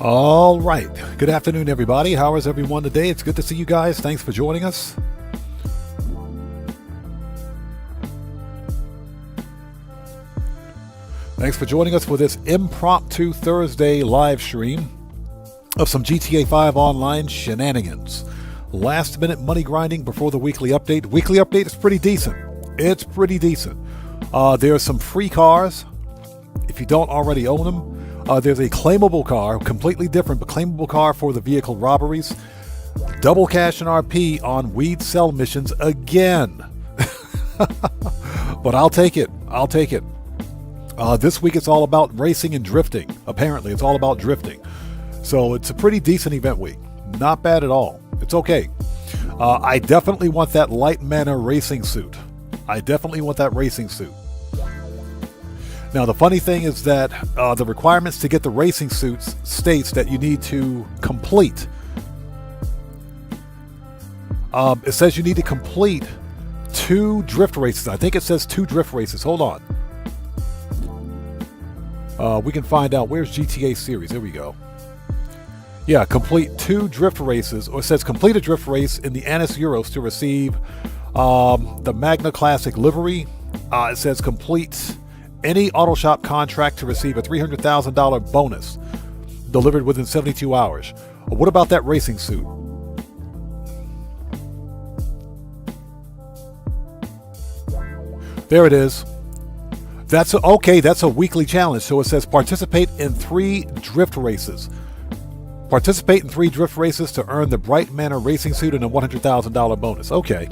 All right. Good afternoon, everybody. How is everyone today? It's good to see you guys. Thanks for joining us. Thanks for joining us for this impromptu Thursday live stream of some GTA 5 online shenanigans. Last minute money grinding before the weekly update. Weekly update is pretty decent. It's pretty decent. There are some free cars if you don't already own them. There's a claimable car, completely different, but claimable car for the vehicle robberies. Double cash and RP on weed sell missions again. But I'll take it. I'll take it. This week it's all about racing and drifting. Apparently, it's all about drifting. So it's a pretty decent event week. Not bad at all. It's okay. I definitely want that light manner racing suit. I definitely want that racing suit. Now, the funny thing is that the requirements to get the racing suits states that you need to complete. It says you need to complete 2 drift races. I think it says 2 drift races. Hold on. We can find out. Where's GTA series? There we go. Yeah, complete 2 drift races, or it says complete a drift race in the Annis Euros to receive the Magna Classic livery. It says complete any Autoshop contract to receive a $300,000 bonus delivered within 72 hours. What about that racing suit? There it is. That's okay. That's a weekly challenge. So it says participate in 3 drift races. Participate in 3 drift races to earn the Bright Manor racing suit and a $100,000 bonus. Okay.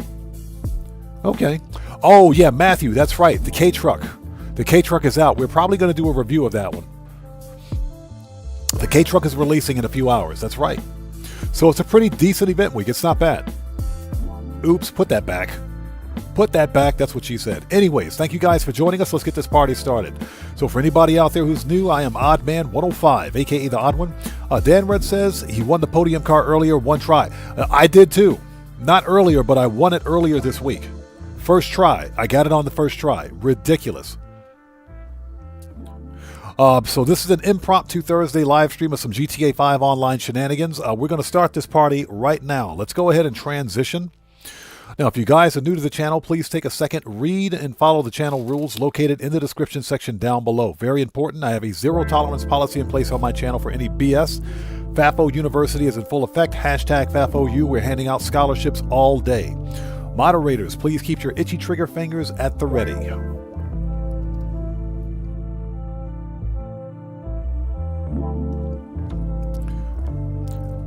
Okay. Oh yeah, Matthew. That's right. The K truck. The K-Truck is out. We're probably going to do a review of that one. The K-Truck is releasing in a few hours. That's right. So it's a pretty decent event week. It's not bad. Oops, put that back. Put that back. That's what she said. Anyways, thank you guys for joining us. Let's get this party started. So for anybody out there who's new, I am Oddman105, a.k.a. the Odd One. Dan Red says he won the podium car earlier, one try. I did too. Not earlier, but I won it earlier this week. First try. I got it on the first try. Ridiculous. So this is an impromptu Thursday live stream of some GTA 5 online shenanigans. We're going to start this party right now. Let's go ahead and transition. Now, if you guys are new to the channel, please take a second, read and follow the channel rules located in the description section down below. Very important. I have a zero tolerance policy in place on my channel for any BS. FAFO University is in full effect. Hashtag FAFOU. We're handing out scholarships all day. Moderators, please keep your itchy trigger fingers at the ready.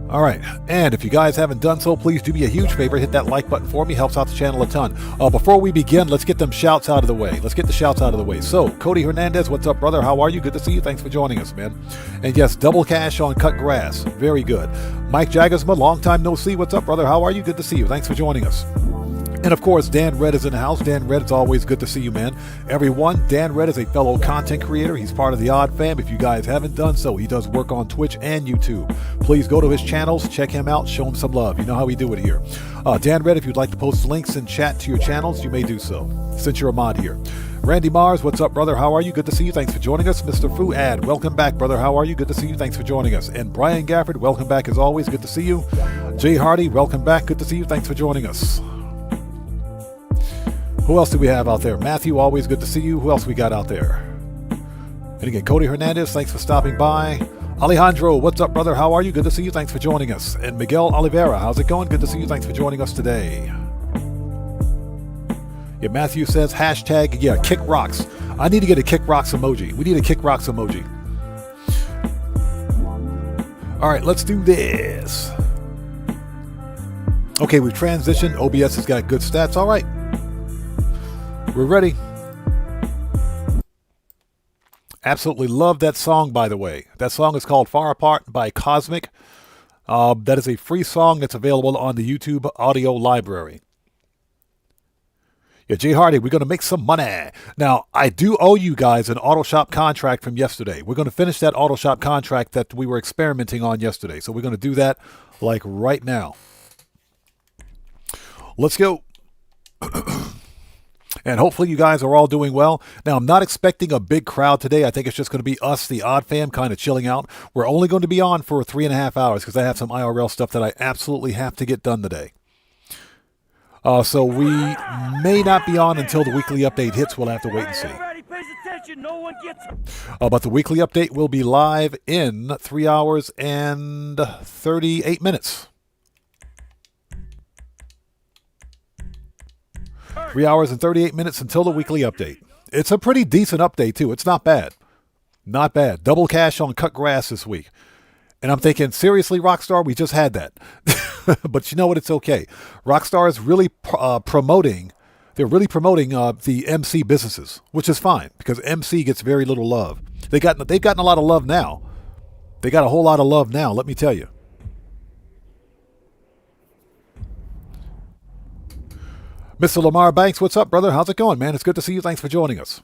All right, and if you guys haven't done so, please do me a huge favor. Hit that like button for me. Helps out the channel a ton. Before we begin, let's get them shouts out of the way. Let's get the shouts out of the way. So, Cody Hernandez, what's up, brother? How are you? Good to see you. Thanks for joining us, man. And yes, double cash on cut grass. Very good. Mike Jaggersma, long time no see. What's up, brother? How are you? Good to see you. Thanks for joining us. And of course, Dan Red is in the house. Dan Red, it's always good to see you, man. Everyone, Dan Red is a fellow content creator. He's part of the Odd Fam. If you guys haven't done so, he does work on Twitch and YouTube. Please go to his channels, check him out, show him some love. You know how we do it here. Dan Red, if you'd like to post links in chat to your channels, you may do so, since you're a mod here. Randy Mars, what's up, brother? How are you? Good to see you. Thanks for joining us. Mr. Fuad, welcome back, brother. How are you? Good to see you. Thanks for joining us. And Brian Gafford, welcome back as always. Good to see you. Jay Hardy, welcome back. Good to see you. Thanks for joining us. Who else do we have out there? Matthew, always good to see you. Who else we got out there? And again, Cody Hernandez, thanks for stopping by. Alejandro, what's up, brother? How are you? Good to see you. Thanks for joining us. And Miguel Oliveira, how's it going? Good to see you. Thanks for joining us today. Yeah, Matthew says, hashtag, yeah, kick rocks. I need to get a kick rocks emoji. We need a kick rocks emoji. All right, let's do this. Okay, we've transitioned. OBS has got good stats. All right. We're ready. Absolutely love that song, by the way. That song is called Far Apart by Cosmic. That is a free song that's available on the YouTube audio library. Yeah, Jay Hardy, we're going to make some money. Now, I do owe you guys an Autoshop contract from yesterday. We're going to finish that Autoshop contract that we were experimenting on yesterday. So we're going to do that like right now. Let's go. And hopefully you guys are all doing well. Now, I'm not expecting a big crowd today. I think it's just going to be us, the Odd Fam, kind of chilling out. We're only going to be on for 3.5 hours because I have some IRL stuff that I absolutely have to get done today. So we may not be on until the weekly update hits. We'll have to wait and see. But the weekly update will be live in 3 hours and 38 minutes. 3 hours and 38 minutes until the weekly update. It's a pretty decent update, too. It's not bad. Not bad. Double cash on cut grass this week. And I'm thinking, seriously, Rockstar, we just had that. But you know what? It's okay. Rockstar is really promoting. They're really promoting the MC businesses, which is fine because MC gets very little love. They've gotten a lot of love now. They got a whole lot of love now, let me tell you. Mr. Lamar Banks, what's up, brother? How's it going, man? It's good to see you. Thanks for joining us.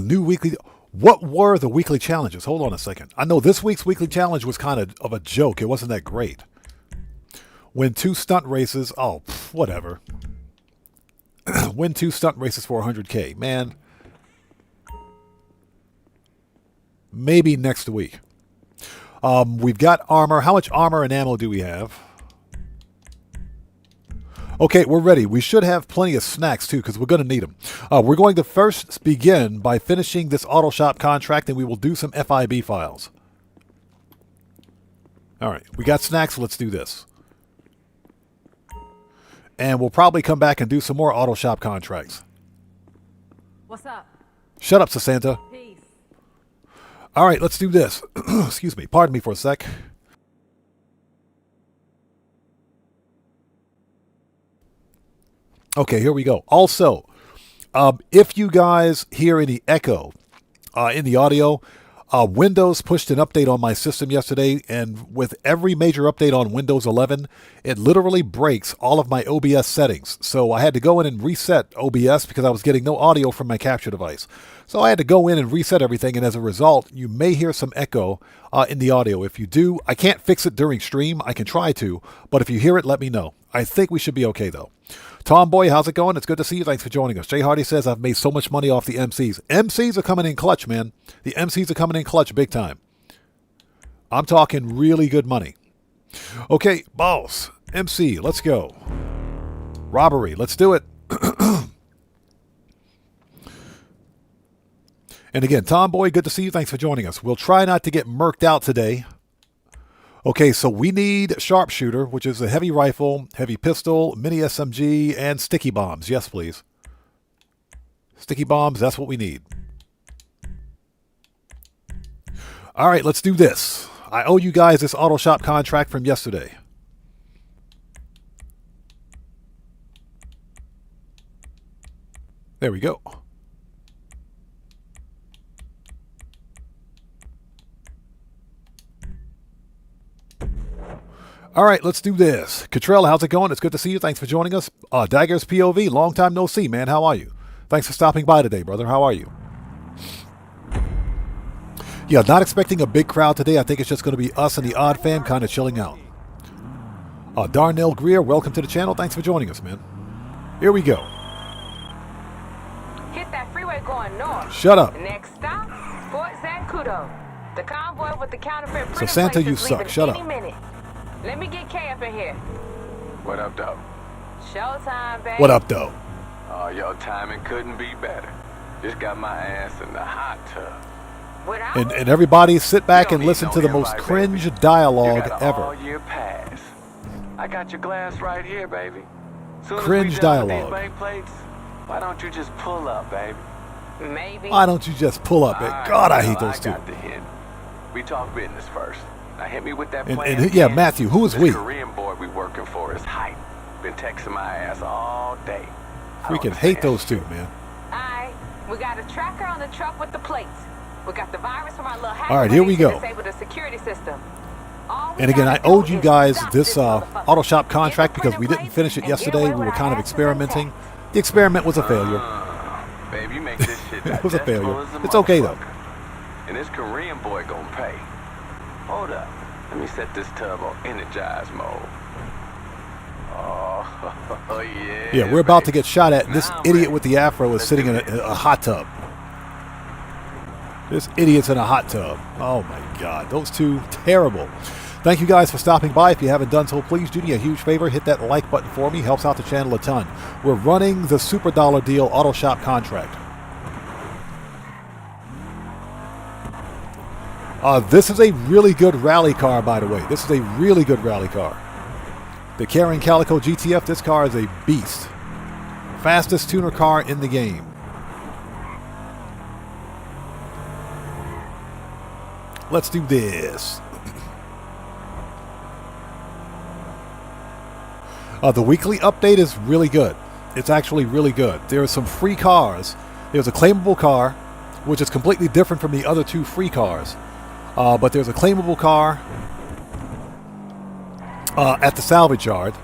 New weekly. What were the weekly challenges? Hold on a second. I know this week's weekly challenge was kind of a joke. It wasn't that great. Win 2 stunt races. Oh, whatever. Win 2 stunt races for 100K. Man. Maybe next week. We've got armor. How much armor and ammo do we have? Okay, we're ready. We should have plenty of snacks, too, because we're going to need them. We're going to first begin by finishing this Autoshop contract, and we will do some FIB files. All right, we got snacks. Let's do this. And we'll probably come back and do some more Autoshop contracts. What's up? Shut up, Sasanta. Peace. All right, let's do this. Excuse me. Pardon me for a sec. Okay, here we go. Also, if you guys hear any echo in the audio, Windows pushed an update on my system yesterday, and with every major update on Windows 11, it literally breaks all of my OBS settings. So I had to go in and reset OBS because I was getting no audio from my capture device. So I had to go in and reset everything, and as a result, you may hear some echo in the audio. If you do, I can't fix it during stream. I can try to, but if you hear it, let me know. I think we should be okay, though. Tomboy, how's it going? It's good to see you. Thanks for joining us. Jay Hardy says, I've made so much money off the MCs. MCs are coming in clutch, man. The MCs are coming in clutch big time. I'm talking really good money. Okay, boss. MC, let's go. Robbery, let's do it. And again, Tomboy, good to see you. Thanks for joining us. We'll try not to get murked out today. Okay, so we need sharpshooter, which is a heavy rifle, heavy pistol, mini SMG, and sticky bombs. Yes, please. Sticky bombs, that's what we need. All right, let's do this. I owe you guys this Autoshop contract from yesterday. There we go. All right, let's do this. Cottrell, how's it going? It's good to see you. Thanks for joining us. Daggers POV, long time no see, man. How are you? Thanks for stopping by today, brother. How are you? Yeah, not expecting a big crowd today. I think it's just going to be us and the Odd Fam kind of chilling out. Darnell Greer, welcome to the channel. Thanks for joining us, man. Here we go. Hit that freeway going north. Shut up. Next stop, Fort Zancudo. The convoy with the counterfeit printer Santa, place you is suck. leaving Shut any up. minute. Let me get K up in here. What up, though? Showtime, baby. What up, though? Oh, your timing couldn't be better. Just got my ass in the hot tub. Without And everybody sit back You and don't listen need to no the most invite, cringe baby. dialogue You got ever. all year pass. I got your glass right here, baby. Soon as Cringe we done with dialogue. these bank plates, why don't you just pull up, baby? maybe. Why don't you just pull up? Alright, God, I well, hate those two. I got the hint. We talk business first. Now hit me with that And- plan. and yeah, again. Matthew, who is this we? Korean boy we working for is hype. Been texting my ass all day. I don't Freaking hate understand those two, shit. man. Alright, we got a tracker on the truck with the plates. We got the virus from our little hacker. All right, here we ready to go. disable the security system. All we And again, I gotta do owed you is guys stop this motherfucker. Autoshop Get contract the because we printer didn't plates finish it and get yesterday. away We with were our kind of asses experimenting. intact. The experiment was a failure. Babe, you make this shit It was a digestible failure. as a It's okay, though. motherfucker. And this Korean boy gonna pay. Hold up. Let me set this tub on energize mode. Oh, Oh, yeah. Yeah, we're about to get shot at. And this idiot with the afro is sitting in a hot tub. This idiot's in a hot tub. Oh my God, those two, terrible. Thank you guys for stopping by. If you haven't done so, please do me a huge favor. Hit that like button for me. Helps out the channel a ton. We're running the Super Dollar Deal Autoshop contract. This is a really good rally car, by the way. This is a really good rally car. The Karen Calico GTF, this car is a beast. Fastest tuner car in the game. Let's do this. The weekly update is really good. It's actually really good. There are some free cars. There's a claimable car, which is completely different from the other two free cars. But there's a claimable car at the salvage yard.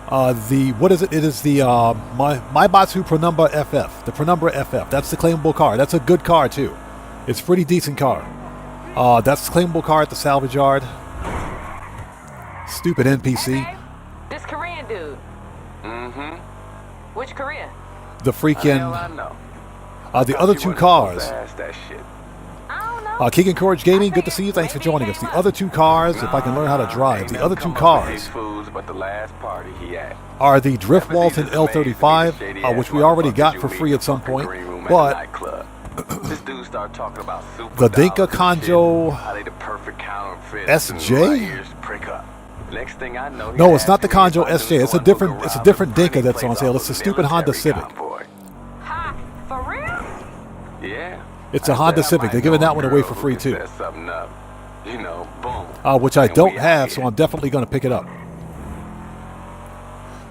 What is it? It is the Maibatsu Pronumbra FF. The Pronumbra FF. That's the claimable car. That's a good car too. It's a pretty decent car. That's the claimable car at the salvage yard. Stupid NPC. Hey, this Korean dude. Mm-hmm. Which Korean? The freaking. I know. The other two cars. That shit. I don't know. King and Courage Gaming, good to see you. Thanks for joining us. The other two cars, if I can learn how to drive, the other two cars are the Drift Walton L35, which we already got for free at some point, but the Dinka Conjo SJ? No, it's not the Conjo SJ. It's a different Dinka that's on sale. It's the stupid Honda Civic. Ha, for real? Yeah. It's a Honda Civic. They're giving that one away for free too. Which I don't have, so I'm definitely going to pick it up.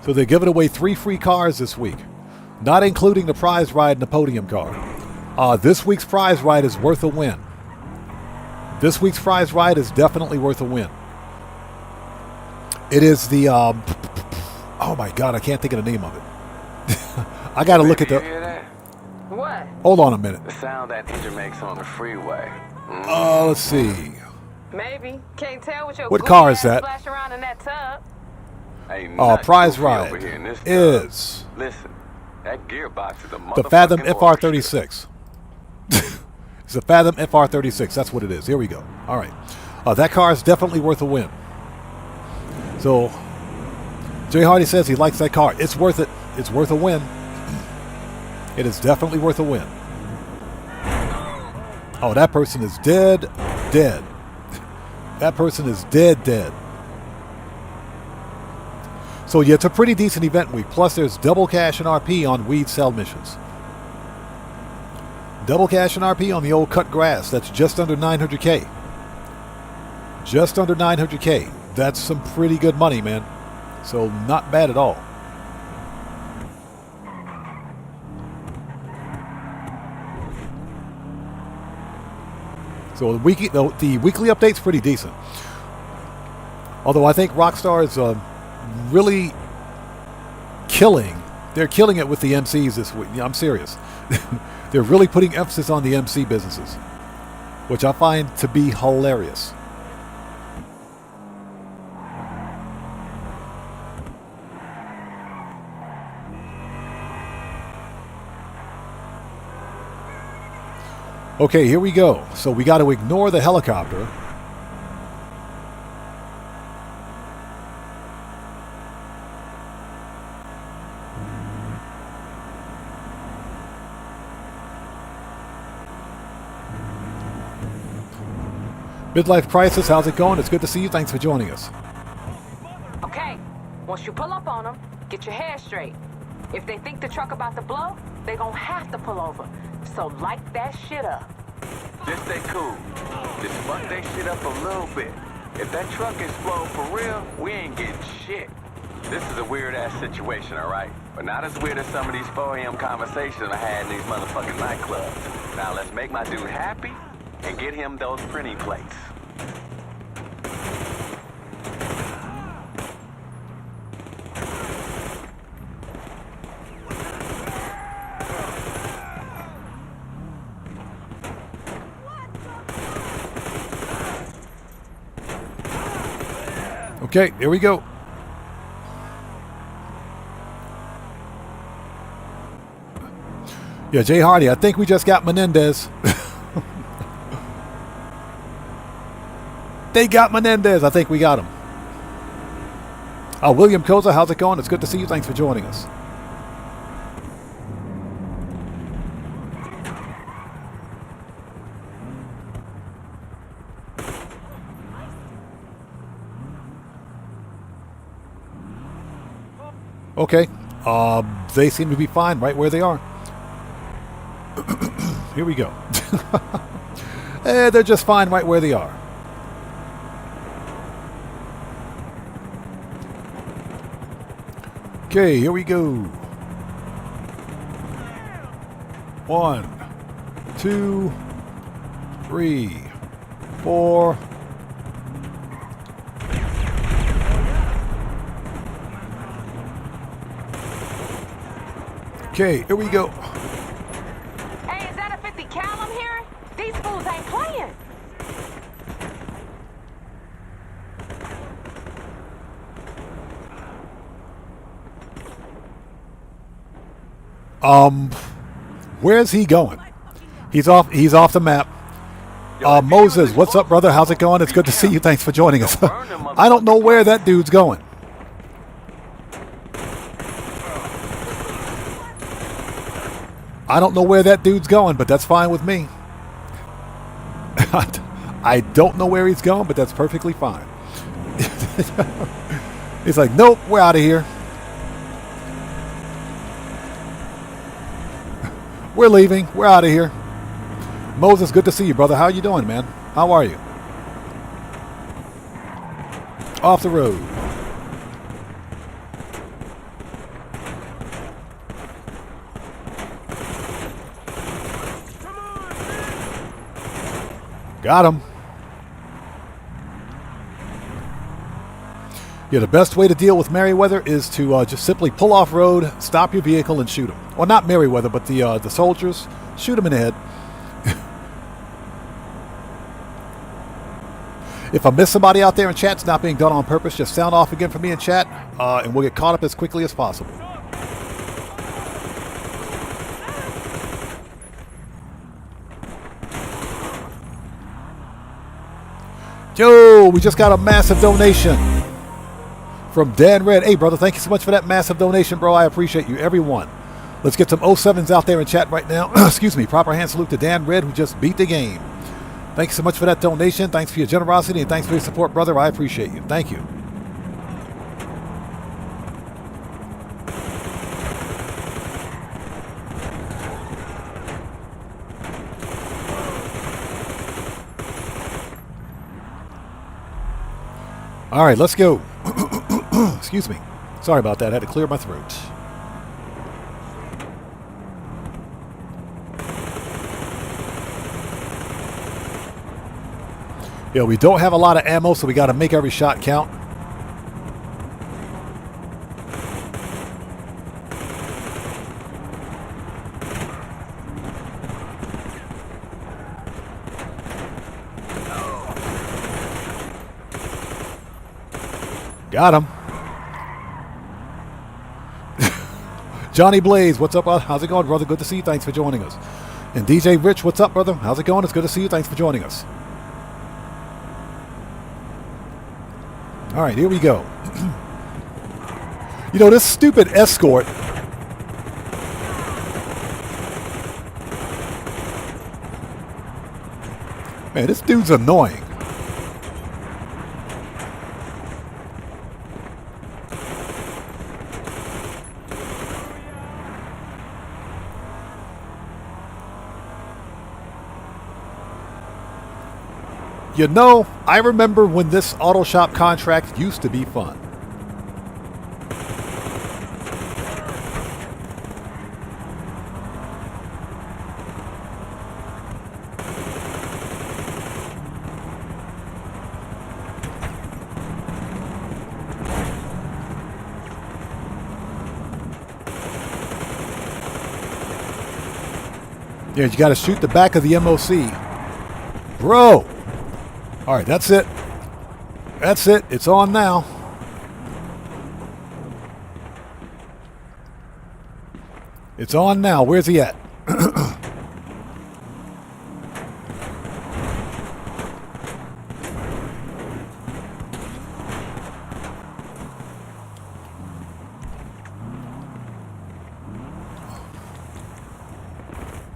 So they're giving away 3 free cars this week, not including the prize ride and the podium car. This week's prize ride is worth a win. This week's prize ride is definitely worth a win. It is the, oh my God, I can't think of the name of it. I got to look at the... What? Hold on a minute. The sound that engine makes on the freeway. Let's see. Maybe. Can't tell what your What car is that? splash around in that tub. Prize ride is Listen, that gearbox is the Fathom FR36. It's the Fathom FR36. That's what it is. Here we go. All right. That car is definitely worth a win. So, Jay Hardy says he likes that car. It's worth it. It's worth a win. It is definitely worth a win. Oh, that person is dead. Dead. That person is dead. So yeah, it's a pretty decent event week. Plus there's double cash and RP on weed sell missions. Double cash and RP on the old cut grass. That's just under 900K. Just under 900K. That's some pretty good money, man. So not bad at all. So the weekly update's pretty decent. Although I think Rockstar is really killing. They're killing it with the MCs this week. Yeah, I'm serious. They're really putting emphasis on the MC businesses, which I find to be hilarious. Okay, here we go. So we got to ignore the helicopter. Midlife Crisis, how's it going? It's good to see you. Thanks for joining us. Okay, once you pull up on them, get your hair straight. If they think the truck about to blow, they gonna have to pull over. So light that shit up. Just stay cool. Just fuck that shit up a little bit. If that truck explode for real, we ain't getting shit. This is a weird-ass situation, all right? But not as weird as some of these 4 a.m. conversations I had in these motherfucking nightclubs. Now let's make my dude happy and get him those printing plates. Okay, here we go. Yeah, Jay Hardy, I think we just got Menendez. They got Menendez. I think we got him. William Koza, how's it going? It's good to see you. Thanks for joining us. Okay. They seem to be fine right where they are. Here we go. They're just fine right where they are. Okay, here we go. 1, 2, 3, 4. Okay, here we go. Hey, is that a 50 cal I'm hearing? These fools ain't playing. Where's he going? He's off the map. Moses, what's up, brother? How's it going? It's good to see you. Thanks for joining us. I don't know where that dude's going. I don't know where that dude's going, but that's fine with me. I don't know where he's going, but that's perfectly fine. He's like, nope, we're out of here. We're leaving. We're out of here. Moses, good to see you, brother. How you doing, man? How are you? Off the road. Got him. Yeah, the best way to deal with Merriweather is to just simply pull off road, stop your vehicle, and shoot him. Well, not Merriweather, but the soldiers. Shoot him in the head. If I miss somebody out there in chat, it's not being done on purpose. Just sound off again for me in chat, and we'll get caught up as quickly as possible. Yo, we just got a massive donation from Dan Red. Hey, brother, thank you so much for that massive donation, bro. I appreciate you, everyone. Let's get some 07s out there in chat right now. Excuse me. Proper hand salute to Dan Red, who just beat the game. Thank you so much for that donation. Thanks for your generosity, and thanks for your support, brother. I appreciate you. Thank you. All right, let's go. Excuse me. Sorry about that. I had to clear my throat. Yeah, we don't have a lot of ammo, so we got to make every shot count. Got him. Johnny Blaze, what's up? How's it going, brother? Good to see you. Thanks for joining us. And DJ Rich, what's up, brother? How's it going? It's good to see you. Thanks for joining us. All right, here we go. You know, this stupid escort. Man, this dude's annoying. You know, I remember when this Autoshop contract used to be fun. Yeah, you got to shoot the back of the MOC. Bro! All right, that's it. That's it. It's on now. It's on now. Where's he at?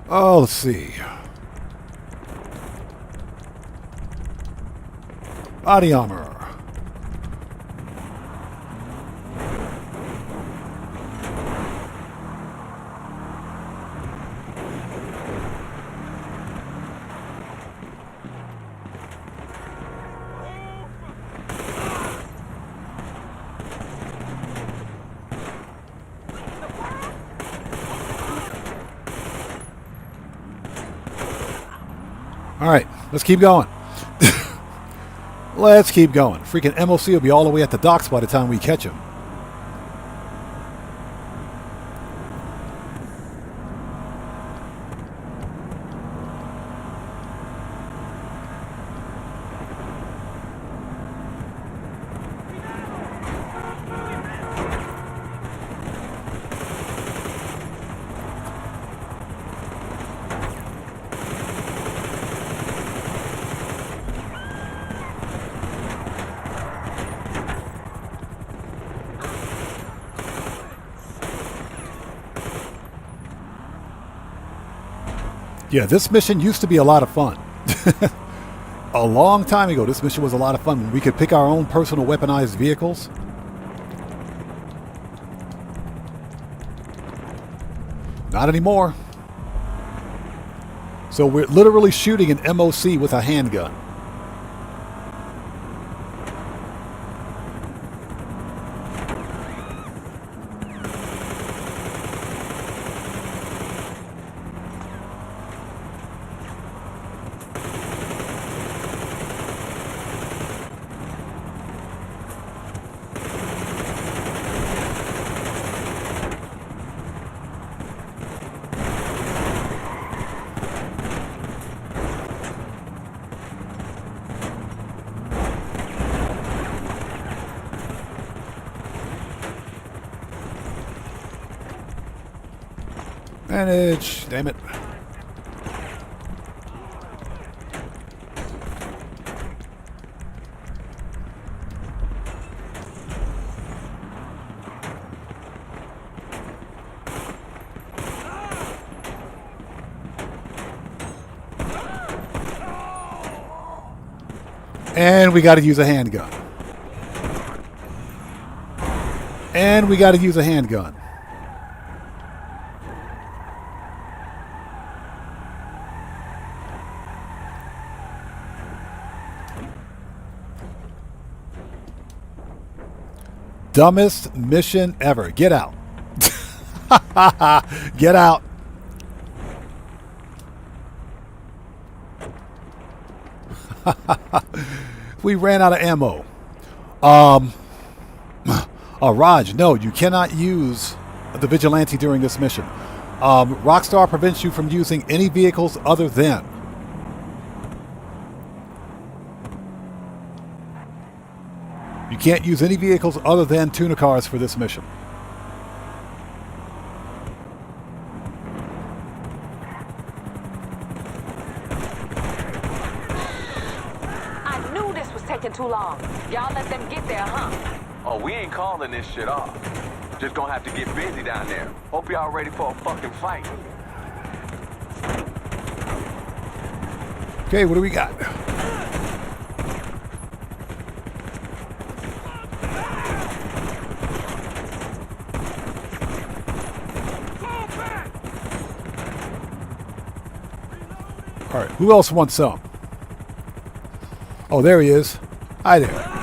Oh, let's see. Body armor. All right, let's keep going. Let's keep going. Freaking MOC will be all the way at the docks by the time we catch him. Yeah, this mission used to be a lot of fun. A long time ago, this mission was a lot of fun. We could pick our own personal weaponized vehicles. Not anymore. So we're literally shooting an MOC with a handgun. Manage, damn it. And we got to use a handgun. And we got to use a handgun. Dumbest mission ever. Get out. Get out. We ran out of ammo. Raj, no, you cannot use the vigilante during this mission. Rockstar prevents you from using any vehicles other than. You can't use any vehicles other than tuner cars for this mission. I knew this was taking too long. Y'all let them get there, huh? Oh, we ain't calling this shit off. Just gonna have to get busy down there. Hope y'all ready for a fucking fight. Okay, what do we got? All right, who else wants some? Oh, there he is. Hi there.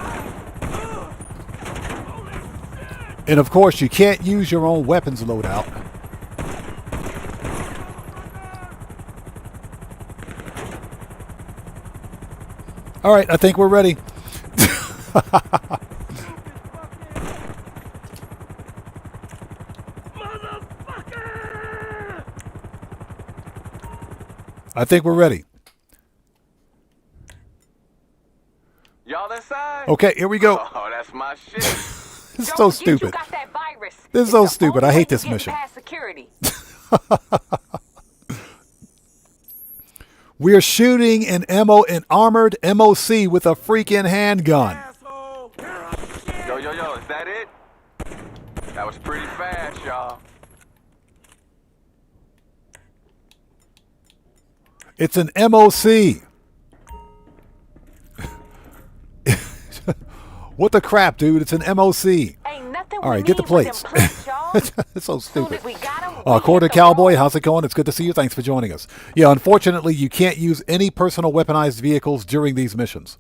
And of course, you can't use your own weapons loadout. All right, I think we're ready. I think we're ready. Y'all inside? Okay, here we go. Oh, that's my shit. This is so stupid. You got that virus. This is so stupid. I hate this mission. Security. We're shooting an armored MOC with a freaking handgun. Yo, is that it? That was pretty fast, y'all. It's an MOC. What the crap, dude? It's an MOC. Ain't nothing All right, we get the need with plates. them plates, y'all. It's so Soon stupid. as we got 'em, we Quarter hit the Cowboy, road. how's it going? It's good to see you. Thanks for joining us. Yeah, unfortunately, you can't use any personal weaponized vehicles during these missions.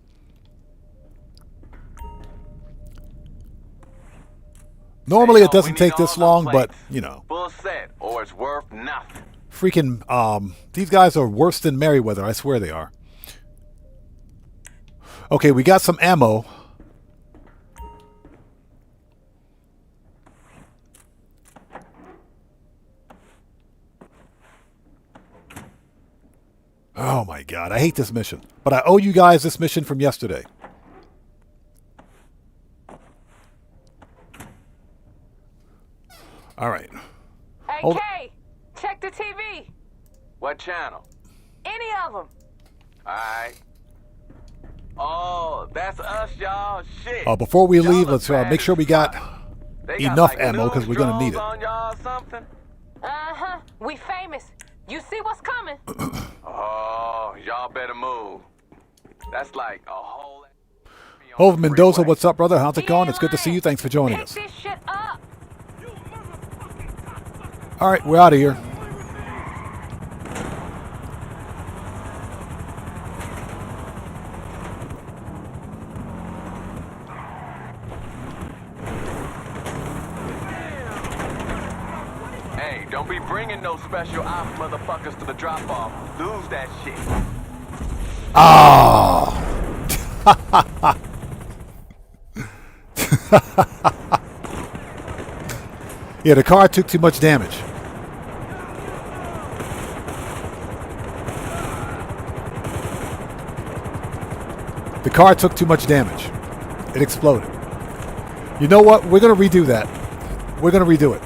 Normally, Hey, it yo, doesn't we take need this all them long, but, plates. you know. Full set, or it's worth nothing. Freaking, these guys are worse than Merryweather. I swear they are. Okay, we got some ammo. Oh my god, I hate this mission. But I owe you guys this mission from yesterday. All right. Hey, Hold- Kay, check the TV. What channel? Any of them. Alright. Oh, that's us, y'all. Shit. Before we Y'all leave, look let's bad make sure as we got fuck. They enough like, ammo, 'cause we're gonna news need it. on y'all or something? Uh-huh. We famous. You see what's coming. Oh, y'all better move. That's like a whole... Hove Mendoza, freeway. what's up, brother? How's it He going? ain't It's good to see lying. you. Thanks for joining Pick us. this shit up. All right, we're out of here. Hey, don't be bringing no special ops motherfuckers to the drop-off. Lose that shit. Ah. Yeah, the car took too much damage. The car took too much damage. It exploded. You know what? We're going to redo that. We're going to redo it.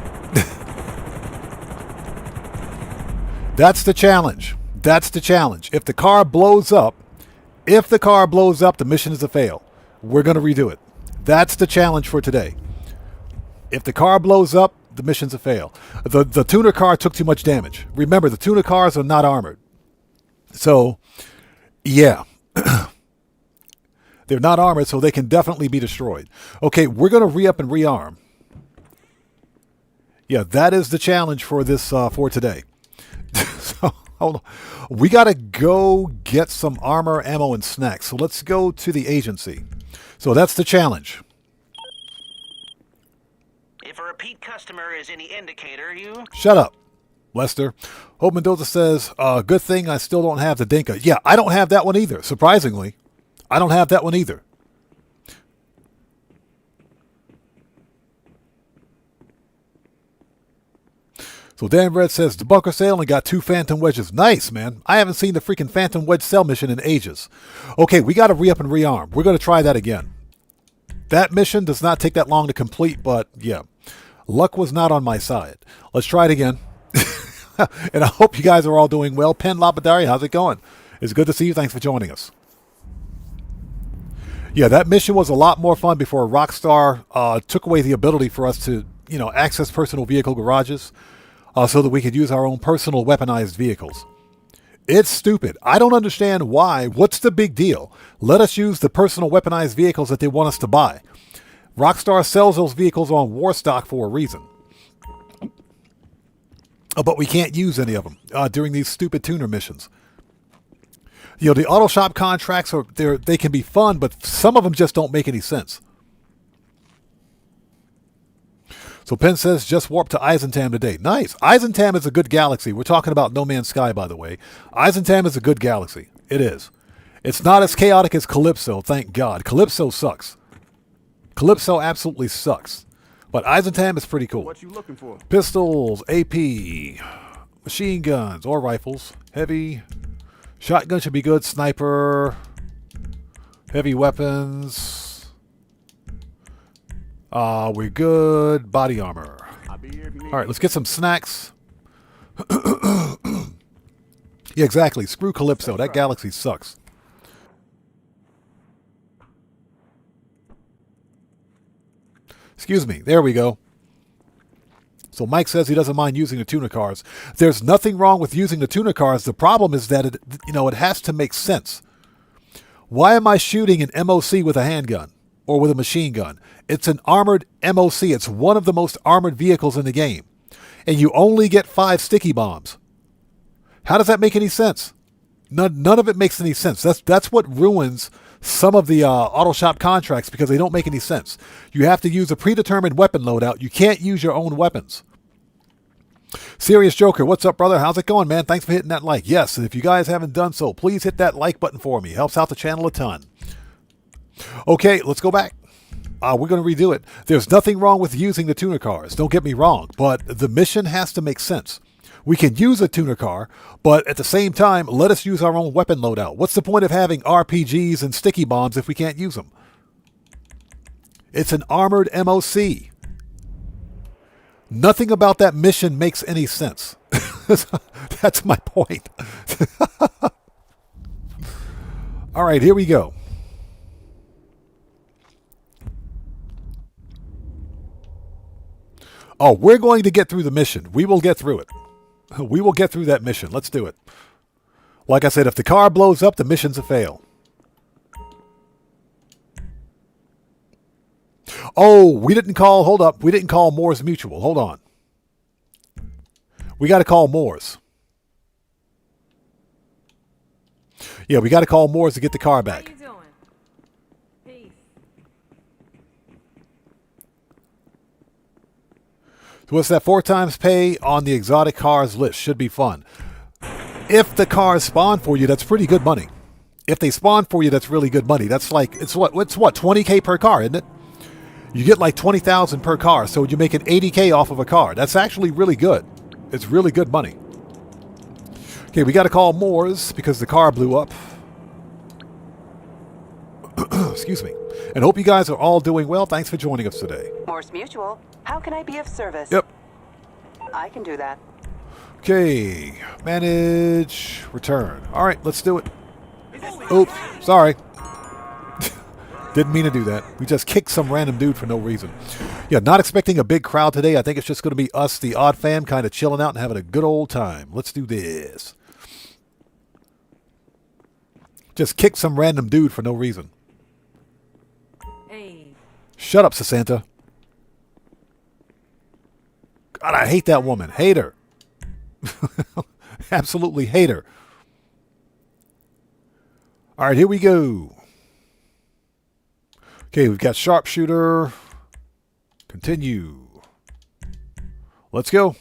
That's the challenge. That's the challenge. If the car blows up, the mission is a fail. We're going to redo it. That's the challenge for today. If the car blows up, the mission's a fail. The tuner car took too much damage. Remember, the tuner cars are not armored. So, yeah. They're not armored, so they can definitely be destroyed. Okay, we're going to re-up and rearm. Yeah, that is the challenge for this for today. So, hold on. We got to go get some armor, ammo, and snacks. So let's go to the agency. So that's the challenge. If a repeat customer is any indicator, you... Shut up, Lester. Hope Mendoza says, good thing I still don't have the Dinka. Yeah, I don't have that one either, surprisingly. I don't have that one either. So Dan Red says, the bunker sale only got 2 Phantom Wedges. Nice, man. I haven't seen the freaking Phantom Wedge sell mission in ages. Okay, we got to re-up and rearm. We're going to try that again. That mission does not take that long to complete, but yeah. Luck was not on my side. Let's try it again. And I hope you guys are all doing well. Penn Lapidary, how's it going? It's good to see you. Thanks for joining us. Yeah, that mission was a lot more fun before Rockstar took away the ability for us to, access personal vehicle garages so that we could use our own personal weaponized vehicles. It's stupid. I don't understand why. What's the big deal? Let us use the personal weaponized vehicles that they want us to buy. Rockstar sells those vehicles on war stock for a reason. But we can't use any of them during these stupid tuner missions. The Autoshop contracts they can be fun, but some of them just don't make any sense. So Penn says, just warped to Eisentam today. Nice. Eisentam is a good galaxy. We're talking about No Man's Sky, by the way. Eisentam is a good galaxy. It is. It's not as chaotic as Calypso, thank God. Calypso sucks. Calypso absolutely sucks. But Eisentam is pretty cool. What you looking for? Pistols, AP, machine guns or rifles, heavy. Shotgun should be good. Sniper, heavy weapons. We're good. Body armor. I'll be here if you need All right, let's get some snacks. Yeah, exactly. Screw Calypso. That galaxy sucks. Excuse me. There we go. So Mike says he doesn't mind using the tuner cars. There's nothing wrong with using the tuner cars. The problem is that it has to make sense. Why am I shooting an MOC with a handgun or with a machine gun? It's an armored MOC. It's one of the most armored vehicles in the game. And you only get 5 sticky bombs. How does that make any sense? None of it makes any sense. That's what ruins some of the Autoshop contracts, because they don't make any sense. You have to use a predetermined weapon loadout. You can't use your own weapons. Serious Joker, what's up, brother? How's it going, man? Thanks for hitting that like. Yes, and if you guys haven't done so, please hit that like button for me. Helps out the channel a ton. Okay, let's go back. We're going to redo it. There's nothing wrong with using the tuner cars. Don't get me wrong, but the mission has to make sense. We can use a tuner car, but at the same time, let us use our own weapon loadout. What's the point of having RPGs and sticky bombs if we can't use them? It's an armored MOC. Nothing about that mission makes any sense. That's my point. All right, here we go. Oh, we're going to get through the mission. We will get through it. We will get through that mission. Let's do it. Like I said, if the car blows up, the mission's a fail. Oh, we didn't call, hold up. We didn't call Moore's Mutual. Hold on. We got to call Moore's. Yeah, we got to call Moore's to get the car back. How you doing? Peace. So what's that? 4 times pay on the exotic cars list. Should be fun. If the cars spawn for you, that's pretty good money. If they spawn for you, that's really good money. That's like, it's what 20K per car, isn't it? You get like 20,000 per car, so you're making 80K off of a car. That's actually really good. It's really good money. Okay, we got to call Moore's because the car blew up. Excuse me. And hope you guys are all doing well. Thanks for joining us today. Morse Mutual, how can I be of service? Yep. I can do that. Okay, manage, return. All right, let's do it. Oops, sorry. Didn't mean to do that. We just kicked some random dude for no reason. Yeah, not expecting a big crowd today. I think it's just going to be us, the odd fam, kind of chilling out and having a good old time. Let's do this. Just kicked some random dude for no reason. Hey. Shut up, Sasanta. God, I hate that woman. Hate her. Absolutely hate her. All right, here we go. Okay, we've got sharpshooter. Continue. Let's go.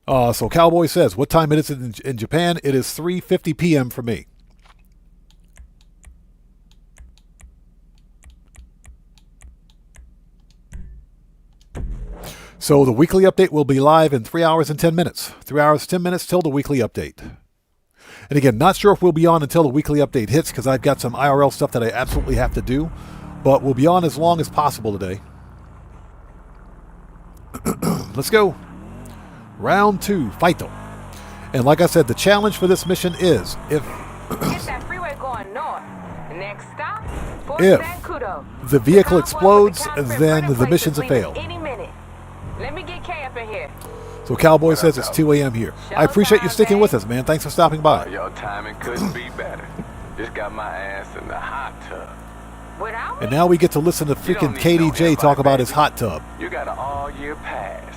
So Cowboy says, what time it is in Japan? It is 3:50 p.m. for me. So the weekly update will be live in 3 hours and 10 minutes. 3 hours, 10 minutes till the weekly update. And again, not sure if we'll be on until the weekly update hits because I've got some IRL stuff that I absolutely have to do. But we'll be on as long as possible today. Let's go. Round 2, fight them. And like I said, the challenge for this mission is Get that freeway going north. Next stop, Fort if San Cudo. the vehicle The explodes, convoy with then conference the place mission's is a fail. leaving any minute. Let me get K up in here. So Cowboy says it's 2 a.m. here. I appreciate you sticking with us, man. Thanks for stopping by. Your timing couldn't be better. Just got my ass in the hot tub. Without me? And now we get to listen to freaking KDJ talk about his hot tub. You got an all-year pass.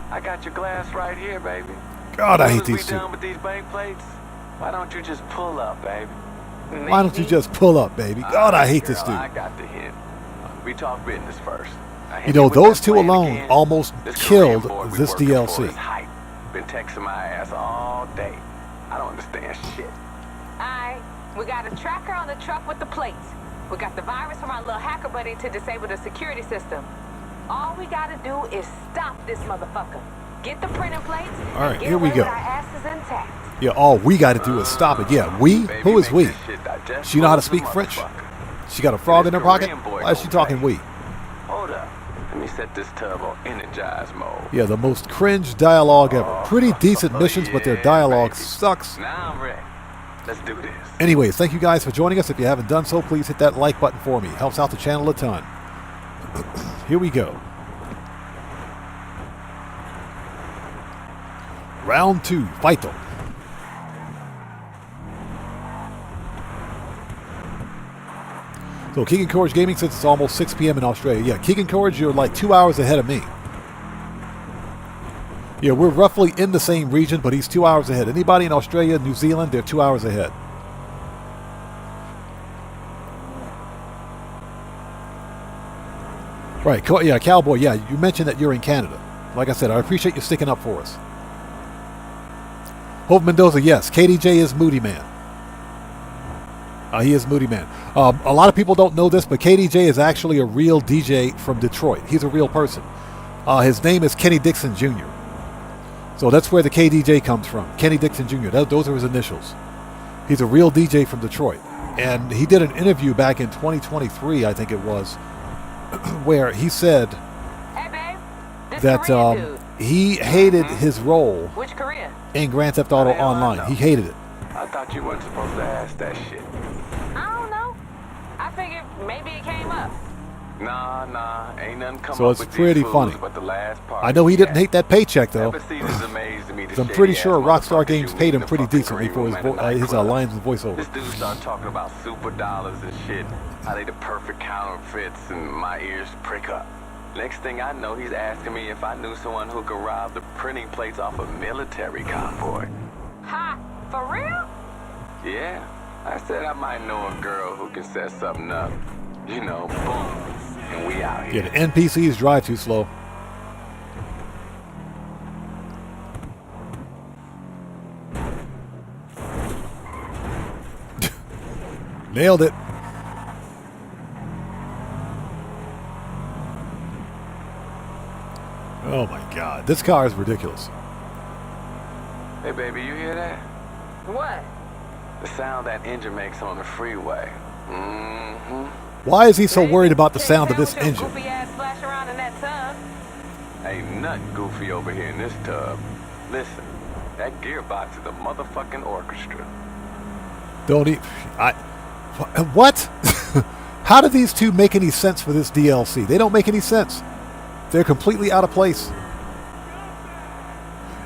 I got your glass right here, baby. God, I Soon hate as we these two. done with these bank plates, why don't you just pull up, baby? Why don't you just pull up, baby? God, I hate this Girl, I dude. got the hint. We talk business first. Now hit You know, me with those that two plan alone again. almost This killed Korean boy we this working for DLC. is hype. Been texting my ass all day. I don't understand shit. Alright, we got a tracker on the truck with the plates. We got the virus from our little hacker buddy to disable the security system. All we gotta do is stop this motherfucker. Get the printing plates. All right, and get here we away go. with our asses intact. Yeah, all we got to do is stop it. Yeah, we? Baby, Who is make we? this shit digestible She know how to as a speak French? motherfucker. She got a frog in her This pocket? Korean boy Why is she gon' talking pay. we? Hold up. Let me set this turbo on energize mode. Yeah, the most cringe dialogue ever. Pretty decent missions, but their dialogue sucks. Now I'm ready. Let's do this. Anyways, thank you guys for joining us. If you haven't done so, please hit that like button for me. Helps out the channel a ton. Here we go. Round 2. Fight them. So Keegan Courage Gaming says it's almost 6 p.m. in Australia. Yeah, Keegan Courage, you're like 2 hours ahead of me. Yeah, we're roughly in the same region, but he's 2 hours ahead. Anybody in Australia, New Zealand, they're 2 hours ahead. Right, yeah, Cowboy, yeah, you mentioned that you're in Canada. Like I said, I appreciate you sticking up for us. Hope Mendoza, yes, KDJ is Moody Man. He is Moody Man. A lot of people don't know this, but KDJ is actually a real DJ from Detroit. He's a real person. His name is Kenny Dixon Jr. So that's where the KDJ comes from. Kenny Dixon Jr. Those are his initials. He's a real DJ from Detroit. And he did an interview back in 2023, I think it was, where he said that he hated his role in Grand Theft Auto Online. He hated it. I thought you weren't supposed to ask that shit. I don't know. I figured maybe it came up. Nah, ain't nothing come So up it's with pretty these funny. fools but the last part. I know he didn't hate that paycheck, though. Epicetus amazed me, the So I'm pretty shady-ass sure Rockstar motherfuckers Games you paid meet him in the pretty fucking decently green for room at a his nightclub. lines and voiceover. This dude started talking about super dollars and shit. How they the perfect counterfeits, and my ears prick up. Next thing I know, he's asking me if I knew someone who could rob the printing plates off a military convoy. Ha! For real? Yeah, I said I might know a girl who can set something up. You know, boom, and we out here. Yeah, the NPCs drive too slow. Nailed it. Oh my God, this car is ridiculous. Hey baby, you hear that? What? The sound that engine makes on the freeway. Mm-hmm. Why is he so worried about the sound of this engine? Goofy ass splash around in that tub. Ain't nothing goofy over here in this tub. Listen, that gearbox is a motherfucking orchestra. Don't eat. What? How do these two make any sense for this DLC? They don't make any sense. They're completely out of place.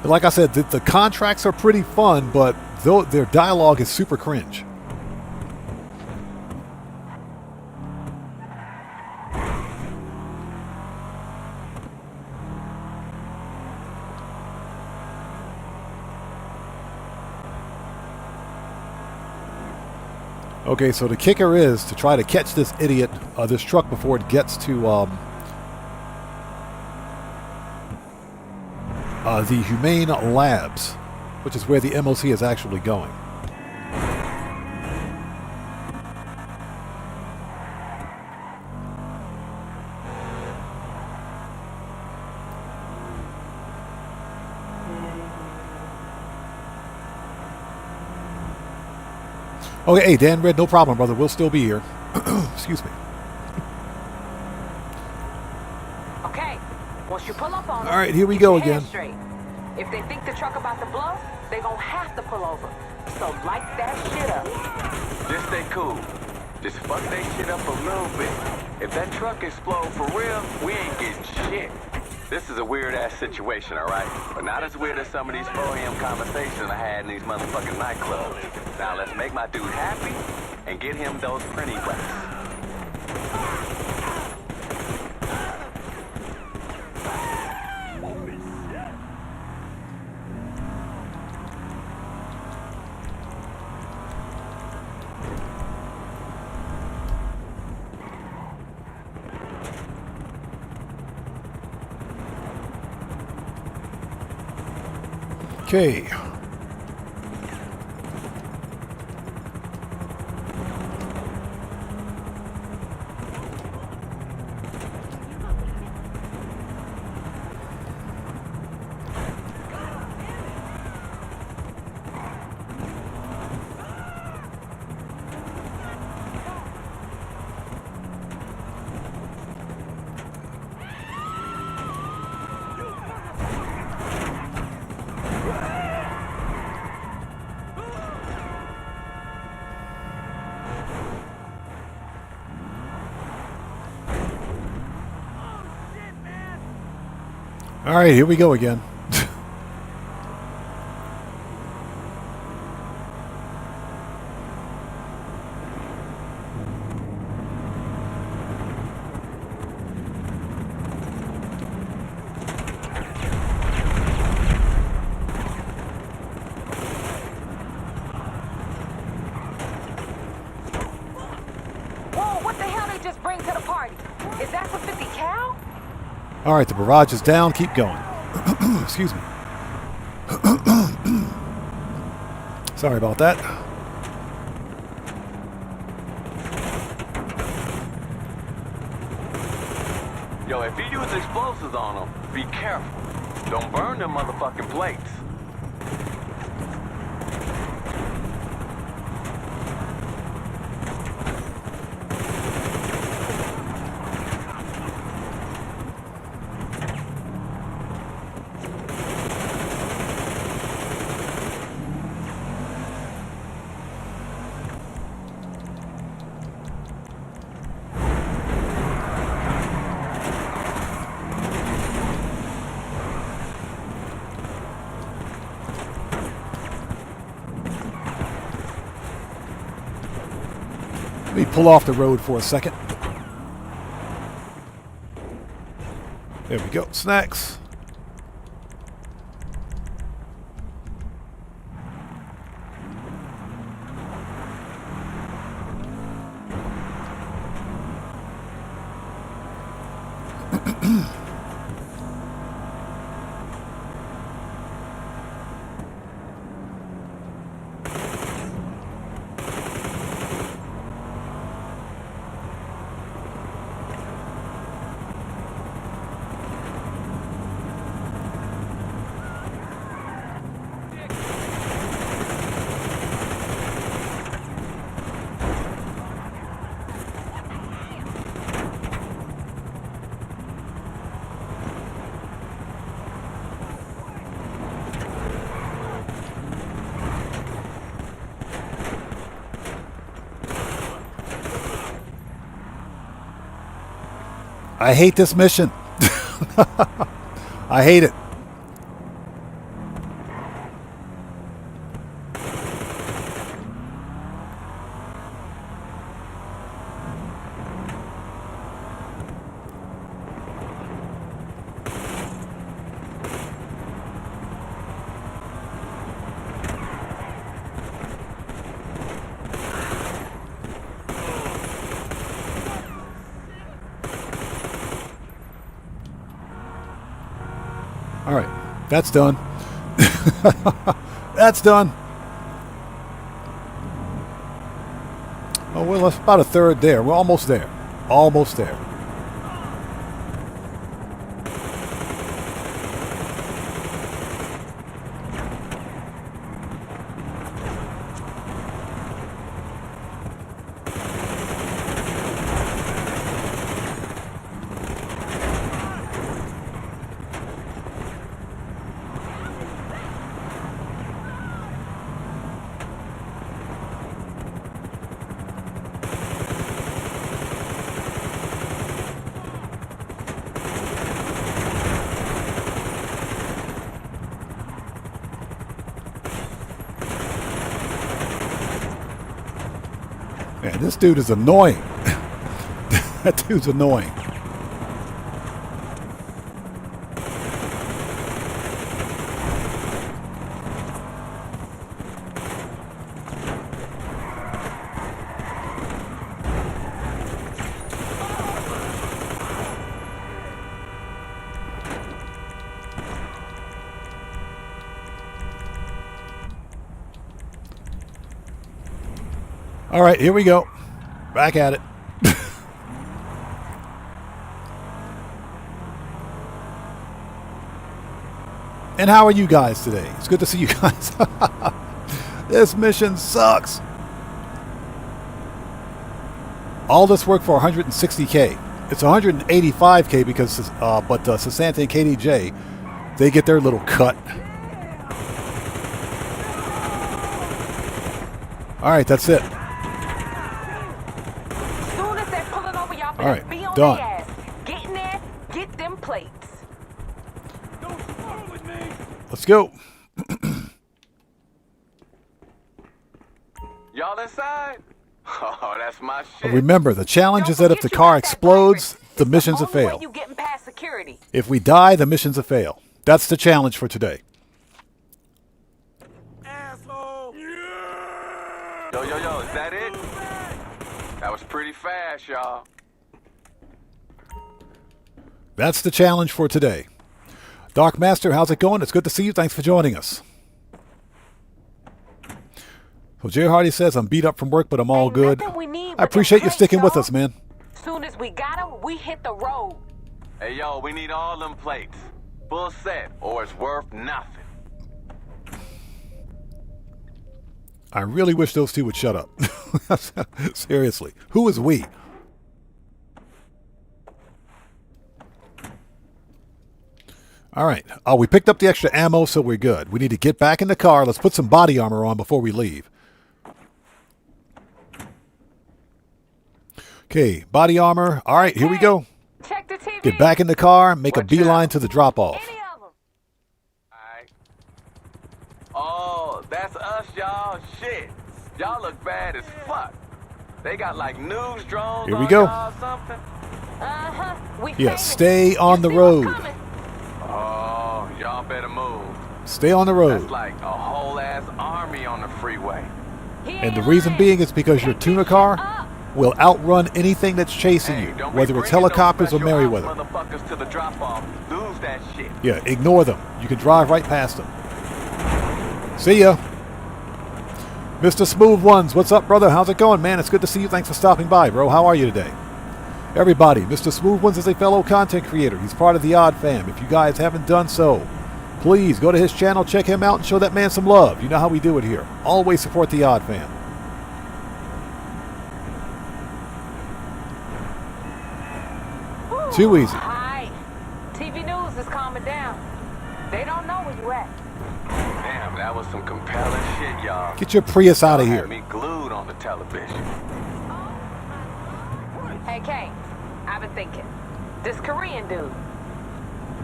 And like I said, the contracts are pretty fun, but their dialogue is super cringe. Okay, so the kicker is to try to catch this idiot, this truck, before it gets to the Humane Labs, which is where the MOC is actually going. Okay, hey, Dan Red, no problem, brother. We'll still be here. Excuse me. Okay, once you pull up on them, All right, here we keep go your head again. straight. If they think the truck about to blow, they gonna have to pull over. So light that shit up. Just stay cool. Just fuck that shit up a little bit. If that truck explode for real, we ain't getting shit. This is a weird-ass situation, all right? But not as weird as some of these 4 a.m. conversations I had in these motherfucking nightclubs. Now let's make my dude happy and get him those printing plates. Okay. All right, here we go again. All right, the barrage is down. Keep going. Excuse me. Sorry about that. Yo, if you use explosives on them, be careful. Don't burn them motherfucking plates. Let me pull off the road for a second. There we go. Snacks. I hate this mission. I hate it. All right, that's done. That's done. Oh, well, that's about a third there. We're almost there. Almost there. Man, this dude is annoying. That dude's annoying. All right, here we go. Back at it. And how are you guys today? It's good to see you guys. This mission sucks. All this work for 160K. It's 185K because, Sasanta and KDJ, they get their little cut. All right, that's it. All right, done. Get in there, get them plates. Let's go. Y'all inside? Oh, that's my shit. Remember, the challenge is that if the car explodes, the mission's a fail. You getting past security. If we die, the mission's a fail. That's the challenge for today. Asshole. Yo, is that it? That was pretty fast, y'all. That's the challenge for today. Dark Master, how's it going? It's good to see you. Thanks for joining us. So Jay Hardy says, I'm beat up from work, but I'm all Ain't good. nothing we need I but appreciate them you sticking plates, with us, man. Soon as we got them, we hit the road. Hey, yo, we need all them plates. Full set, or it's worth nothing. I really wish those two would shut up. Seriously. Who is we? All right. Oh, we picked up the extra ammo, so we're good. We need to get back in the car. Let's put some body armor on before we leave. Okay, body armor. All right, here we go. Check the TV. Get back in the car, make a Watch beeline out. to the drop-off. Any of them. Alright. Oh, that's us, y'all. Shit. Y'all look bad as fuck. They got like news drones Here we on go. y'all or something. We Yeah, famous. stay on You the see what's road. coming? Oh, y'all better move. Stay on the That's road. like a whole ass army on the freeway. He And the ain't reason lying. being is because your Take tuner this car shit up. will outrun anything that's chasing you, Don't be whether it's bringing those helicopters or special Merryweather. ops motherfuckers to the drop-off. Lose that shit. Yeah, ignore them. You can drive right past them. See ya. Mr. Smooth Ones, what's up, brother? How's it going, man? It's good to see you. Thanks for stopping by, bro. How are you today? Everybody, Mr. Smooth Ones is a fellow content creator. He's part of the Odd Fam. If you guys haven't done so, please go to his channel, check him out, and show that man some love. You know how we do it here. Always support the Odd Fam. Too easy. Hi. TV news is calming down. They don't know where you at. Damn, that was some compelling shit, y'all. Get your Prius out of Y'all here. had me glued on the television. Hey, Kane. I've been thinking. This Korean dude,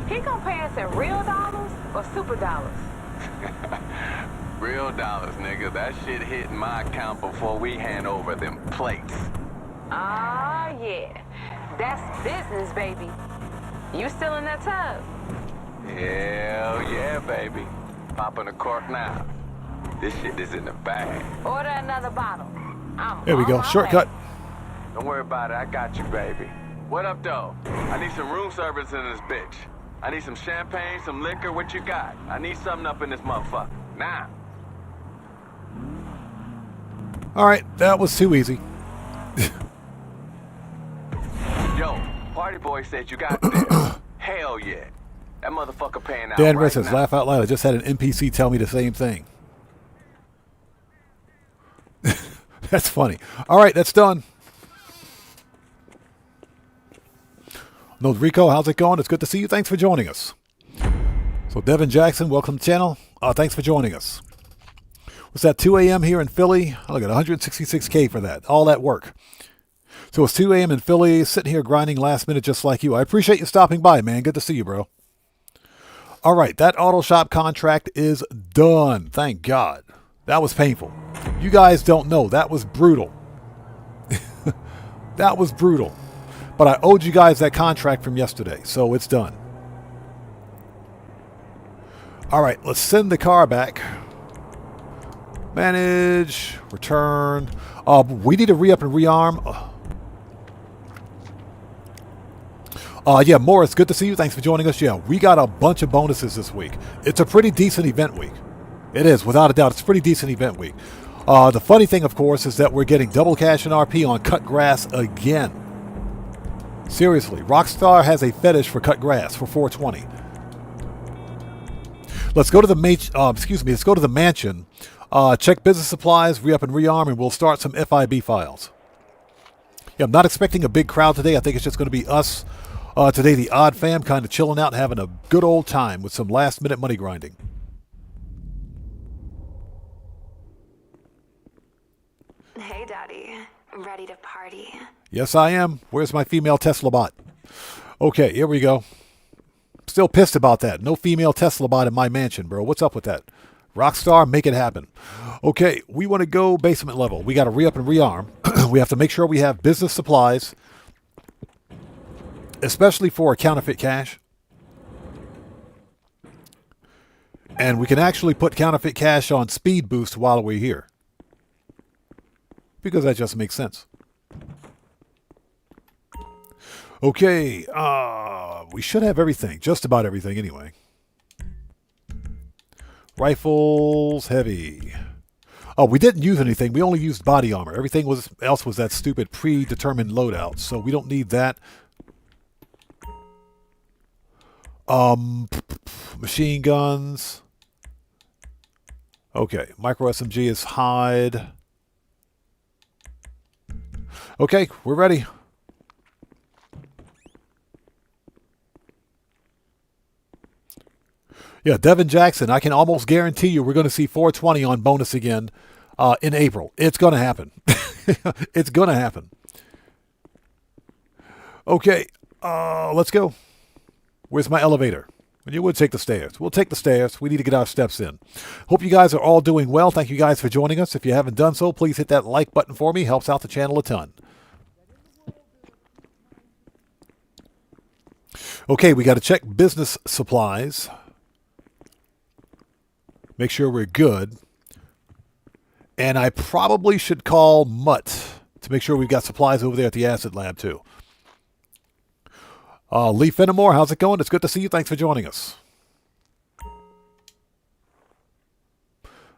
he gonna pay us in real dollars or super dollars? Real dollars, nigga. That shit hit my account before we hand over them plates. Ah, yeah. That's business, baby. You still in that tub? Hell yeah, baby. Popping a cork now. This shit is in the bag. Order another bottle. I'm There we on go. my Shortcut. way. Don't worry about it. I got you, baby. What up, though? I need some room service in this bitch. I need some champagne, some liquor. What you got? I need something up in this motherfucker. Now. All right, that was too easy. Yo, party boy said you got this. Hell yeah. That motherfucker paying out Dan right Riss says, now. laugh out loud. I just had an NPC tell me the same thing. That's funny. All right, that's done. No, Rico, how's it going? It's good to see you. Thanks for joining us. So Devin Jackson, welcome to the channel. Thanks for joining us. What's that, 2 a.m. here in Philly? I look at 166K for that. All that work. So it's 2 a.m. in Philly, sitting here grinding last minute just like you. I appreciate you stopping by, man. Good to see you, bro. All right, that Autoshop contract is done. Thank God. That was painful. You guys don't know. That was brutal. That was brutal. But I owed you guys that contract from yesterday, so it's done. All right, let's send the car back. Manage, return. We need to re-up and rearm. Yeah, Morris, good to see you. Thanks for joining us. Yeah, we got a bunch of bonuses this week. It's a pretty decent event week. It is, without a doubt. It's a pretty decent event week. The funny thing, of course, is that we're getting double cash and RP on cut grass again. Seriously, Rockstar has a fetish for cut grass for 420. Let's go to the let's go to the mansion. Check business supplies, re-up and rearm, and we'll start some FIB files. Yeah, I'm not expecting a big crowd today. I think it's just going to be us today, the Odd Fam, kind of chilling out and having a good old time with some last-minute money grinding. Hey, Daddy. Ready to party? Yes, I am. Where's my female Tesla bot? Okay, here we go. Still pissed about that. No female Tesla bot in my mansion, bro. What's up with that? Rockstar, make it happen. Okay, we want to go basement level. We got to re-up and rearm. We have to make sure we have business supplies, especially for counterfeit cash. And we can actually put counterfeit cash on speed boost while we're here, because that just makes sense. Okay, we should have everything. Just about everything anyway. Rifles, heavy. Oh, we didn't use anything. We only used body armor. Everything else was that stupid predetermined loadout. So we don't need that. Machine guns. Okay, micro SMG is hide. Okay, we're ready. Yeah, Devin Jackson, I can almost guarantee you we're going to see 420 on bonus again in April. It's going to happen. It's going to happen. Okay, let's go. Where's my elevator? And you would take the stairs. We'll take the stairs. We need to get our steps in. Hope you guys are all doing well. Thank you guys for joining us. If you haven't done so, please hit that like button for me. Helps out the channel a ton. Okay, we got to check business supplies. Make sure we're good. And I probably should call Mutt to make sure we've got supplies over there at the Acid Lab too. Lee Fenimore, how's it going? It's good to see you. Thanks for joining us.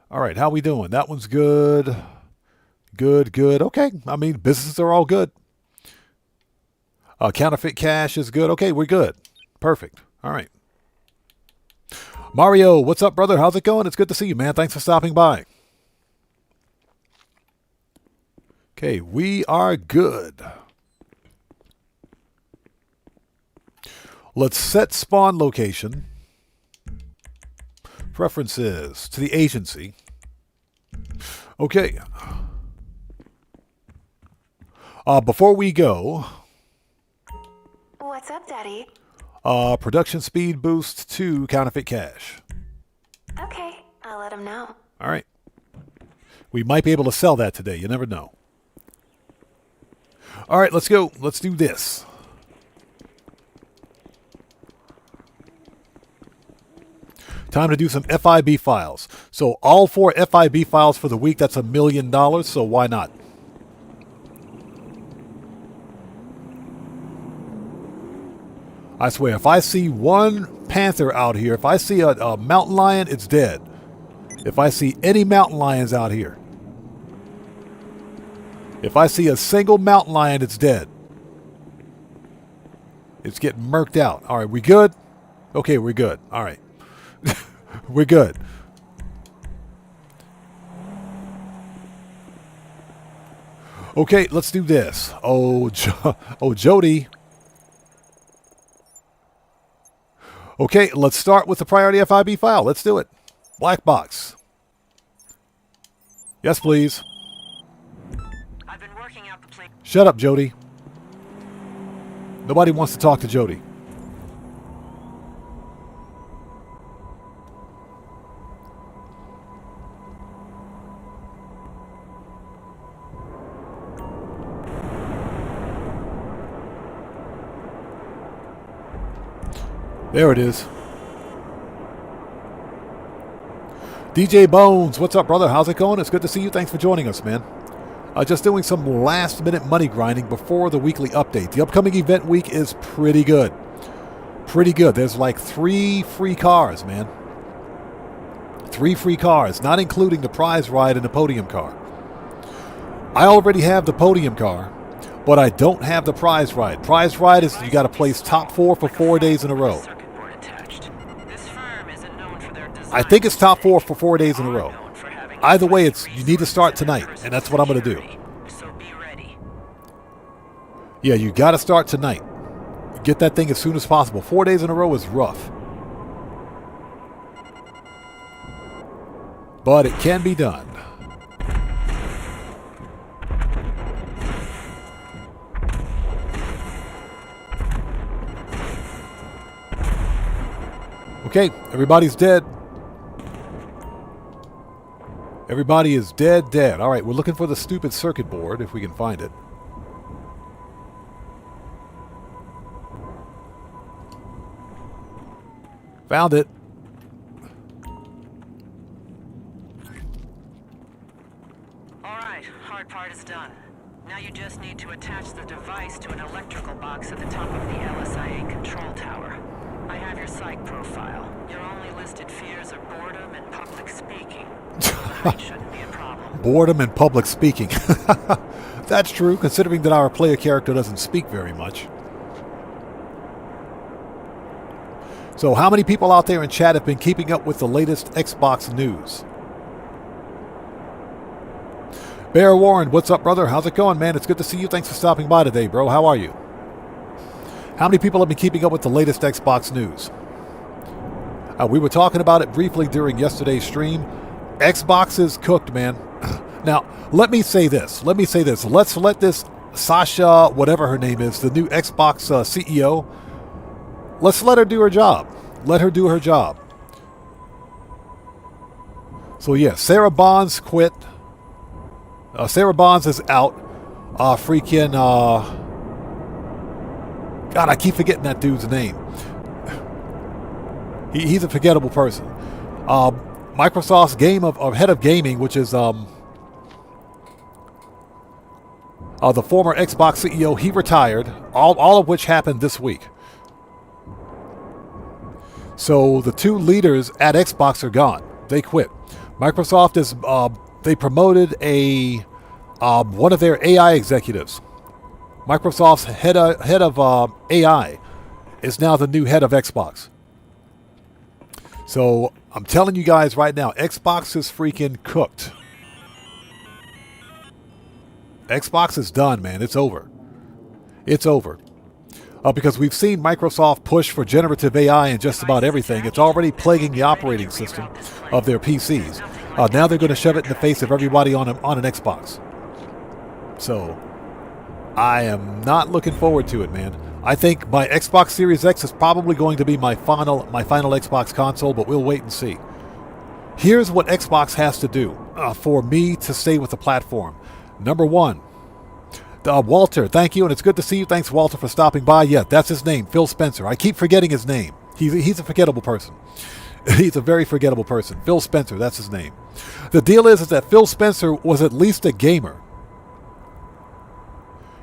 All right, how we doing? That one's good. Good, good. Okay, I mean, businesses are all good. Counterfeit cash is good. Okay, we're good. Perfect. All right. Mario, what's up, brother? How's it going? It's good to see you, man. Thanks for stopping by. Okay, we are good. Let's set spawn location. Preferences to the agency. Okay. Before we go... What's up, Daddy? Production speed boost to counterfeit cash. Okay, I'll let him know. All right. We might be able to sell that today. You never know. All right, let's go. Let's do this. Time to do some FIB files. So all 4 FIB files for the week, that's $1 million, so why not? I swear, if I see one panther out here, if I see a mountain lion, it's dead. If I see any mountain lions out here. If I see a single mountain lion, it's dead. It's getting murked out. All right, we good? Okay, we're good. All right. We're good. Okay, let's do this. Oh, Jody. Okay, let's start with the priority FIB file. Let's do it. Black box. Yes, please. I've been working out the plan. Shut up, Jody. Nobody wants to talk to Jody. There it is. DJ Bones, what's up, brother? How's it going? It's good to see you. Thanks for joining us, man. Just doing some last-minute money grinding before the weekly update. The upcoming event week is pretty good. Pretty good. There's like 3 free cars, man. 3 free cars, not including the prize ride and the podium car. I already have the podium car, but I don't have the prize ride. Prize ride is you got to place top 4 for 4 days in a row. I think it's top 4 for 4 days in a row. Either way, you need to start tonight, and that's what I'm going to do. Yeah, you got to start tonight. Get that thing as soon as possible. 4 days in a row is rough. But it can be done. Okay, everybody's dead. Everybody is dead. All right, we're looking for the stupid circuit board, if we can find it. Found it. All right, hard part is done. Now you just need to attach the device to an electrical box at the top of the LSIA control tower. I have your psych profile. Your only listed fears are boredom and public speaking. So the height shouldn't be a problem. Boredom and public speaking. That's true, considering that our player character doesn't speak very much. So how many people out there in chat have been keeping up with the latest Xbox news? Bear Warren, what's up, brother? How's it going, man? It's good to see you. Thanks for stopping by today, bro. How are you? How many people have been keeping up with the latest Xbox news? We were talking about it briefly during yesterday's stream. Xbox is cooked, man. Now, let me say this. Let's let this Sasha, whatever her name is, the new Xbox CEO, let's let her do her job. Let her do her job. So, yeah, Sarah Bonds quit. Sarah Bonds is out. God, I keep forgetting that dude's name. He's a forgettable person. Microsoft's head of gaming, which is the former Xbox CEO, he retired. All of which happened this week. So the two leaders at Xbox are gone. They quit. Microsoft is they promoted one of their AI executives. Microsoft's head of AI is now the new head of Xbox. So I'm telling you guys right now, Xbox is freaking cooked. Xbox is done, man. It's over. It's over. Because we've seen Microsoft push for generative AI in just about everything. It's already plaguing the operating system of their PCs. Now they're going to shove it in the face of everybody on an Xbox. So I am not looking forward to it, man. I think my Xbox Series X is probably going to be my final Xbox console, but we'll wait and see. Here's what Xbox has to do for me to stay with the platform. Number one, Walter, thank you, and it's good to see you. Thanks, Walter, for stopping by. Yeah, that's his name, Phil Spencer. I keep forgetting his name. He's a forgettable person. He's a very forgettable person. Phil Spencer, that's his name. The deal is that Phil Spencer was at least a gamer.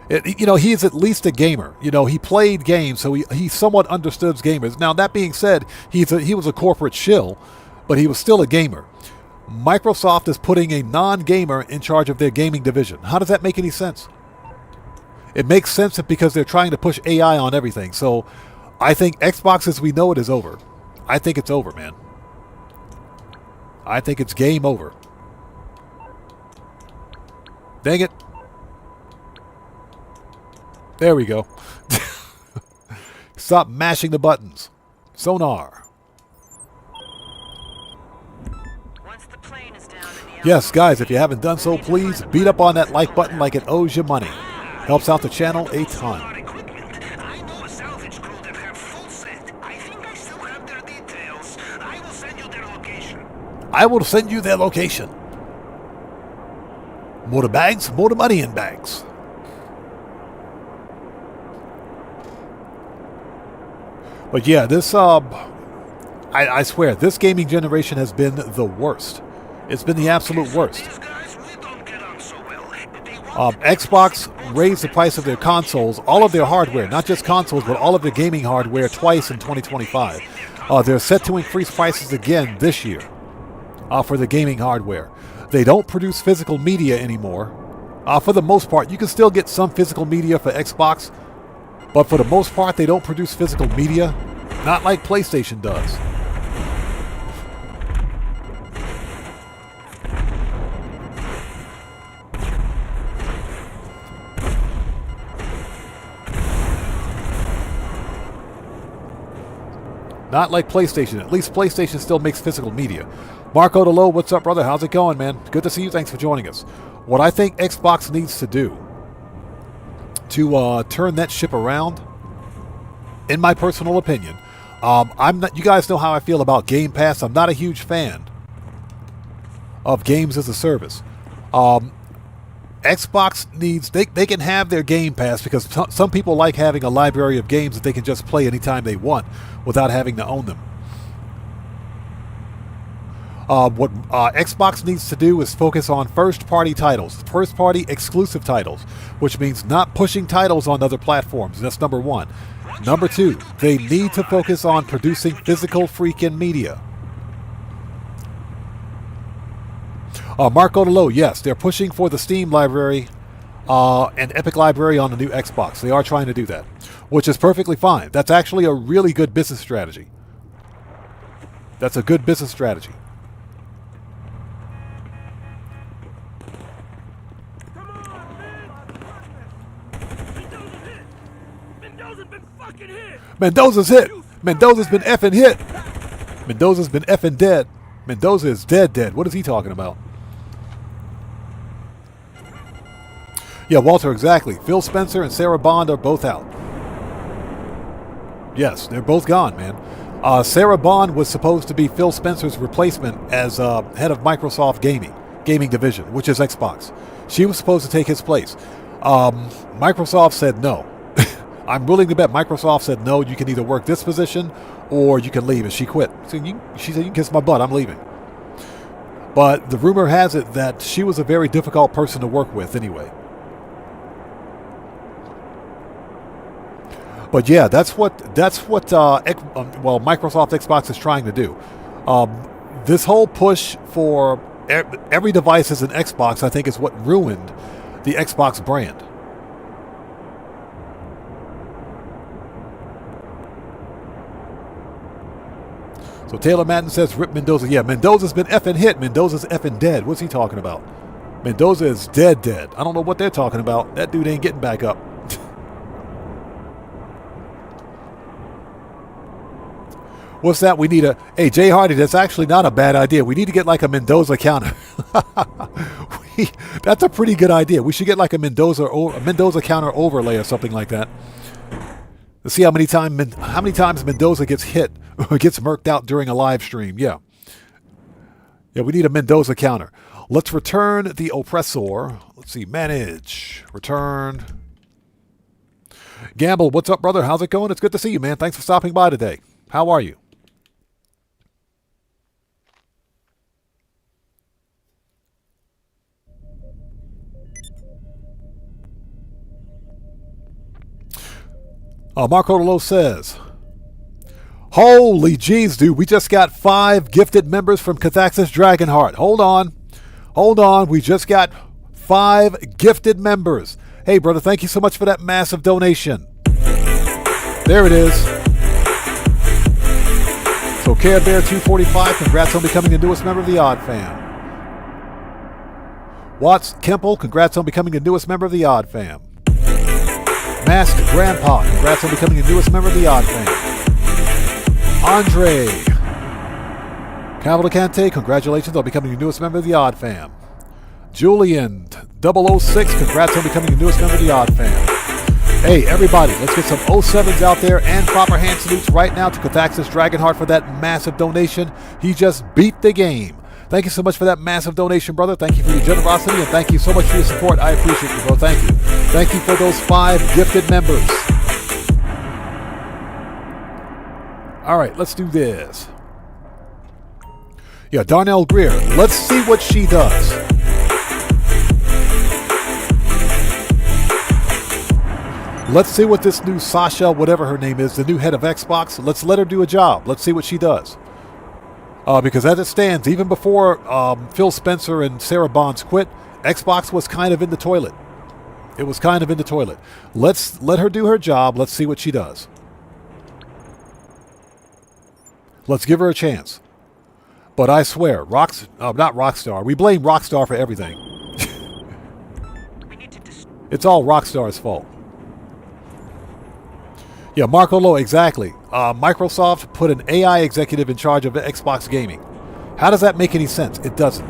He's at least a gamer. He played games, so he somewhat understood gamers. Now, that being said, he was a corporate shill, but he was still a gamer. Microsoft is putting a non-gamer in charge of their gaming division. How does that make any sense? It makes sense because they're trying to push AI on everything. So I think Xbox as we know it is over. I think it's over, man. I think it's game over. Dang it. There we go. Stop mashing the buttons. Sonar. Yes, guys, if you haven't done so, please beat up on that like button like it owes you money. Helps out the channel a ton. I know a salvage crew that have full set. I think I still have their details. I will send you their location. I will send you their location. More bags, more money in bags. But yeah, this I swear, this gaming generation has been the worst. It's been the absolute worst. Xbox raised the price of their consoles, all of their hardware, not just consoles, but all of their gaming hardware twice in 2025. They're set to increase prices again this year for the gaming hardware. They don't produce physical media anymore. For the most part, you can still get some physical media for Xbox, but for the most part, they don't produce physical media, not like PlayStation does. Not like PlayStation. At least PlayStation still makes physical media. Marco DeLow, what's up, brother? How's it going, man? Good to see you. Thanks for joining us. What I think Xbox needs to do to turn that ship around, in my personal opinion, I'm not. You guys know how I feel about Game Pass. I'm not a huge fan of games as a service. Xbox needs. They can have their Game Pass because some people like having a library of games that they can just play anytime they want without having to own them. What Xbox needs to do is focus on first-party titles, first-party exclusive titles, which means not pushing titles on other platforms. That's number one. Number two, they need to focus on producing physical freaking media. Marco DeLo, yes, they're pushing for the Steam library and Epic library on the new Xbox. They are trying to do that, which is perfectly fine. That's actually a really good business strategy. That's a good business strategy. Mendoza's hit. Mendoza's been effing hit. Mendoza's been effing dead. Mendoza is dead. What is he talking about? Yeah, Walter, exactly. Phil Spencer and Sarah Bond are both out. Yes, they're both gone, man. Sarah Bond was supposed to be Phil Spencer's replacement as head of Microsoft gaming division, which is Xbox. She was supposed to take his place. Microsoft said no. I'm willing to bet Microsoft said no, you can either work this position or you can leave, and she quit. So she said, you can kiss my butt, I'm leaving. But the rumor has it that she was a very difficult person to work with anyway. But yeah, that's what Microsoft Xbox is trying to do. This whole push for every device is an Xbox, I think, is what ruined the Xbox brand. So Taylor Madden says, rip Mendoza. Yeah, Mendoza's been effing hit. Mendoza's effing dead. What's he talking about? Mendoza is dead. I don't know what they're talking about. That dude ain't getting back up. What's that? We need a... Hey, Jay Hardy, that's actually not a bad idea. We need to get like a Mendoza counter. That's a pretty good idea. We should get like a Mendoza counter overlay or something like that. Let's see how many times Mendoza gets hit or gets murked out during a live stream. Yeah, we need a Mendoza counter. Let's return the oppressor. Let's see, manage, return. Gamble, what's up, brother? How's it going? It's good to see you, man. Thanks for stopping by today. How are you? Marco DeLo says, holy jeez, dude, we just got 5 gifted members from Cathaxis Dragonheart. Hold on, we just got 5 gifted members. Hey, brother, thank you so much for that massive donation. There it is. So Care Bear 245, congrats on becoming the newest member of the Odd Fam. Watts Kemple, congrats on becoming the newest member of the Odd Fam. Masked Grandpa, congrats on becoming the newest member of the Odd Fam. Andre Cavalcante, congratulations on becoming the newest member of the Odd Fam. Julian 006, congrats on becoming the newest member of the Odd Fam. Hey, everybody, let's get some 07s out there and proper hand salutes right now to Cathaxis Dragonheart for that massive donation. He just beat the game. Thank you so much for that massive donation, brother. Thank you for your generosity, and thank you so much for your support. I appreciate you, bro. Thank you. Thank you for those 5 gifted members. All right, let's do this. Yeah, Darnell Greer. Let's see what she does. Let's see what this new Sasha, whatever her name is, the new head of Xbox, let's let her do a job. Let's see what she does. Because as it stands, even before Phil Spencer and Sarah Bonds quit, Xbox was kind of in the toilet. It was kind of in the toilet. Let's let her do her job. Let's see what she does. Let's give her a chance. But I swear, not Rockstar. We blame Rockstar for everything. It's all Rockstar's fault. Yeah, Marco Lowe, exactly. Microsoft put an AI executive in charge of Xbox gaming. How does that make any sense? It doesn't.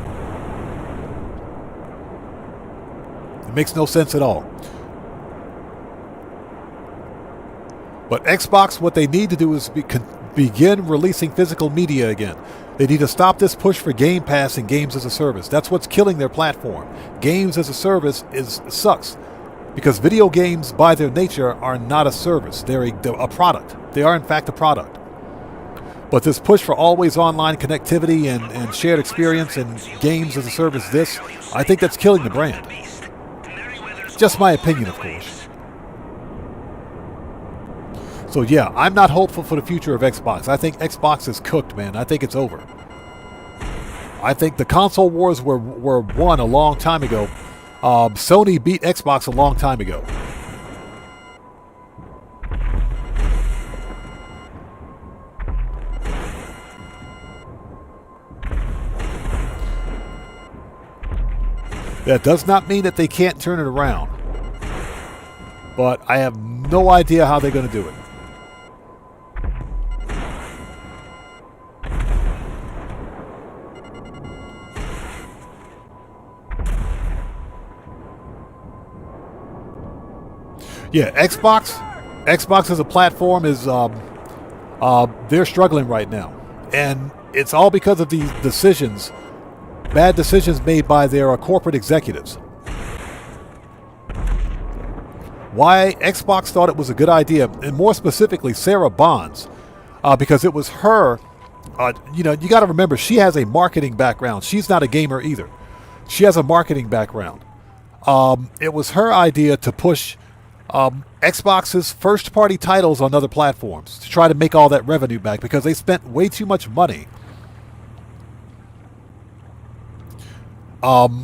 It makes no sense at all. But Xbox, what they need to do is begin releasing physical media again. They need to stop this push for Game Pass and games as a service. That's what's killing their platform. Games as a service sucks. Because video games, by their nature, are not a service. They're a product. They are, in fact, a product. But this push for always online connectivity and shared experience and games as a service, I think that's killing the brand. Just my opinion, of course. So yeah, I'm not hopeful for the future of Xbox. I think Xbox is cooked, man. I think it's over. I think the console wars were won a long time ago. Sony beat Xbox a long time ago. That does not mean that they can't turn it around. But I have no idea how they're going to do it. Yeah, Xbox as a platform is they're struggling right now, and it's all because of these decisions, bad decisions made by their corporate executives. Why Xbox thought it was a good idea, and more specifically Sarah Bonds, because it was her. You know, you got to remember she has a marketing background. She's not a gamer either. She has a marketing background. It was her idea to push Xbox's first-party titles on other platforms to try to make all that revenue back because they spent way too much money.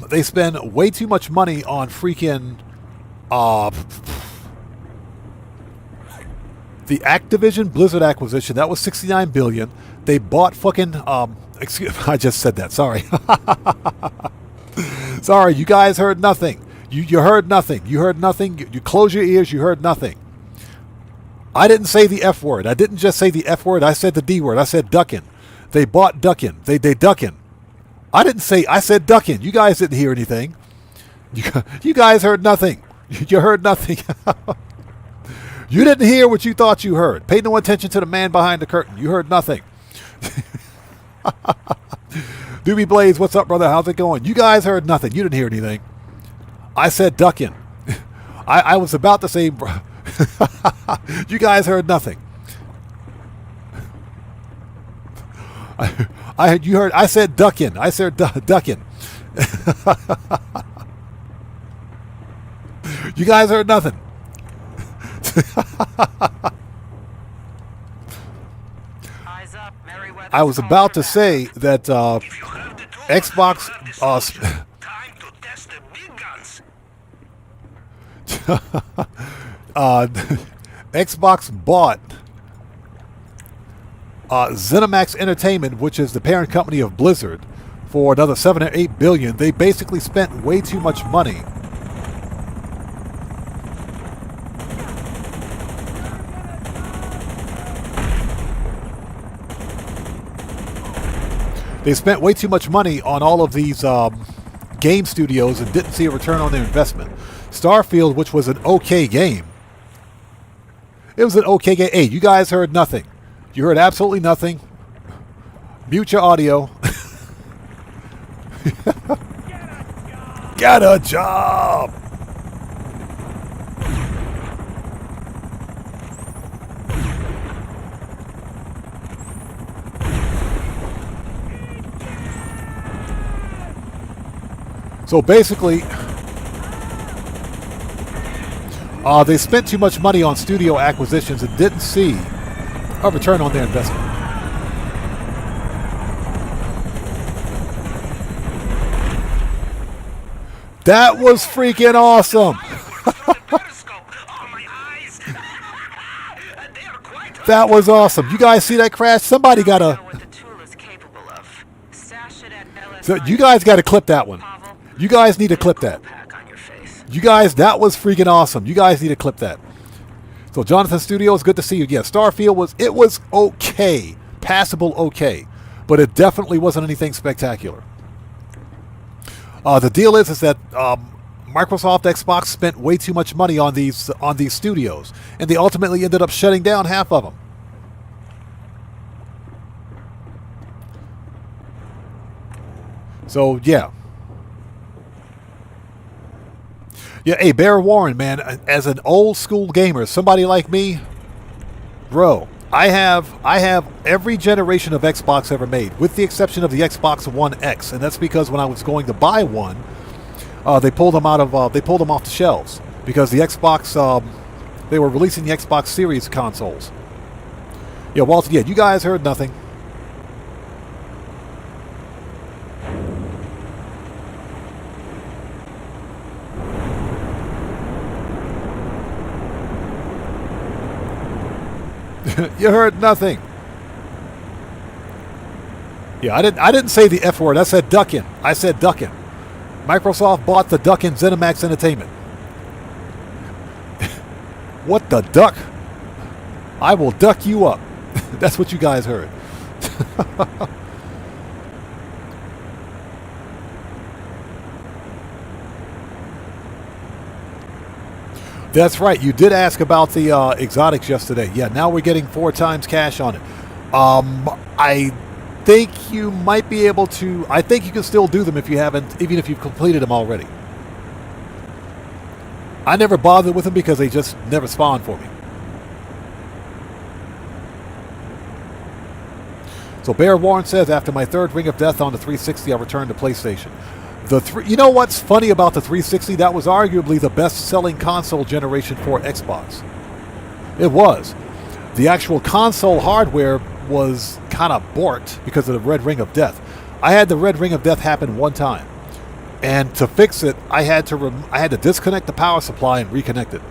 They spend way too much money on freaking the Activision Blizzard acquisition. That was $69 billion. They bought fucking I just said that. Sorry. Sorry, you guys heard nothing. You heard nothing. You heard nothing. You close your ears. You heard nothing. I didn't say the F word. I didn't just say the F word. I said the D word. I said ducking. They bought ducking. They ducking. I didn't say. I said ducking. You guys didn't hear anything. You guys heard nothing. You heard nothing. You didn't hear what you thought you heard. Pay no attention to the man behind the curtain. You heard nothing. Doobie Blaze, what's up, brother? How's it going? You guys heard nothing. You didn't hear anything. I said ducking. I was about to say, you guys heard nothing. You heard. I said ducking. I said ducking. You guys heard nothing. I was about to say that Xbox. Xbox bought ZeniMax Entertainment, which is the parent company of Blizzard, for another $7 or $8 billion. They basically spent way too much money. They spent way too much money on all of these game studios and didn't see a return on their investment. Starfield, which was an okay game. It was an okay game. Hey, you guys heard nothing. You heard absolutely nothing. Mute your audio. Get a job! So basically, they spent too much money on studio acquisitions and didn't see a return on their investment. That was freaking awesome. That was awesome. You guys see that crash? Somebody got to... So you guys got to clip that one. You guys need to clip that. You guys, that was freaking awesome. You guys need to clip that. So Jonathan Studios, good to see you. Yeah, Starfield was okay. Passable okay. But it definitely wasn't anything spectacular. The deal is that Microsoft Xbox spent way too much money on these studios, and they ultimately ended up shutting down half of them. So yeah. Yeah, hey, Bear Warren, man, as an old school gamer, somebody like me, bro, I have every generation of Xbox ever made, with the exception of the Xbox One X, and that's because when I was going to buy one, they pulled them off the shelves because the Xbox they were releasing the Xbox Series consoles. Yeah, Walter. Yeah, you guys heard nothing. You heard nothing. Yeah, I didn't say the F word. I said duckin'. I said duckin'. Microsoft bought the duckin' ZeniMax Entertainment. What the duck? I will duck you up. That's what you guys heard. That's right. You did ask about the exotics yesterday. Yeah, now we're getting 4 times cash on it. I think you might be able to. I think you can still do them if you haven't, even if you've completed them already. I never bothered with them because they just never spawned for me. So Bear Warren says, after my 3rd Ring of Death on the 360, I returned to PlayStation. You know what's funny about the 360? That was arguably the best-selling console generation for Xbox. It was. The actual console hardware was kind of borked because of the Red Ring of Death. I had the Red Ring of Death happen one time, and to fix it, I had to disconnect the power supply and reconnect it.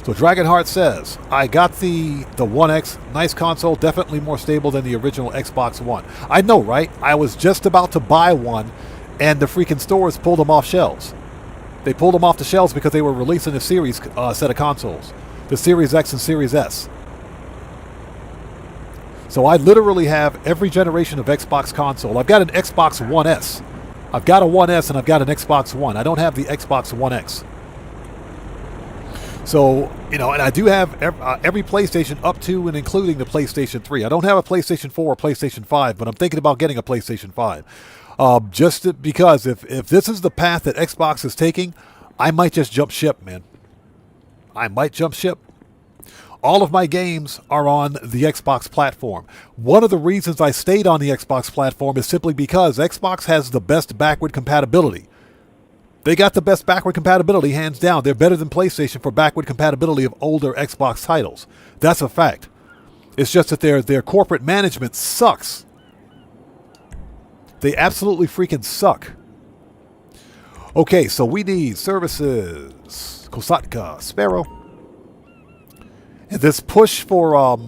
So Dragonheart says, I got the One X, nice console, definitely more stable than the original Xbox One. I know, right? I was just about to buy one, and the freaking stores pulled them off shelves. They pulled them off the shelves because they were releasing a series set of consoles, the Series X and Series S. So I literally have every generation of Xbox console. I've got an Xbox One S. I've got a One S and I've got an Xbox One. I don't have the Xbox One X. So, and I do have every PlayStation up to and including the PlayStation 3. I don't have a PlayStation 4 or PlayStation 5, but I'm thinking about getting a PlayStation 5. Because if this is the path that Xbox is taking, I might just jump ship, man. I might jump ship. All of my games are on the Xbox platform. One of the reasons I stayed on the Xbox platform is simply because Xbox has the best backward compatibility. They got the best backward compatibility, hands down. They're better than PlayStation for backward compatibility of older Xbox titles. That's a fact. It's just that their corporate management sucks. They absolutely freaking suck. Okay, so we need services. Kosatka, Sparrow. And this push for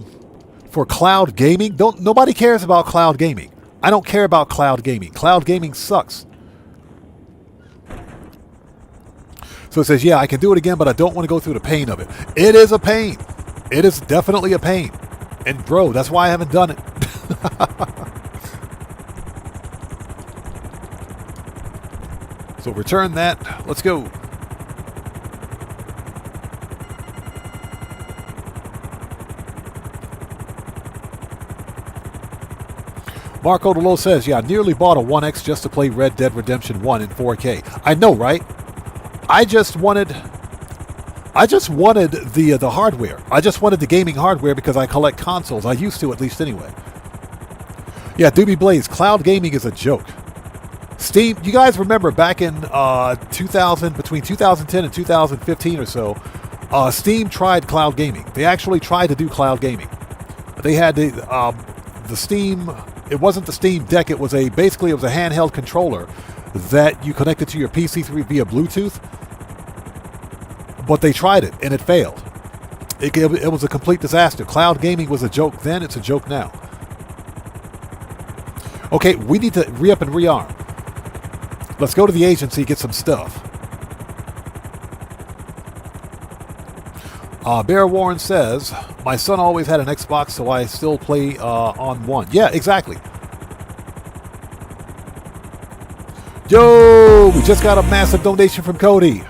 cloud gaming. Nobody cares about cloud gaming. I don't care about cloud gaming. Cloud gaming sucks. So it says, yeah, I can do it again, but I don't want to go through the pain of it. It is a pain. It is definitely a pain. And bro, that's why I haven't done it. So return that. Let's go. Marco DeLo says, yeah, I nearly bought a 1X just to play Red Dead Redemption 1 in 4K. I know, right? I just wanted the hardware. I just wanted the gaming hardware because I collect consoles. I used to, at least anyway. Yeah, Doobie Blaze, cloud gaming is a joke. Steam, you guys remember back in between 2010 and 2015 or so, Steam tried cloud gaming. They actually tried to do cloud gaming. They had the Steam. It wasn't the Steam Deck. It was basically a handheld controller that you connected to your PC via Bluetooth. But they tried it, and it failed. It was a complete disaster. Cloud gaming was a joke then. It's a joke now. Okay, we need to re-up and rearm. Let's go to the agency, get some stuff. Bear Warren says, my son always had an Xbox, so I still play on one. Yeah, exactly. Yo, we just got a massive donation from Cody.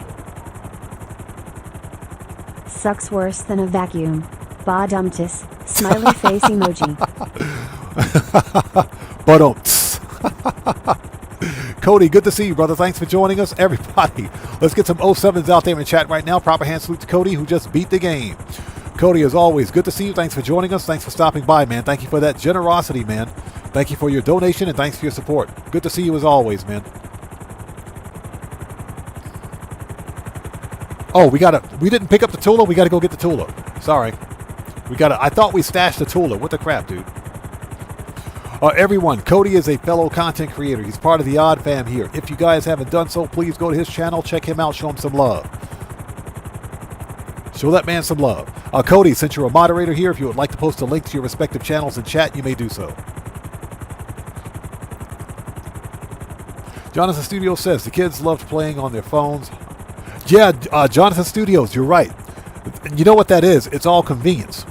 Sucks worse than a vacuum. Ba-dumptus. Smiley face emoji. But Cody, good to see you, brother. Thanks for joining us. Everybody, let's get some 07s out there in chat right now. Proper hand salute to Cody, who just beat the game. Cody, as always, good to see you. Thanks for joining us. Thanks for stopping by, man. Thank you for that generosity, man. Thank you for your donation, and thanks for your support. Good to see you as always, man. Oh, we didn't pick up the Tula. We gotta go get the Tula. Sorry. I thought we stashed the Tula. What the crap, dude? Everyone, Cody is a fellow content creator. He's part of the Odd Fam here. If you guys haven't done so, please go to his channel, check him out, show him some love. Show that man some love. Cody, since you're a moderator here, if you would like to post a link to your respective channels in chat, you may do so. Jonathan Studios says the kids loved playing on their phones. Yeah, Jonathan Studios, you're right. You know what that is? It's all convenience.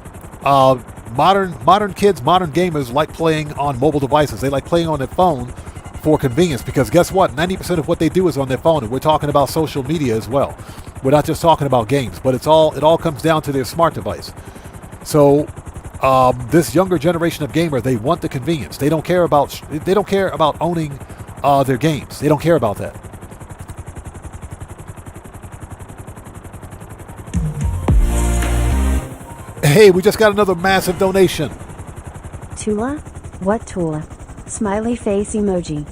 Modern kids, modern gamers like playing on mobile devices. They like playing on their phone for convenience because guess what? 90% of what they do is on their phone, and we're talking about social media as well. We're not just talking about games, but it all comes down to their smart device. So this younger generation of gamers, they want the convenience. They don't care about owning their games. They don't care about that. Hey, we just got another massive donation. Tula? What Tula? Smiley face emoji.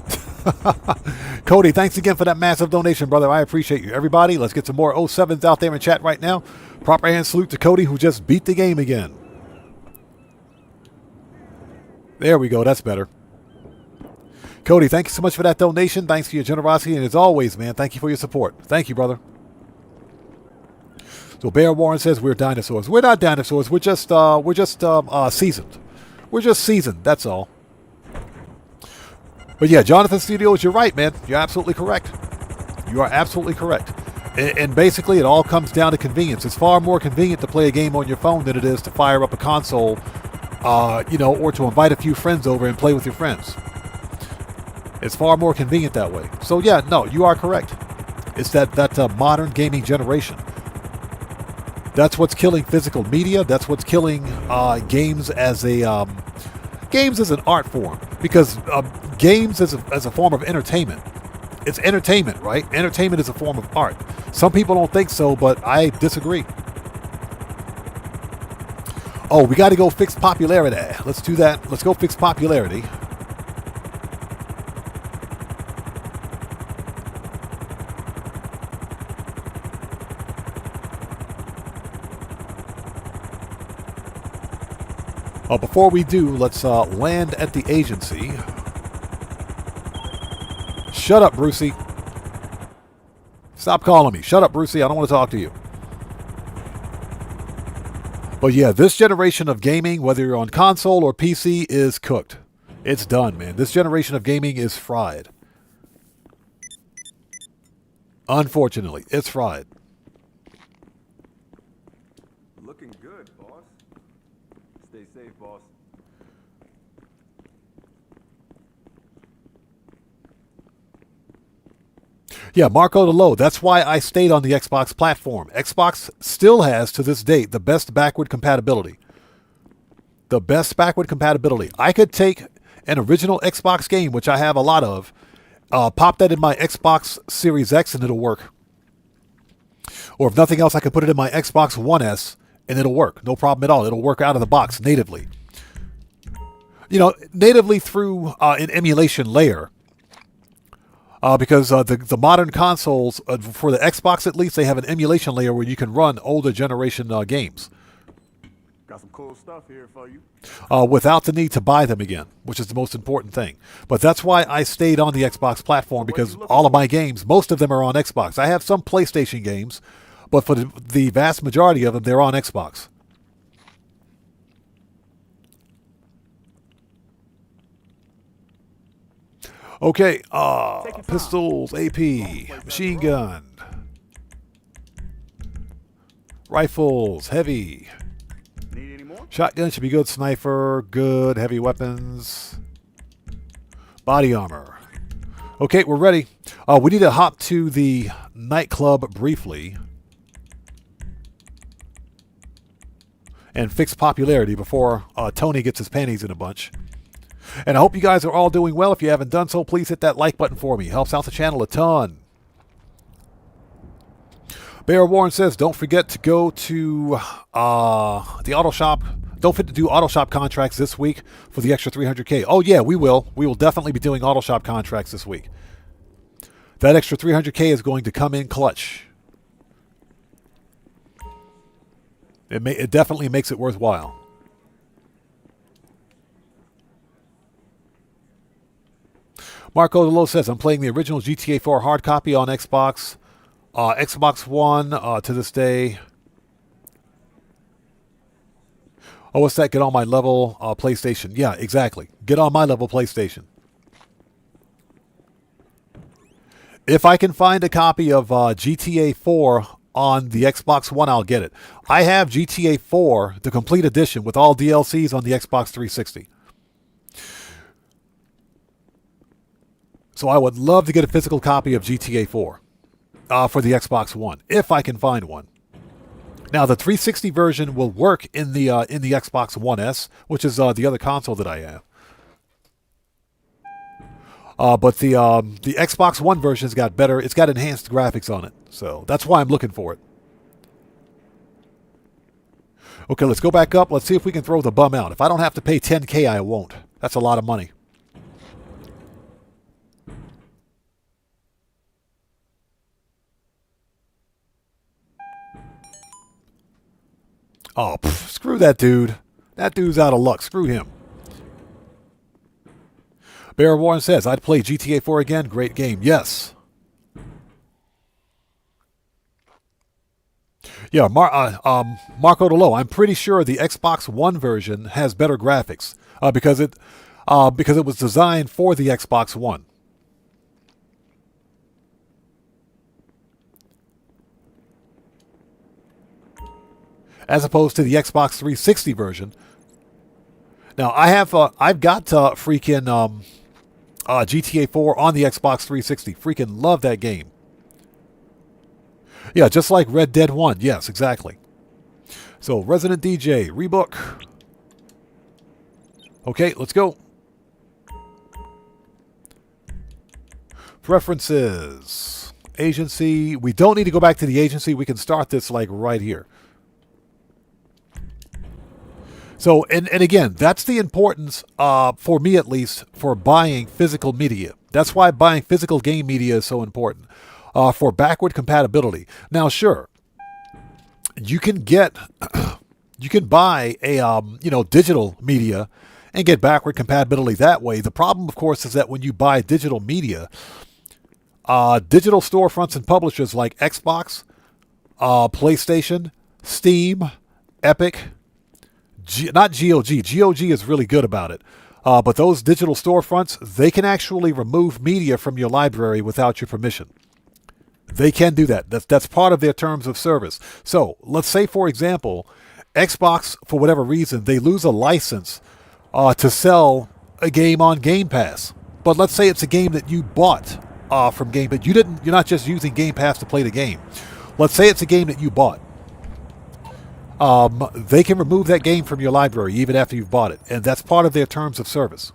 Cody, thanks again for that massive donation, brother. I appreciate you. Everybody, let's get some more 07s out there in chat right now. Proper hand salute to Cody, who just beat the game again. There we go. That's better. Cody, thank you so much for that donation. Thanks for your generosity. And as always, man, thank you for your support. Thank you, brother. So Bear Warren says we're dinosaurs. We're not dinosaurs. We're just seasoned. We're just seasoned. That's all. But yeah, Jonathan Studios, you're right, man. You're absolutely correct. You are absolutely correct. And basically, it all comes down to convenience. It's far more convenient to play a game on your phone than it is to fire up a console, or to invite a few friends over and play with your friends. It's far more convenient that way. So yeah, no, you are correct. It's that modern gaming generation. That's what's killing physical media. That's what's killing games as an art form, because games as a form of entertainment. It's entertainment, right? Entertainment is a form of art. Some people don't think so, but I disagree. Oh, we got to go fix popularity. Let's do that. Let's go fix popularity. Before we do, let's land at the agency. Shut up, Brucey. Stop calling me. Shut up, Brucey. I don't want to talk to you. But yeah, this generation of gaming, whether you're on console or PC, is cooked. It's done, man. This generation of gaming is fried. Unfortunately, it's fried. Looking good, boss. Stay safe, boss. Yeah, Marco DeLoe. That's why I stayed on the Xbox platform. Xbox still has, to this date, the best backward compatibility. The best backward compatibility. I could take an original Xbox game, which I have a lot of, pop that in my Xbox Series X and it'll work. Or if nothing else, I could put it in my Xbox One S and it'll work. No problem at all. It'll work out of the box natively. Natively through an emulation layer. Because the modern consoles, for the Xbox at least, they have an emulation layer where you can run older generation games. Got some cool stuff here for you. Without the need to buy them again, which is the most important thing. But that's why I stayed on the Xbox platform, because all of my games, most of them are on Xbox. I have some PlayStation games, but for the vast majority of them, they're on Xbox. Okay, pistols, AP, machine gun, rifles, heavy. Need any more? Shotgun should be good, sniper, good, heavy weapons, body armor. Okay, we're ready. We need to hop to the nightclub briefly and fix popularity before Tony gets his panties in a bunch. And I hope you guys are all doing well. If you haven't done so, please hit that like button for me. Helps out the channel a ton. Bear Warren says, don't forget to go to the Autoshop. Don't forget to do Autoshop contracts this week for the extra 300K. Oh, yeah, we will. We will definitely be doing Autoshop contracts this week. That extra 300K is going to come in clutch. It definitely makes it worthwhile. Marco DeLo says, I'm playing the original GTA 4 hard copy on Xbox. Xbox One to this day. Oh, what's that? Get on my level PlayStation. Yeah, exactly. Get on my level PlayStation. If I can find a copy of GTA 4 on the Xbox One, I'll get it. I have GTA 4, the complete edition, with all DLCs on the Xbox 360. So I would love to get a physical copy of GTA 4 for the Xbox One, if I can find one. Now, the 360 version will work in the Xbox One S, which is the other console that I have. But the Xbox One version's got better. It's got enhanced graphics on it, so that's why I'm looking for it. Okay, let's go back up. Let's see if we can throw the bum out. If I don't have to pay 10K, I won't. That's a lot of money. Oh, screw that dude. That dude's out of luck. Screw him. Bear Warren says, I'd play GTA 4 again. Great game. Yes. Yeah, Marco DeLo, I'm pretty sure the Xbox One version has better graphics because it was designed for the Xbox One. As opposed to the Xbox 360 version. Now I've got freaking GTA 4 on the Xbox 360. Freaking love that game. Yeah, just like Red Dead 1. Yes, exactly. So Resident DJ rebook. Okay, let's go. Preferences. Agency. We don't need to go back to the agency. We can start this like right here. So, and again, that's the importance, for me at least, for buying physical media. That's why buying physical game media is so important, for backward compatibility. Now, sure, you can buy a, digital media and get backward compatibility that way. The problem, of course, is that when you buy digital media, digital storefronts and publishers like Xbox, PlayStation, Steam, Epic, not GOG. GOG is really good about it. But those digital storefronts, they can actually remove media from your library without your permission. They can do that. That's part of their terms of service. So let's say, for example, Xbox, for whatever reason, they lose a license to sell a game on Game Pass. But let's say it's a game that you bought from Game Pass. You're not just using Game Pass to play the game. Let's say it's a game that you bought. They can remove that game from your library even after you've bought it. And that's part of their terms of service.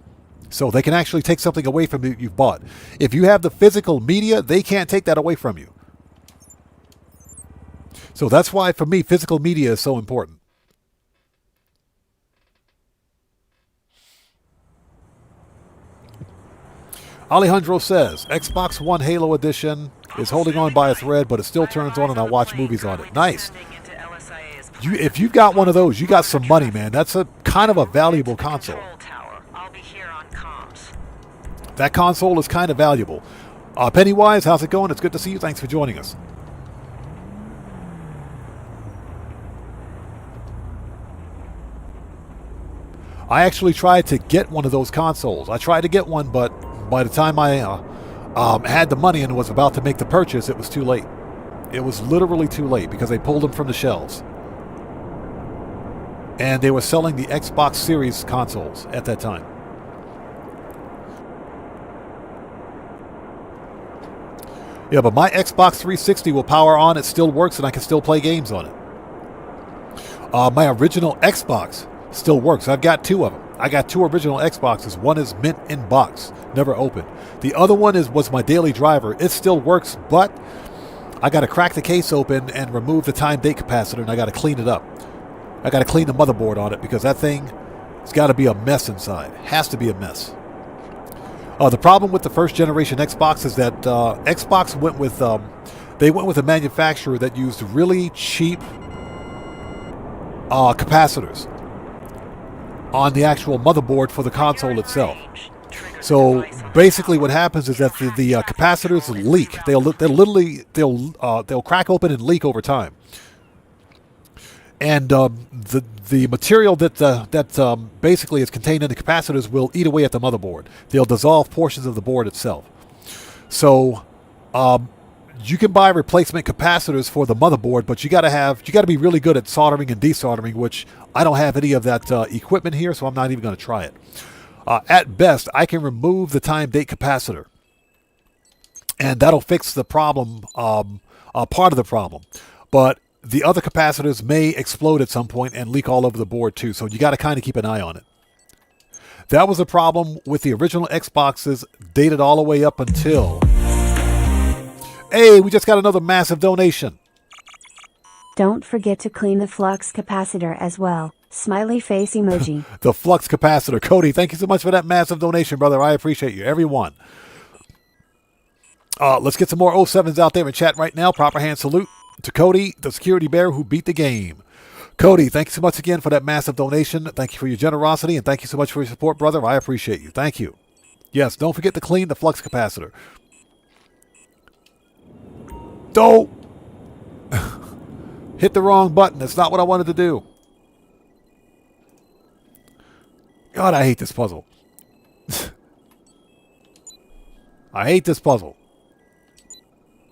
So they can actually take something away from you you've bought. If you have the physical media, they can't take that away from you. So that's why, for me, physical media is so important. Alejandro says, Xbox One Halo Edition is holding on by a thread, but it still turns on and I watch movies on it. Nice. If you've got one of those, you got some money, man. That's a kind of a valuable console. That console is kind of valuable. Pennywise, how's it going? It's good to see you. Thanks for joining us. I actually tried to get one of those consoles. I tried to get one, but by the time I had the money and was about to make the purchase, it was too late. It was literally too late because they pulled them from the shelves. And they were selling the Xbox Series consoles at that time. Yeah, but my Xbox 360 will power on. It still works, and I can still play games on it. My original Xbox still works. I've got two of them. I got 2 original Xboxes. One is mint in box, never opened. The other one was my daily driver. It still works, but I got to crack the case open and remove the time date capacitor, and I got to clean it up. I got to clean the motherboard on it because that thing has got to be a mess inside. Has to be a mess. The problem with the first generation Xbox is that Xbox went with a manufacturer that used really cheap capacitors on the actual motherboard for the console itself. So basically, what happens is that the capacitors leak. They'll crack open and leak over time. And the material that basically is contained in the capacitors will eat away at the motherboard. They'll dissolve portions of the board itself. So you can buy replacement capacitors for the motherboard, but you got to be really good at soldering and desoldering, which I don't have any of that equipment here, so I'm not even going to try it. At best, I can remove the time date capacitor, and that'll fix the problem, part of the problem. But the other capacitors may explode at some point and leak all over the board too, so you got to kind of keep an eye on it. That was a problem with the original Xboxes, dated all the way up until... Hey, we just got another massive donation. Don't forget to clean the flux capacitor as well. Smiley face emoji. The flux capacitor. Cody, thank you so much for that massive donation, brother. I appreciate you, everyone. Let's get some more 07s out there in chat right now. Proper hand salute to Cody, the security bear who beat the game. Cody, thank you so much again for that massive donation. Thank you for your generosity, and thank you so much for your support, brother. I appreciate you. Thank you. Yes, don't forget to clean the flux capacitor. Don't hit the wrong button. That's not what I wanted to do. God, I hate this puzzle. I hate this puzzle.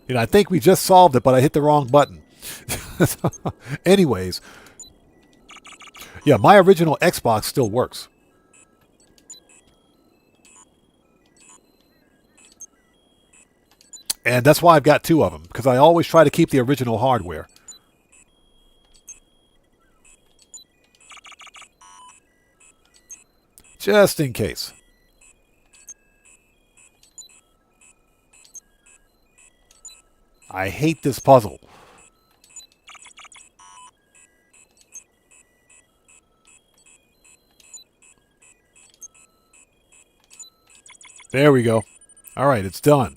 You know, I think we just solved it, but I hit the wrong button. Anyways. Yeah, my original Xbox still works. And that's why I've got 2 of them, because I always try to keep the original hardware. Just in case. I hate this puzzle. There we go. All right, it's done.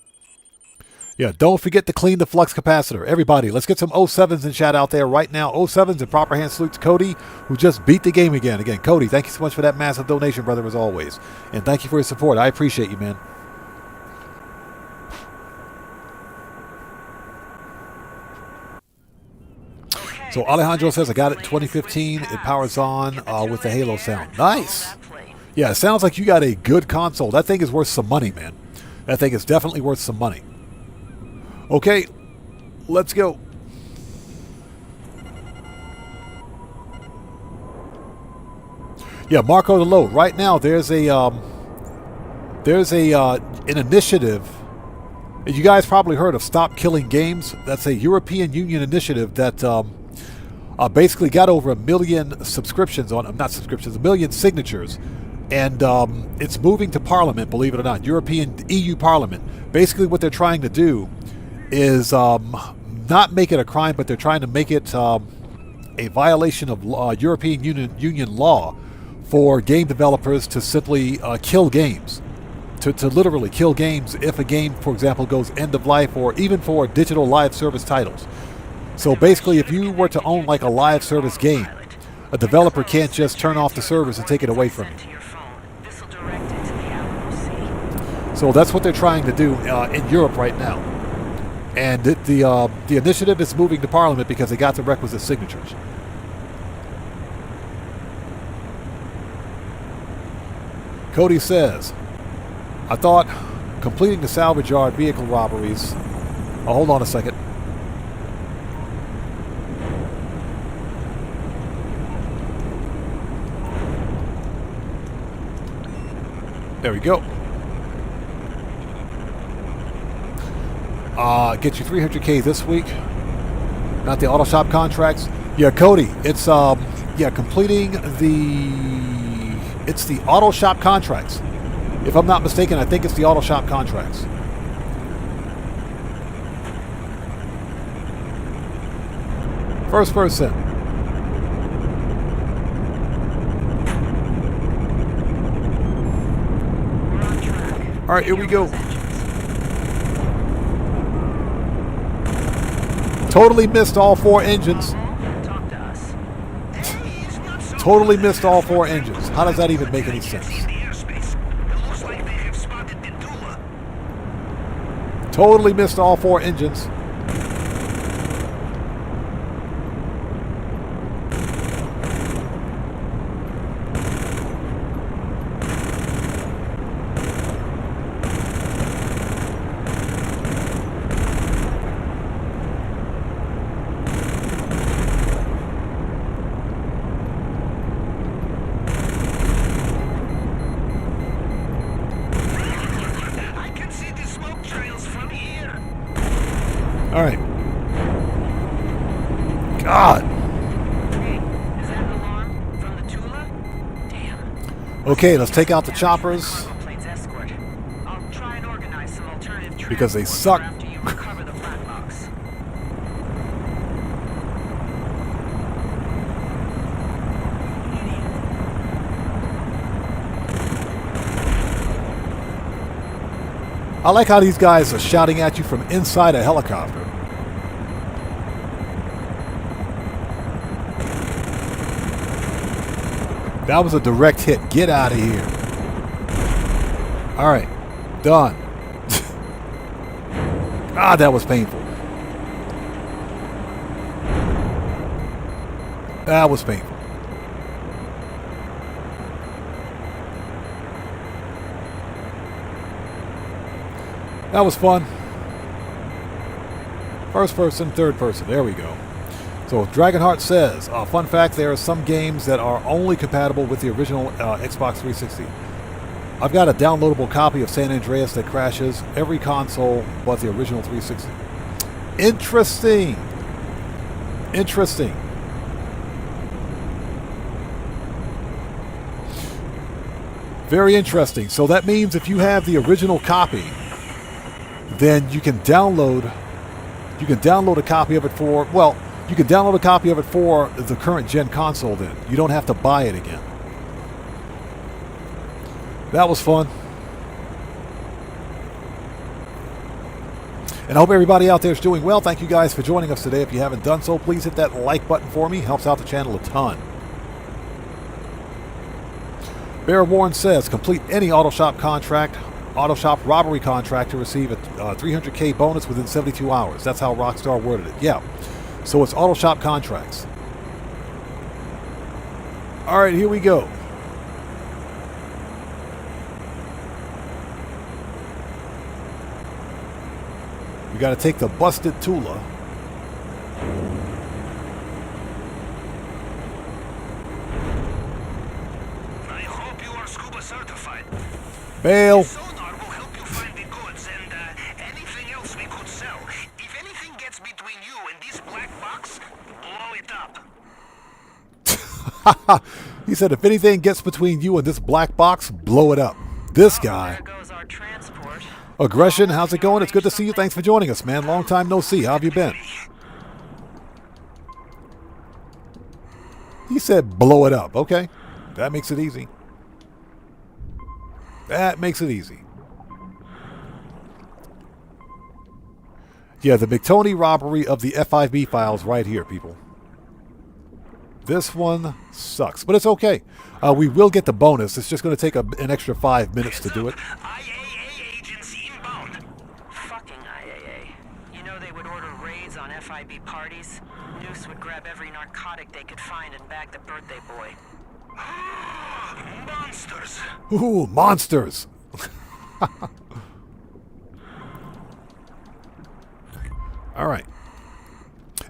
Yeah, don't forget to clean the flux capacitor. Everybody, let's get some 07s in chat out there right now. 07s and proper hand salute to Cody, who just beat the game again. Again, Cody, thank you so much for that massive donation, brother, as always. And thank you for your support. I appreciate you, man. So Alejandro says, I got it in 2015. It powers on with the Halo sound. Nice. Yeah, it sounds like you got a good console. That thing is worth some money, man. That thing is definitely worth some money. Okay, let's go. Yeah, Marco the Low. Right now, there's an initiative. You guys probably heard of Stop Killing Games. That's a European Union initiative that basically got over 1 million subscriptions on, not subscriptions, 1 million signatures. And it's moving to Parliament, believe it or not, EU Parliament. Basically what they're trying to do is not make it a crime, but they're trying to make it a violation of European Union law for game developers to simply kill games. To literally kill games if a game, for example, goes end of life, or even for digital live service titles. So basically, if you were to own like a live service game, a developer can't just turn off the service and take it away from you. So that's what they're trying to do in Europe right now. And the initiative is moving to Parliament because they got the requisite signatures. Cody says, I thought completing the salvage yard vehicle robberies... Oh, hold on a second. There we go. Get you 300K this week. Not the Autoshop contracts. Yeah, Cody, it's completing the It's the Autoshop contracts. If I'm not mistaken, I think it's the Autoshop contracts. First person. All right, here we go. Totally missed all 4 engines. Totally missed all 4 engines. How does that even make any sense? Totally missed all 4 engines. All right. God. Hey, is that an alarm from the Tula? Damn. Okay, let's take out the choppers Cargo plane's escort. I'll try and organize some alternative because they transport suck. after you recover the flat box. I like how these guys are shouting at you from inside a helicopter. That was a direct hit. Get out of here. All right. Done. Ah, that was painful. That was painful. That was fun. First person, third person. There we go. So Dragonheart says, fun fact, there are some games that are only compatible with the original Xbox 360. I've got a downloadable copy of San Andreas that crashes every console but the original 360. Interesting. Interesting. Very interesting. So that means if you have the original copy, then you can download a copy of it for, well, you can download a copy of it for the current gen console then. You don't have to buy it again. That was fun. And I hope everybody out there is doing well. Thank you guys for joining us today. If you haven't done so, please hit that like button for me. Helps out the channel a ton. Bear Warren says, complete any Autoshop contract, Autoshop robbery contract to receive a 300K bonus within 72 hours. That's how Rockstar worded it. Yeah. So it's Autoshop contracts. All right, here we go. We got to take the busted Tula. I hope you are scuba certified. Bail. Sonar will help you find the goods and anything else we could sell. If anything gets between you and this black box, blow it up. He said, if anything gets between you and this black box, blow it up. This guy. There goes our transport. Aggression, how's it going? It's good to see you. Thanks for joining us, man. Long time no see. How have you been? He said, blow it up. Okay. That makes it easy. That makes it easy. Yeah, the McTony robbery of the F5B files right here, people. This one sucks, but it's okay. We will get the bonus. It's just going to take an extra 5 minutes to do it. IAA agents inbound. Fucking IAA. You know they would order raids on FIB parties? Noose would grab every narcotic they could find and bag the birthday boy. Monsters. Ooh, monsters. All right.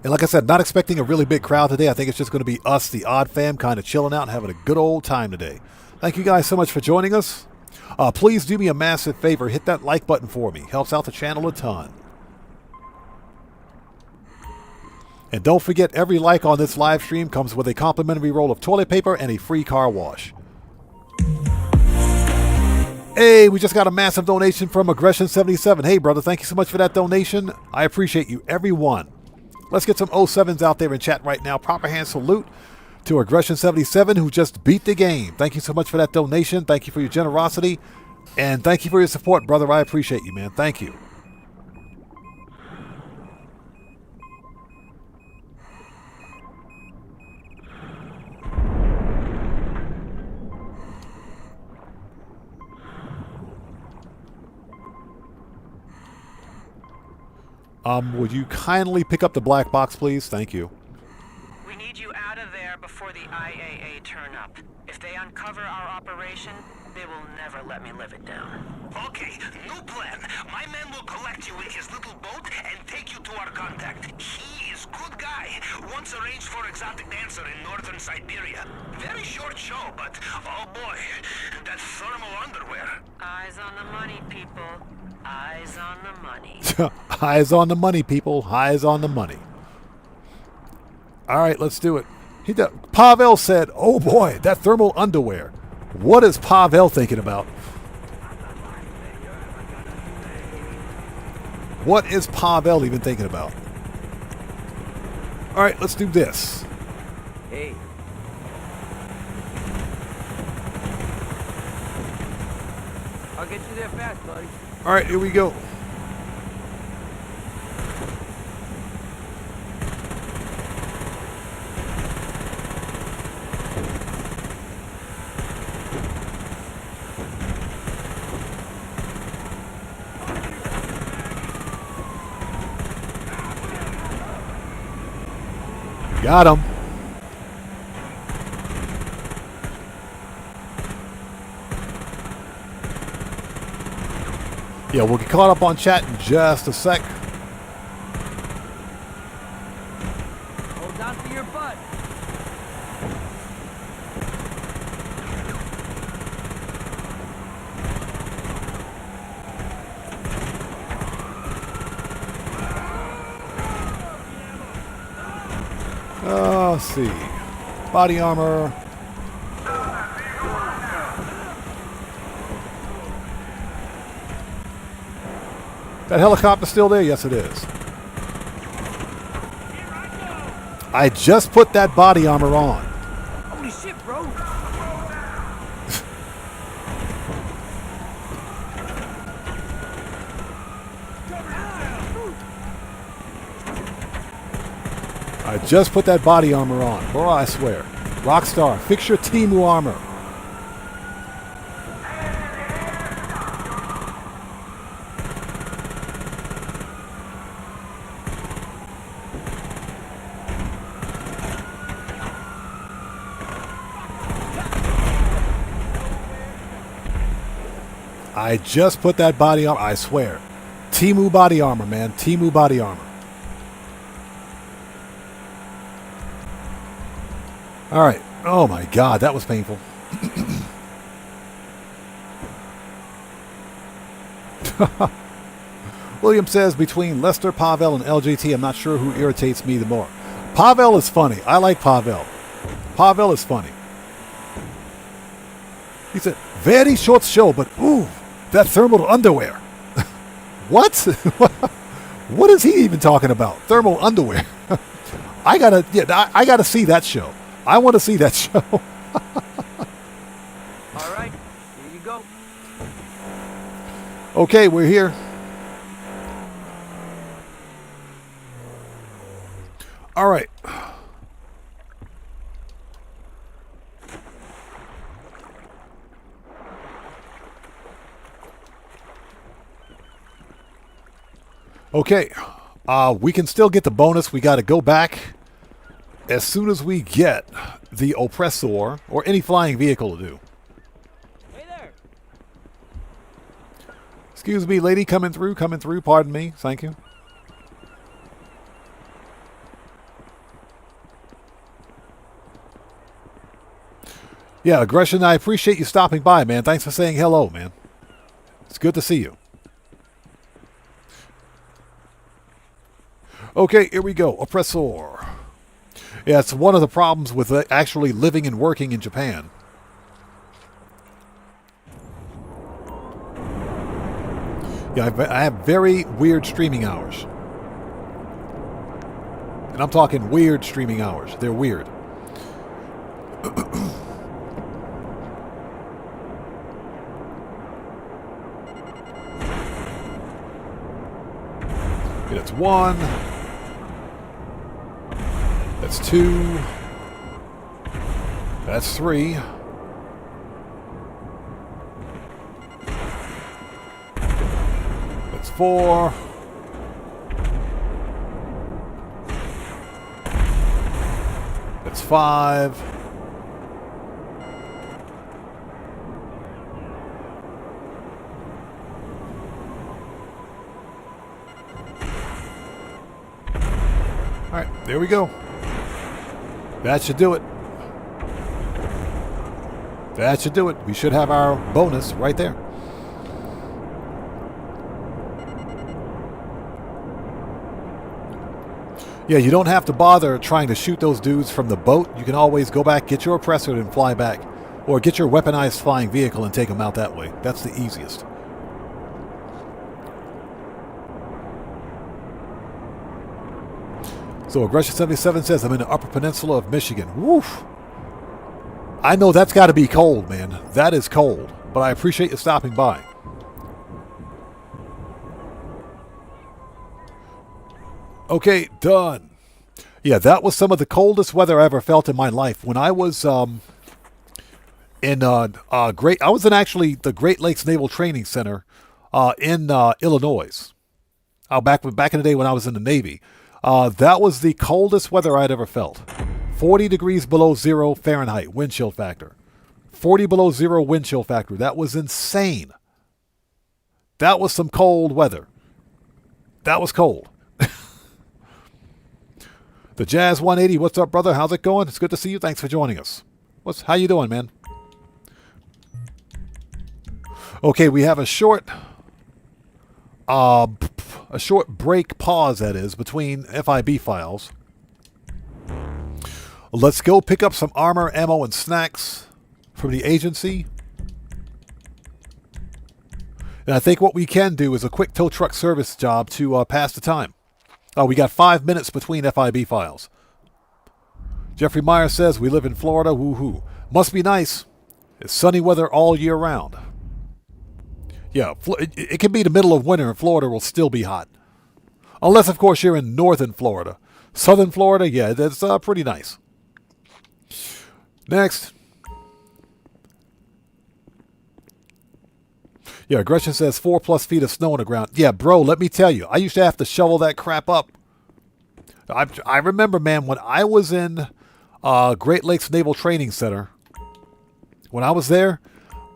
And like I said, not expecting a really big crowd today. I think it's just going to be us, the Odd Fam, kind of chilling out and having a good old time today. Thank you guys so much for joining us. Please do me a massive favor. Hit that like button for me. Helps out the channel a ton. And don't forget, every like on this live stream comes with a complimentary roll of toilet paper and a free car wash. Hey, we just got a massive donation from Aggression77. Hey, brother, thank you so much for that donation. I appreciate you, everyone. Let's get some 07s out there in chat right now. Proper hand salute to Aggression77, who just beat the game. Thank you so much for that donation. Thank you for your generosity. And thank you for your support, brother. I appreciate you, man. Thank you. Would you kindly pick up the black box, please? Thank you. We need you out of there before the IAA turn up. If they uncover our operation, they will never let me live it down. Okay, new plan. My man will collect you with his little boat and take you to our contact. He is good guy. Once arranged for exotic dancer in northern Siberia. Very short show, but oh boy, that thermal underwear. Eyes on the money, people. Eyes on the money. Eyes on the money, people. Eyes on the money. All right, let's do it. Pavel said, oh boy, that thermal underwear. What is Pavel thinking about? What is Pavel even thinking about? All right, let's do this. Hey. I'll get you there fast, buddy. All right, here we go. Got him. Yeah, we'll get caught up on chat in just a sec. Hold on to your butt. Let's see. Body armor. That helicopter still there? Yes, it is. I just put that body armor on. Holy shit, bro. I just put that body armor on. Bro, I swear. Rockstar, fix your Temu armor. I just put that body armor, I swear. Temu body armor, man. Temu body armor. All right. Oh my God, that was painful. William says, between Lester, Pavel, and LJT, I'm not sure who irritates me the more. Pavel is funny. I like Pavel. Pavel is funny. He said, very short show, but ooh, that thermal underwear. What? What is he even talking about? Thermal underwear. I gotta see that show. I want to see that show. All right, here you go. Okay, we're here. All right. Okay. We can still get the bonus. We got to go back as soon as we get the oppressor or any flying vehicle to do. Hey there. Excuse me, lady, coming through, pardon me, thank you. Yeah, Aggression, I appreciate you stopping by, man. Thanks for saying hello, man. It's good to see you. Okay, here we go. Oppressor. Yeah, it's one of the problems with actually living and working in Japan. Yeah, I have very weird streaming hours. And I'm talking weird streaming hours. They're weird. Okay, that's 1. That's 2. That's 3. That's 4. That's 5. All right, there we go. That should do it. That should do it. We should have our bonus right there. Yeah, you don't have to bother trying to shoot those dudes from the boat. You can always go back, get your oppressor, and fly back. Or get your weaponized flying vehicle and take them out that way. That's the easiest. So Aggression 77 says, I'm in the Upper Peninsula of Michigan. Woof! I know that's got to be cold, man. That is cold. But I appreciate you stopping by. Okay, done. Yeah, that was some of the coldest weather I ever felt in my life. When I was in actually the Great Lakes Naval Training Center in Illinois. Back in the day when I was in the Navy. That was the coldest weather I'd ever felt. 40 degrees below 0 Fahrenheit wind chill factor. 40 below 0 wind chill factor. That was insane. That was some cold weather. That was cold. The Jazz 180, what's up, brother? How's it going? It's good to see you. Thanks for joining us. How you doing, man? Okay, we have a short break pause, that is, between FIB files. Let's go pick up some armor, ammo, and snacks from the agency. And I think what we can do is a quick tow truck service job to pass the time. We got 5 minutes between FIB files. Jeffrey Meyer says, we live in Florida, woohoo. Must be nice. It's sunny weather all year round. Yeah, it can be the middle of winter and Florida will still be hot. Unless, of course, you're in northern Florida. Southern Florida, yeah, that's pretty nice. Next. Yeah, Aggression says 4+ feet of snow on the ground. Yeah, bro, let me tell you, I used to have to shovel that crap up. I remember, man, when I was in Great Lakes Naval Training Center, when I was there,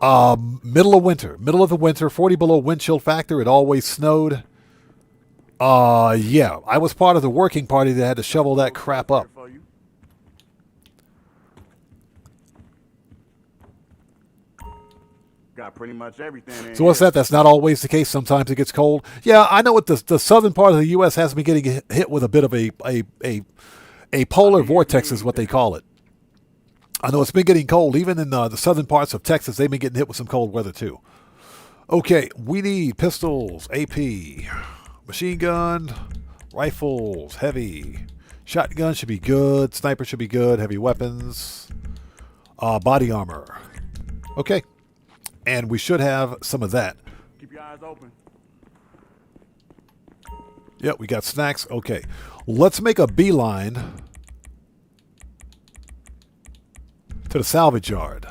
middle of the winter, 40 below wind chill factor, it always snowed. Yeah, I was part of the working party that had to shovel that crap up. Got pretty much everything in So what's that? That's not always the case. Sometimes it gets cold. Yeah, I know what the southern part of the U.S. has been getting hit with a bit of a polar vortex is what they call it. I know it's been getting cold. Even in the southern parts of Texas, they've been getting hit with some cold weather too. Okay, we need pistols, AP, machine gun, rifles, heavy, shotgun should be good, sniper should be good, heavy weapons, body armor. Okay. And we should have some of that. Keep your eyes open. Yep, we got snacks. Okay. Let's make a beeline to the salvage yard.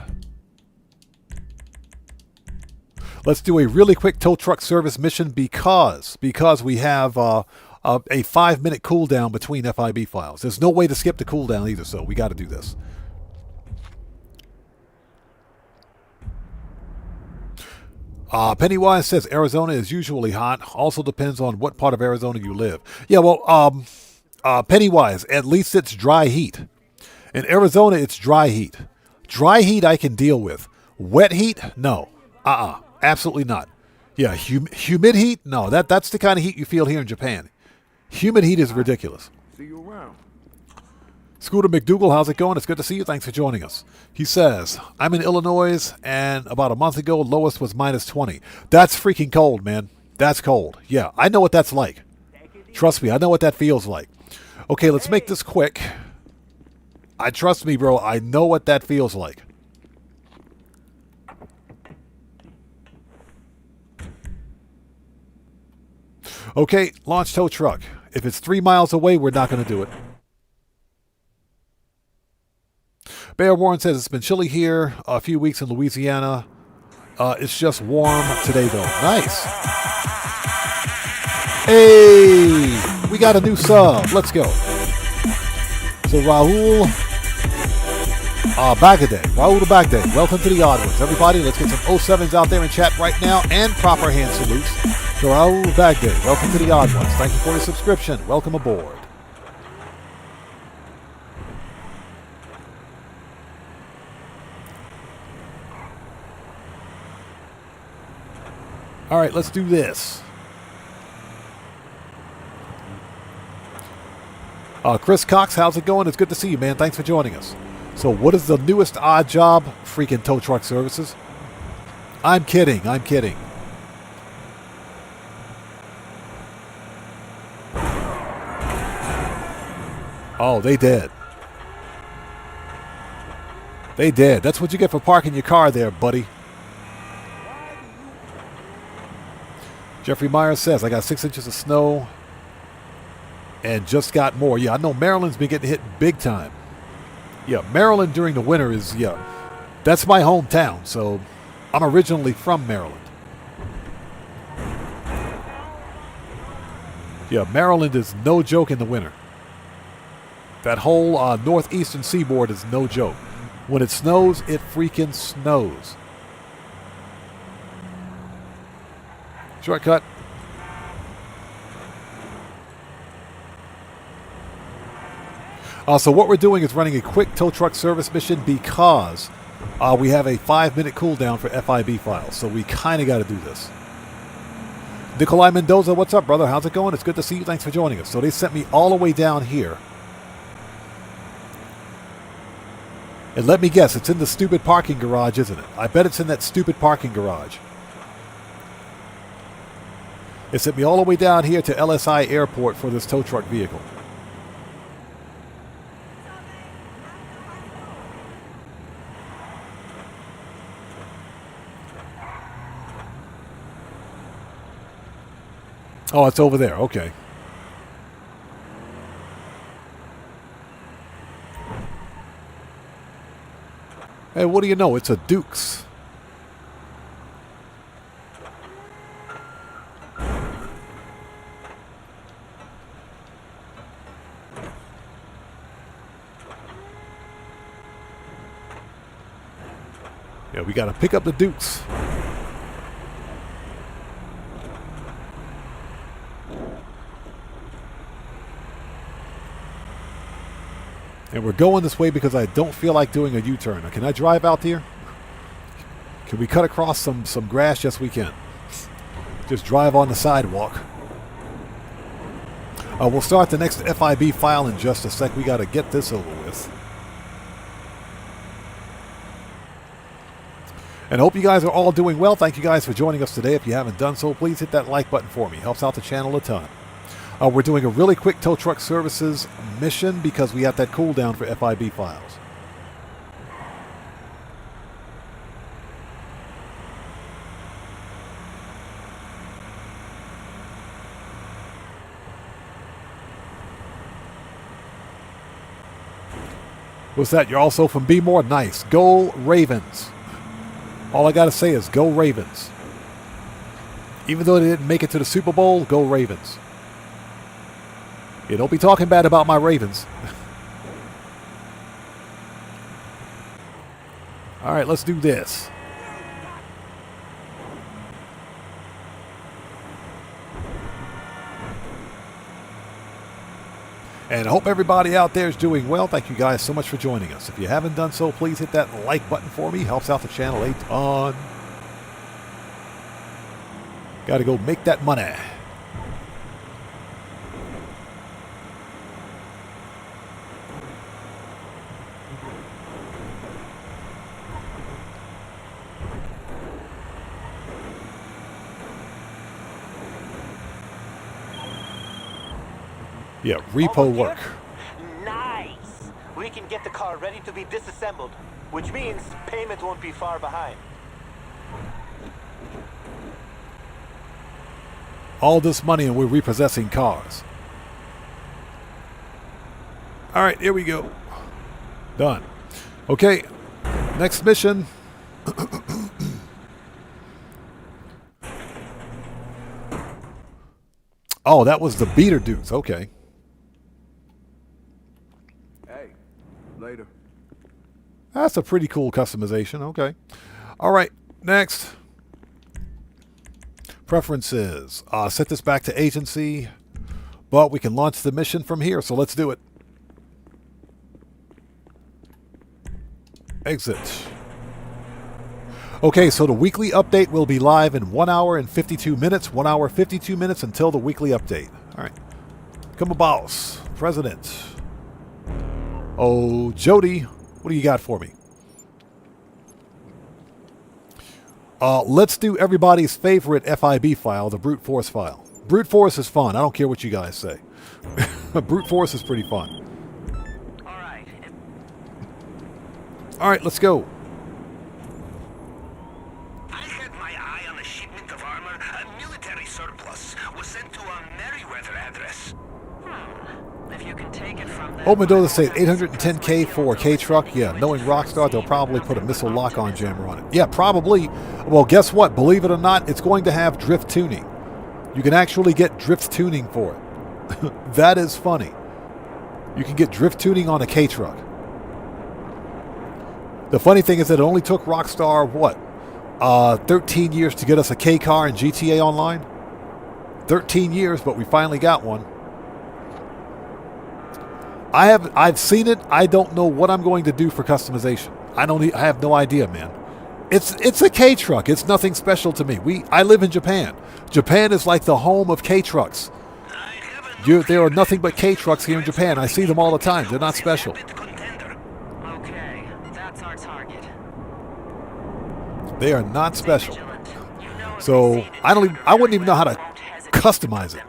Let's do a really quick tow truck service mission because we have a 5-minute cooldown between FIB files. There's no way to skip the cooldown either, so we got to do this. Pennywise says Arizona is usually hot. Also depends on what part of Arizona you live. Yeah, well, Pennywise, at least it's dry heat. In Arizona, it's dry heat. Dry heat I can deal with. Wet heat? No. Absolutely not. Yeah, humid heat? No, that's the kind of heat you feel here in Japan. Humid heat is ridiculous. See you around. Scooter McDougal, how's it going? It's good to see you. Thanks for joining us. He says, I'm in Illinois, and about a month ago, lowest was -20. That's freaking cold, man. That's cold. Yeah, I know what that's like. Trust me, I know what that feels like. Okay, let's make this quick. Trust me, bro, I know what that feels like. Okay, launch tow truck. If it's 3 miles away, we're not going to do it. Bear Warren says it's been chilly here, a few weeks in Louisiana. It's just warm today, though. Nice. Hey, we got a new sub. Let's go. So Rahul Bagade, Rahul Bagade, welcome to the audience. Everybody, let's get some 07s out there in chat right now and proper hand salutes. So Rahul Bagade, welcome to the odd ones. Thank you for your subscription. Welcome aboard. All right, let's do this. Chris Cox, how's it going? It's good to see you, man. Thanks for joining us. So what is the newest odd job? Freaking tow truck services. I'm kidding. I'm kidding. Oh, they did. They did. That's what you get for parking your car there, buddy. Jeffrey Myers says, I got 6 inches of snow and just got more. Yeah, I know Maryland's been getting hit big time. Yeah, Maryland during the winter is, yeah, that's my hometown. So I'm originally from Maryland. Yeah, Maryland is no joke in the winter. That whole northeastern seaboard is no joke. When it snows, it freaking snows. Shortcut. So what we're doing is running a quick tow truck service mission because we have a 5-minute cooldown for FIB files. So we kind of got to do this. Nikolai Mendoza, what's up, brother? How's it going? It's good to see you. Thanks for joining us. So they sent me all the way down here. And let me guess, it's in the stupid parking garage, isn't it? I bet it's in that stupid parking garage. It sent me all the way down here to LSI Airport for this tow truck vehicle. Oh, it's over there. Okay. Hey, what do you know? It's a Dukes. Yeah, we got to pick up the Dukes. And we're going this way because I don't feel like doing a U-turn. Can I drive out here? Can we cut across some grass? Yes, we can. Just drive on the sidewalk. We'll start the next FIB file in just a sec. We got to get this over with. And I hope you guys are all doing well. Thank you guys for joining us today. If you haven't done so, please hit that like button for me. Helps out the channel a ton. We're doing a really quick tow truck services mission because we have that cooldown for FIB files. What's that? You're also from Be More? Nice. Go Ravens. All I got to say is go Ravens. Even though they didn't make it to the Super Bowl, go Ravens. Yeah, don't be talking bad about my Ravens. All right, let's do this. And I hope everybody out there is doing well. Thank you guys so much for joining us. If you haven't done so, please hit that like button for me. Helps out the channel a ton. Got to go make that money. Yeah, repo work. Nice. We can get the car ready to be disassembled, which means payment won't be far behind. All this money and we're repossessing cars. All right, here we go. Done. Okay, next mission. Oh, that was the beater dudes. Okay. Hey, later. That's a pretty cool customization. Okay. All right, next. Preferences. Set this back to agency, but we can launch the mission from here, so let's do it. Exit. Okay, so the weekly update will be live in 1 hour and 52 minutes. 1 hour, 52 minutes until the weekly update. All right. Come on, boss. President. Oh, Jody, what do you got for me? Let's do everybody's favorite FIB file, the brute force file. Brute force is fun. I don't care what you guys say. Brute force is pretty fun. All right, let's go. I had my eye on a shipment of armor. A military surplus was sent to a Merryweather address. If you can take it from them. Open door to say 810K for a K-Truck. Yeah, knowing Rockstar, they'll probably put a missile lock-on jammer on it. Yeah, probably. Well, guess what? Believe it or not, it's going to have drift tuning. You can actually get drift tuning for it. That is funny. You can get drift tuning on a K-Truck. The funny thing is that it only took Rockstar, what, 13 years to get us a K-car in GTA Online? 13 years, but we finally got one. I've seen it. I don't know what I'm going to do for customization. I have no idea, man. It's a K-truck. It's nothing special to me. I live in Japan. Japan is like the home of K-trucks. There are nothing but K-trucks here in Japan. I see them all the time. They're not special. Okay, that's our target. They are not special. So I wouldn't even know how to customize it.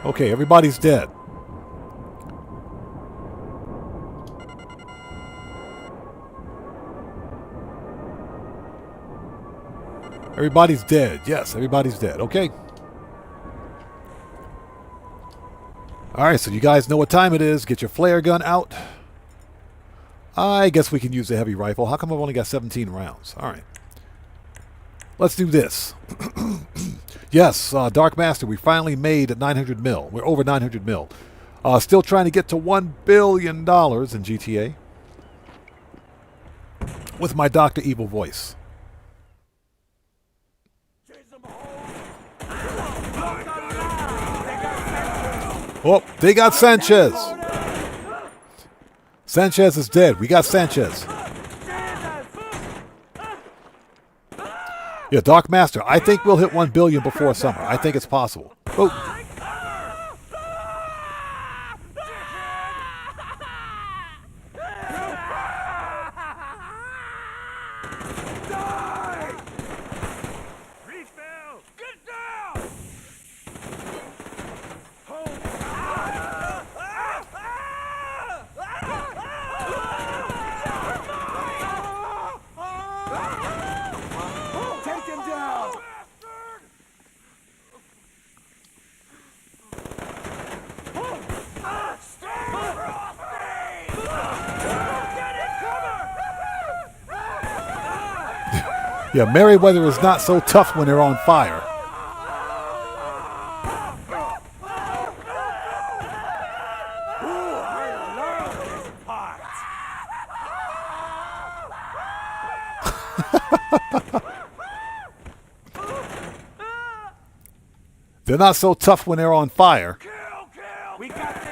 Okay, everybody's dead. Everybody's dead. Yes, everybody's dead. Okay. All right, so you guys know what time it is. Get your flare gun out. I guess we can use a heavy rifle. How come I've only got 17 rounds? All right. Let's do this. Yes, Dark Master, we finally made 900 mil. We're over 900 mil. Still trying to get to $1 billion in GTA. With my Dr. Evil voice. Oh, they got Sanchez. Sanchez is dead. We got Sanchez. Yeah, Dark Master, I think we'll hit 1 billion before summer. I think it's possible. Oh. Yeah, Merryweather is not so tough when they're on fire. They're not so tough when they're on fire. We got this.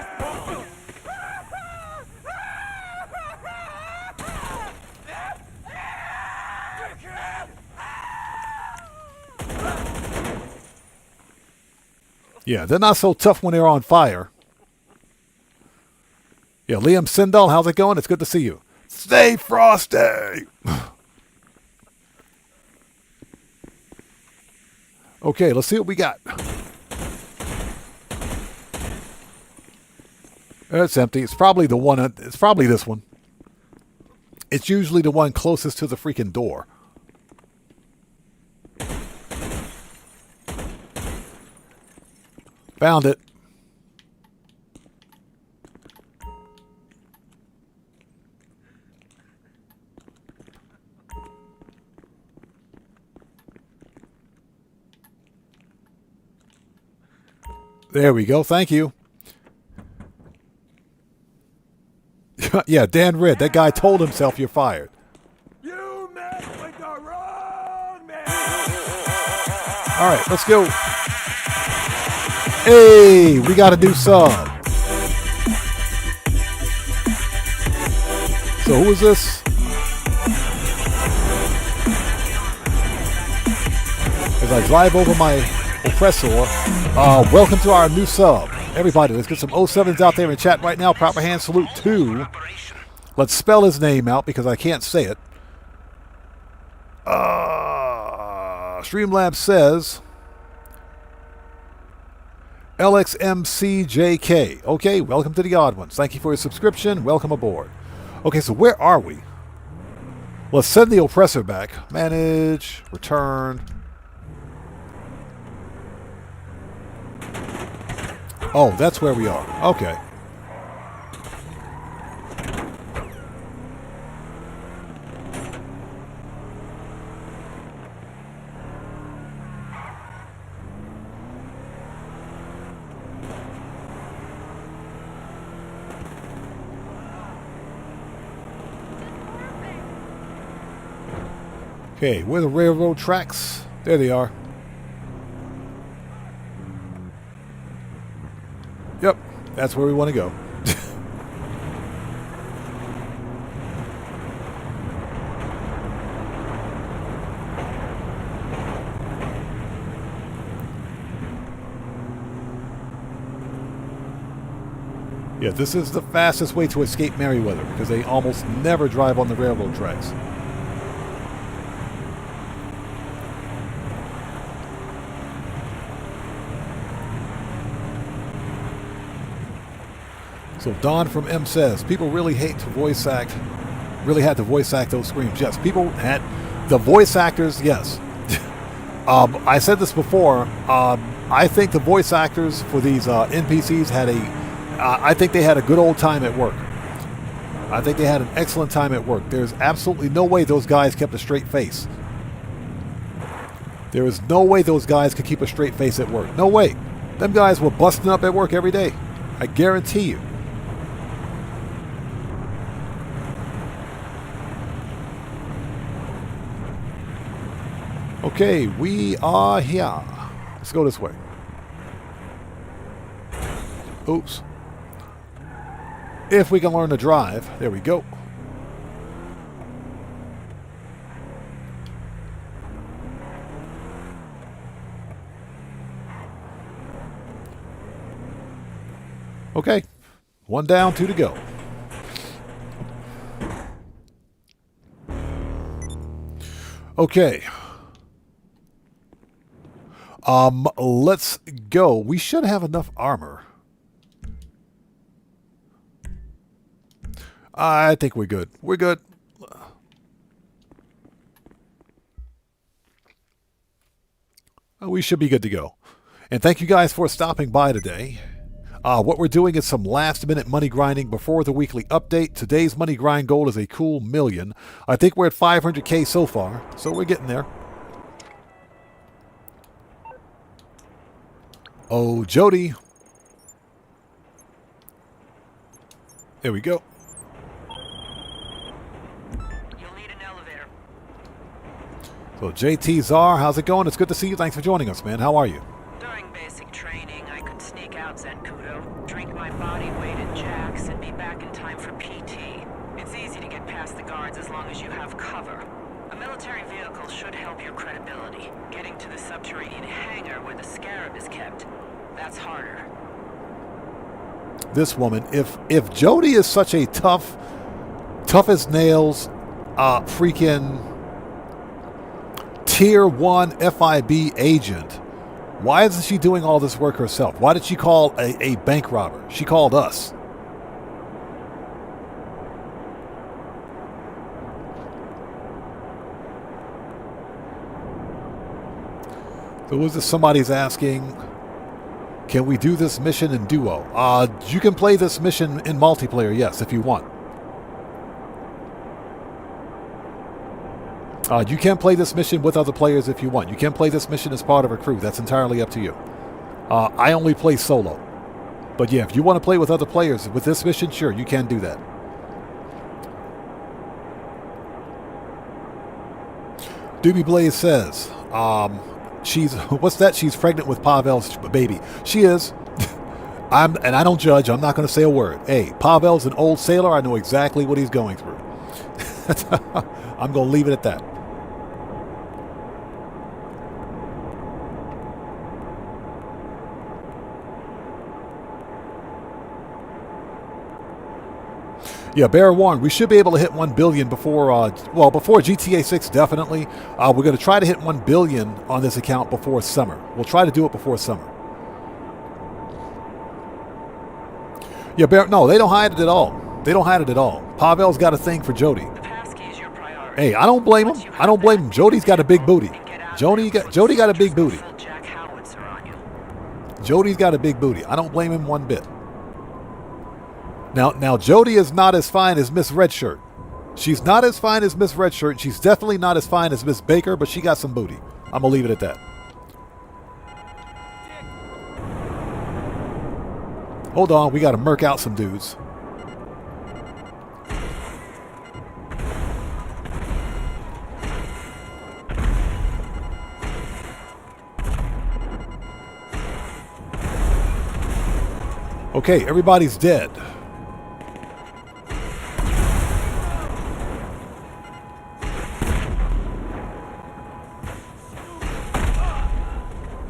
Yeah, they're not so tough when they're on fire. Yeah, Liam Sindall, how's it going? It's good to see you. Stay frosty! Okay, let's see what we got. It's empty. It's probably the one. It's probably this one. It's usually the one closest to the freaking door. Found it. There we go. Thank you. Yeah, Dan Red. That guy told himself you're fired. You met with the wrong man. All right, let's go. Hey, we got a new sub. So who is this? As I drive over my oppressor, welcome to our new sub. Everybody, let's get some 07s out there in chat right now. Proper hand salute to. Let's spell his name out because I can't say it. Streamlabs says LXMCJK. Okay, welcome to the Odd Ones. Thank you for your subscription. Welcome aboard. Okay, so where are we? Let's send the oppressor back. Manage, return. Oh, that's where we are. Okay. Okay, where are the railroad tracks? There they are. Yep, that's where we want to go. Yeah, this is the fastest way to escape Merryweather because they almost never drive on the railroad tracks. So Don from M says, people really hate to voice act, really had to voice act those screams. Yes, people had, the voice actors, yes. I said this before, I think the voice actors for these NPCs had I think they had a good old time at work. I think they had an excellent time at work. There's absolutely no way those guys kept a straight face. There is no way those guys could keep a straight face at work. No way. Them guys were busting up at work every day. I guarantee you. Okay, we are here. Let's go this way. Oops. If we can learn to drive. There we go. Okay. One down, two to go. Okay. Let's go. We should have enough armor. I think we're good. We're good. We should be good to go. And thank you guys for stopping by today. What we're doing is some last-minute money grinding before the weekly update. Today's money grind goal is a cool $1 million. I think we're at 500K so far, so we're getting there. Oh, Jody. There we go. You'll need an elevator. So JT Czar, how's it going? It's good to see you. Thanks for joining us, man. How are you? During basic training, I could sneak out Zenkudo, drink my body weight in Jacks, and be back in time for PT. It's easy to get past the guards as long as you have cover. A military vehicle should help your credibility, getting to the subterranean hangar where the Scarab is kept. That's harder. This woman, if Jody is such a tough as nails, freaking tier 1 FIB agent, why isn't she doing all this work herself? Why did she call a bank robber? She called us. So was this somebody's asking, can we do this mission in duo? You can play this mission in multiplayer, yes, if you want. You can play this mission with other players if you want. You can play this mission as part of a crew. That's entirely up to you. I only play solo. But yeah, if you want to play with other players with this mission, sure, you can do that. Doobie Blaze says, what's that? She's pregnant with Pavel's baby. She is. And I don't judge. I'm not going to say a word. Hey, Pavel's an old sailor. I know exactly what he's going through. I'm going to leave it at that. Yeah, bear warned, we should be able to hit 1 billion before, before GTA 6, definitely. We're going to try to hit 1 billion on this account before summer. We'll try to do it before summer. Yeah, no, they don't hide it at all. They don't hide it at all. Pavel's got a thing for Jody. Hey, I don't blame him. I don't blame him. Jody's got a big booty. Jody got a big booty. Jody's got a big booty. I don't blame him one bit. Now, Jody is not as fine as Miss Redshirt. She's not as fine as Miss Redshirt. She's definitely not as fine as Miss Baker, but she got some booty. I'm going to leave it at that. Hold on, we got to murk out some dudes. Okay, everybody's dead.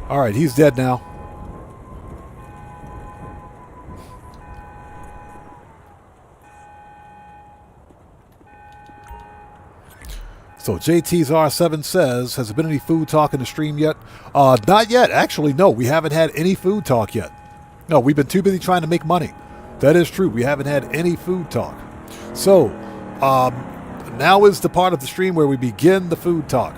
All right, he's dead now. So JT's R7 says, has there been any food talk in the stream yet? Not yet. Actually, no, we haven't had any food talk yet. No, we've been too busy trying to make money. That is true. We haven't had any food talk. So, now is the part of the stream where we begin the food talk.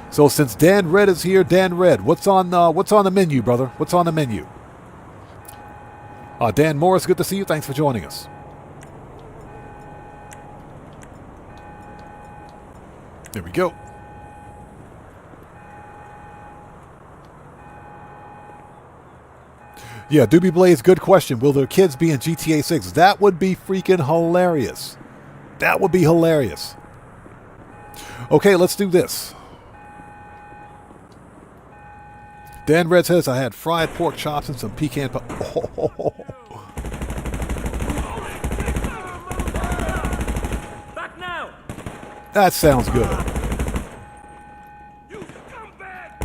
So since Dan Red is here, Dan Red, what's on the menu, brother? What's on the menu? Dan Morris, good to see you. Thanks for joining us. There we go. Yeah, Doobie Blaze, good question. Will their kids be in GTA 6? That would be freaking hilarious. That would be hilarious. Okay, let's do this. Dan Red says, I had fried pork chops and some pecan pie. Oh. Back now. That sounds good. You scumbag!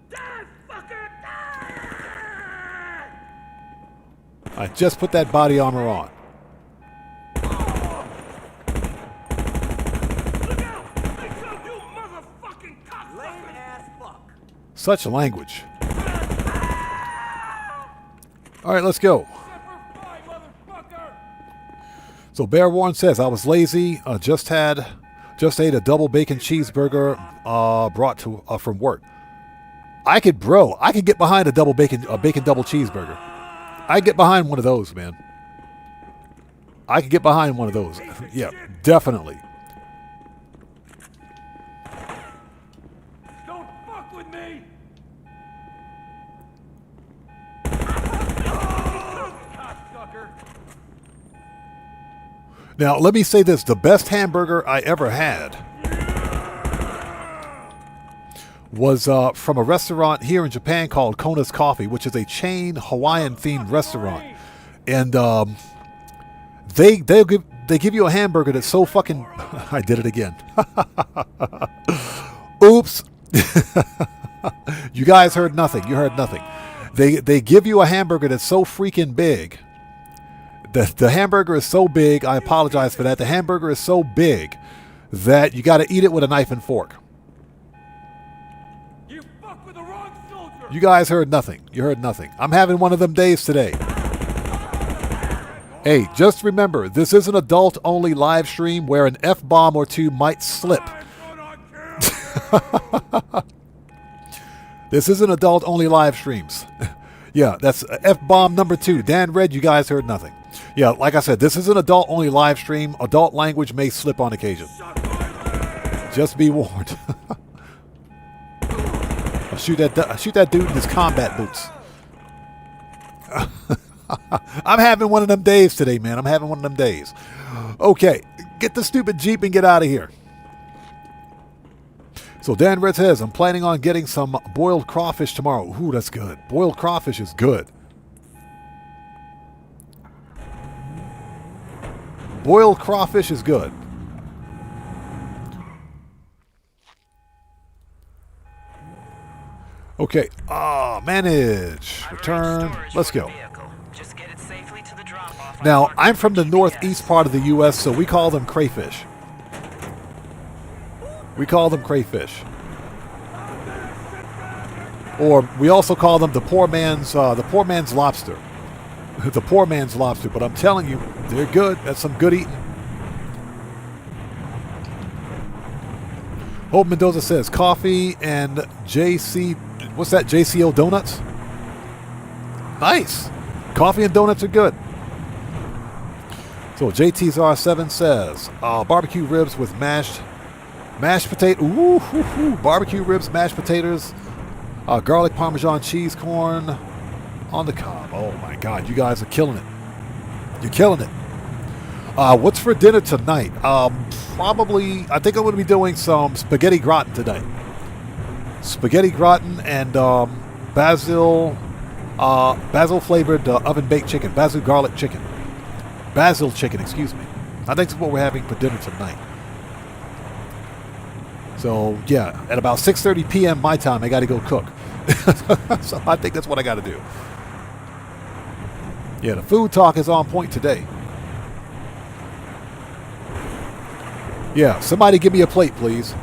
Die, fucker! Die! I just put that body armor on. Such language. All right, let's go. So Bear Warren says, I was lazy. Just ate a double bacon cheeseburger brought to from work. I could get behind a bacon double cheeseburger. I get behind one of those, man. I could get behind one of those. Yeah, definitely. Now, let me say this. The best hamburger I ever had was from a restaurant here in Japan called Kona's Coffee, which is a chain Hawaiian-themed restaurant. And they give you a hamburger that's so fucking... I did it again. Oops. You guys heard nothing. You heard nothing. They give you a hamburger that's so freaking big. The hamburger is so big. I apologize for that. The hamburger is so big that you got to eat it with a knife and fork. You fuck with the wrong soldier. You guys heard nothing. You heard nothing. I'm having one of them days today. Hey, just remember, this is an adult-only live stream where an F-bomb or two might slip. This isn't adult-only live streams. Yeah, that's F-bomb number 2. Dan Red, you guys heard nothing. Yeah, like I said, this is an adult-only live stream. Adult language may slip on occasion. Just be warned. I'll shoot that dude in his combat boots. I'm having one of them days today, man. I'm having one of them days. Okay, get the stupid Jeep and get out of here. So Dan Red says, I'm planning on getting some boiled crawfish tomorrow. Ooh, that's good. Boiled crawfish is good. Boiled crawfish is good. Okay. Manage. Return. Let's go. Now, I'm from the northeast part of the U.S., so we call them crayfish. We call them crayfish. Or we also call them the poor man's lobster. The poor man's lobster. But I'm telling you, they're good. That's some good eating. Hope Mendoza says coffee and JC. What's that? JCO donuts? Nice. Coffee and donuts are good. So JT's R7 says barbecue ribs with mashed potato. Ooh, barbecue ribs, mashed potatoes, garlic parmesan cheese corn on the cob. Oh my God, you guys are killing it. You're killing it. What's for dinner tonight? Probably, I think I'm going to be doing some spaghetti gratin tonight. Spaghetti gratin and basil flavored oven baked chicken, basil garlic chicken. Basil chicken, excuse me. I think that's what we're having for dinner tonight. So, yeah, at about 6:30 p.m. my time, I got to go cook. So I think that's what I got to do. Yeah, the food talk is on point today. Yeah, somebody give me a plate, please.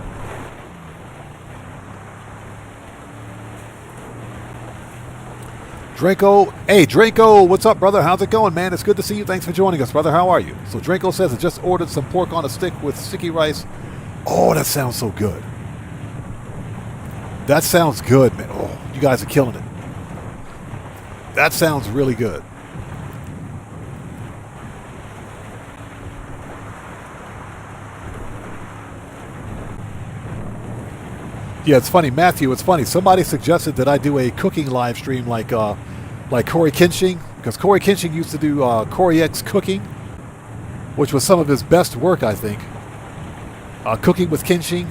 Draco, hey Draco, what's up, brother? How's it going, man? It's good to see you. Thanks for joining us, brother. How are you? So Draco says I just ordered some pork on a stick with sticky rice. Oh, that sounds so good. That sounds good, man. Oh, you guys are killing it. That sounds really good. Yeah, it's funny, Matthew. It's funny. Somebody suggested that I do a cooking live stream like Corey Kinching, because Corey Kinching used to do Corey X Cooking, which was some of his best work, I think. Cooking with Kinching.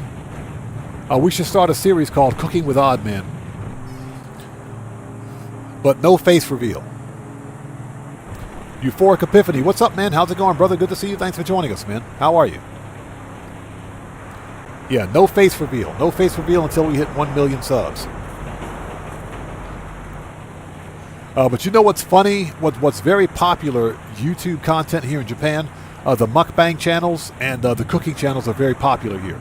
We should start a series called Cooking with Odd Man, but no face reveal. Euphoric Epiphany, what's up, man? How's it going, brother? Good to see you. Thanks for joining us, man. How are you? Yeah, no face reveal. No face reveal until we hit 1 million subs. But you know what's funny? What's very popular YouTube content here in Japan? The mukbang channels and the cooking channels are very popular here.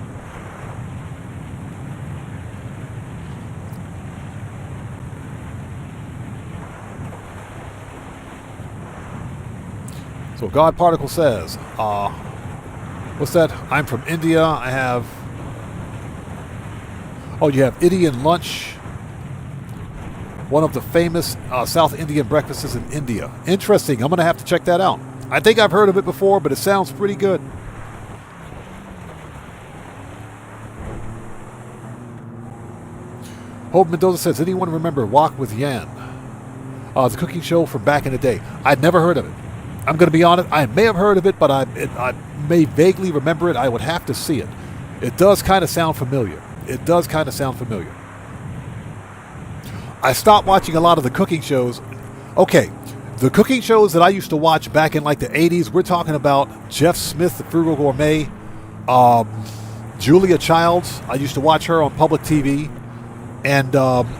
So God Particle says, what's that? I'm from India. I have... Oh, you have Indian lunch. One of the famous South Indian breakfasts in India. Interesting. I'm going to have to check that out. I think I've heard of it before, but it sounds pretty good. Hope Mendoza says, anyone remember Walk with Yan? The cooking show from back in the day. I'd never heard of it. I'm going to be honest. I may have heard of it, but I may vaguely remember it. I would have to see it. It does kind of sound familiar. It does kind of sound familiar. I stopped watching a lot of the cooking shows. Okay, the cooking shows that I used to watch back in like the 80s, we're talking about Jeff Smith, the Frugal Gourmet, Julia Childs. I used to watch her on public TV. And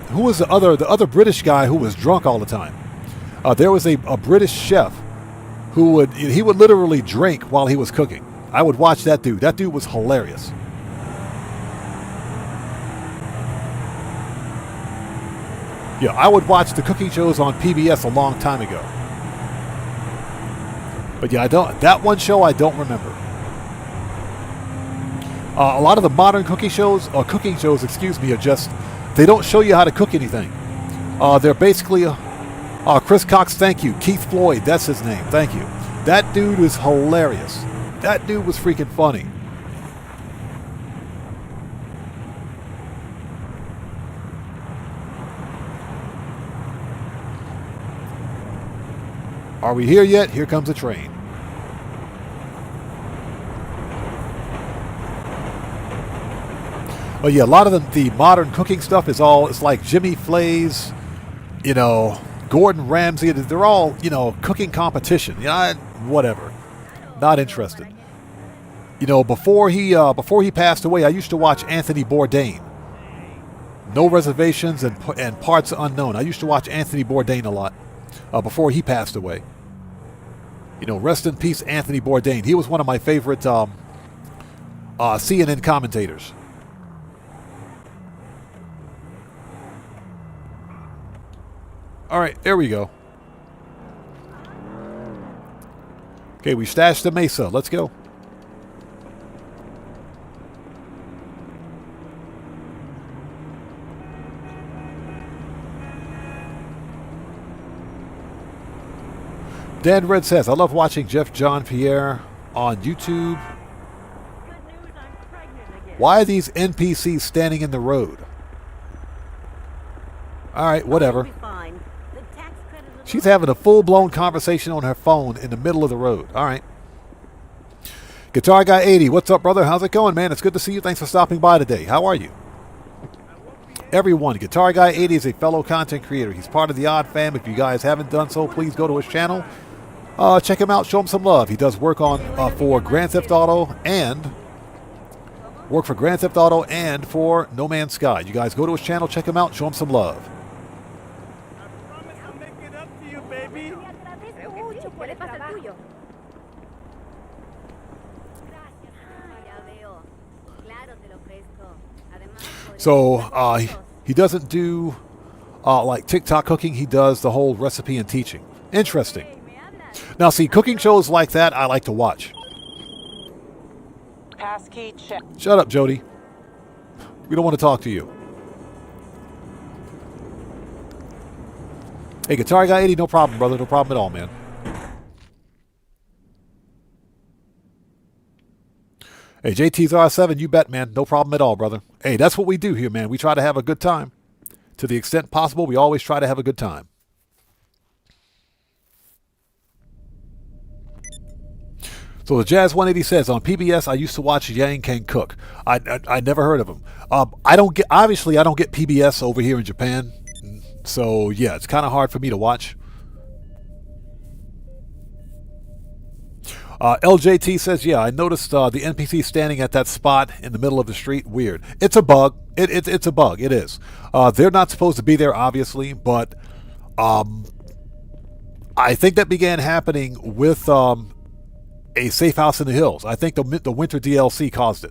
who was the other British guy who was drunk all the time? There was a British chef who would literally drink while he was cooking. I would watch that dude. That dude was hilarious. Yeah, I would watch the cooking shows on PBS a long time ago. But yeah, that one show I don't remember. A lot of the modern cooking shows, are just, they don't show you how to cook anything. They're basically, Chris Cox, thank you. Keith Floyd, that's his name, thank you. That dude is hilarious. That dude was freaking funny. Are we here yet? Here comes a train. Oh yeah, a lot of the modern cooking stuff is it's like Jimmy Flay's, Gordon Ramsay. They're all, cooking competition. Whatever. Not interested. Before he passed away, I used to watch Anthony Bourdain. No Reservations and Parts Unknown. I used to watch Anthony Bourdain a lot before he passed away. Rest in peace, Anthony Bourdain. He was one of my favorite CNN commentators. All right, there we go. Okay, we stashed the Mesa. Let's go. Dan Red says, I love watching Jeff John Pierre on YouTube. Why are these NPCs standing in the road? All right, whatever. She's having a full-blown conversation on her phone in the middle of the road. All right. Guitar Guy 80, what's up, brother? How's it going, man? It's good to see you. Thanks for stopping by today. How are you? Everyone, Guitar Guy 80 is a fellow content creator. He's part of the Odd Fam. If you guys haven't done so, please go to his channel. Check him out. Show him some love. He does work for Grand Theft Auto and for No Man's Sky. You guys go to his channel, check him out, show him some love. So he doesn't do like TikTok cooking. He does the whole recipe and teaching. Interesting. Now, see, cooking shows like that I like to watch. Passkey check. Shut up, Jody. We don't want to talk to you. Hey, Guitar Guy 80, no problem, brother. No problem at all, man. Hey, JT's R7, you bet, man. No problem at all, brother. Hey, that's what we do here, man. We try to have a good time. To the extent possible, we always try to have a good time. So the Jazz 180 says, on PBS, I used to watch Yang Can Cook. I never heard of him. I don't get PBS over here in Japan. So, yeah, it's kind of hard for me to watch. LJT says, yeah, I noticed the NPC standing at that spot in the middle of the street. Weird. It's a bug. It's a bug. It is. They're not supposed to be there, obviously, but I think that began happening with a Safe House in the Hills. I think the winter DLC caused it.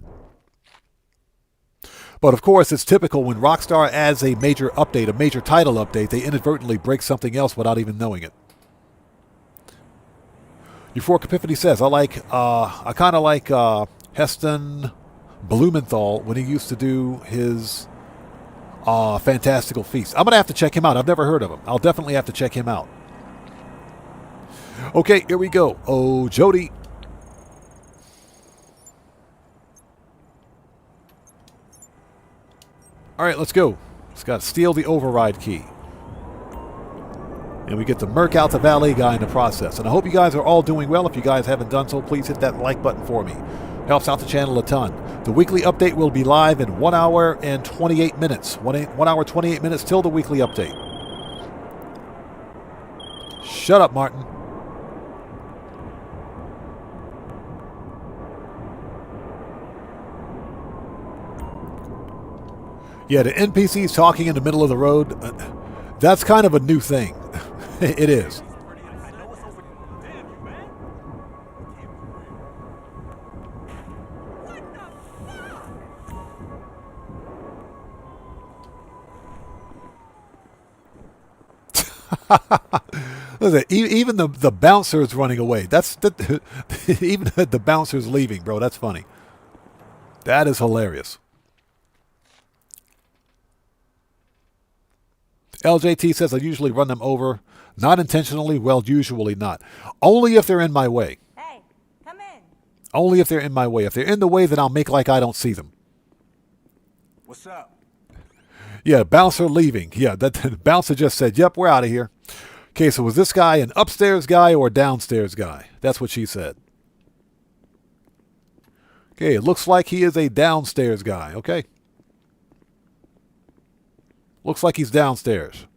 But of course, it's typical when Rockstar adds a major update, a major title update, they inadvertently break something else without even knowing it. Euphoric Epiphany says, I kind of like Heston Blumenthal when he used to do his Fantastical Feast. I'm going to have to check him out. I've never heard of him. I'll definitely have to check him out. Okay, here we go. Oh, Jody. All right, let's go. Just got to steal the override key. And we get to murk out the valet guy in the process. And I hope you guys are all doing well. If you guys haven't done so, please hit that like button for me. Helps out the channel a ton. The weekly update will be live in 1 hour and 28 minutes. 1 hour, 28 minutes till the weekly update. Shut up, Martin. Yeah, the NPCs talking in the middle of the road, that's kind of a new thing. It is. Listen, even the bouncer is running away. Even the bouncer's leaving, bro. That's funny. That is hilarious. LJT says I usually run them over. Not intentionally, well, usually not. Only if they're in my way. Hey, come in. Only if they're in my way. If they're in the way, then I'll make like I don't see them. What's up? Yeah, bouncer leaving. Yeah, that bouncer just said, yep, we're out of here. Okay, so was this guy an upstairs guy or a downstairs guy? That's what she said. Okay, it looks like he is a downstairs guy. Okay. Looks like he's downstairs.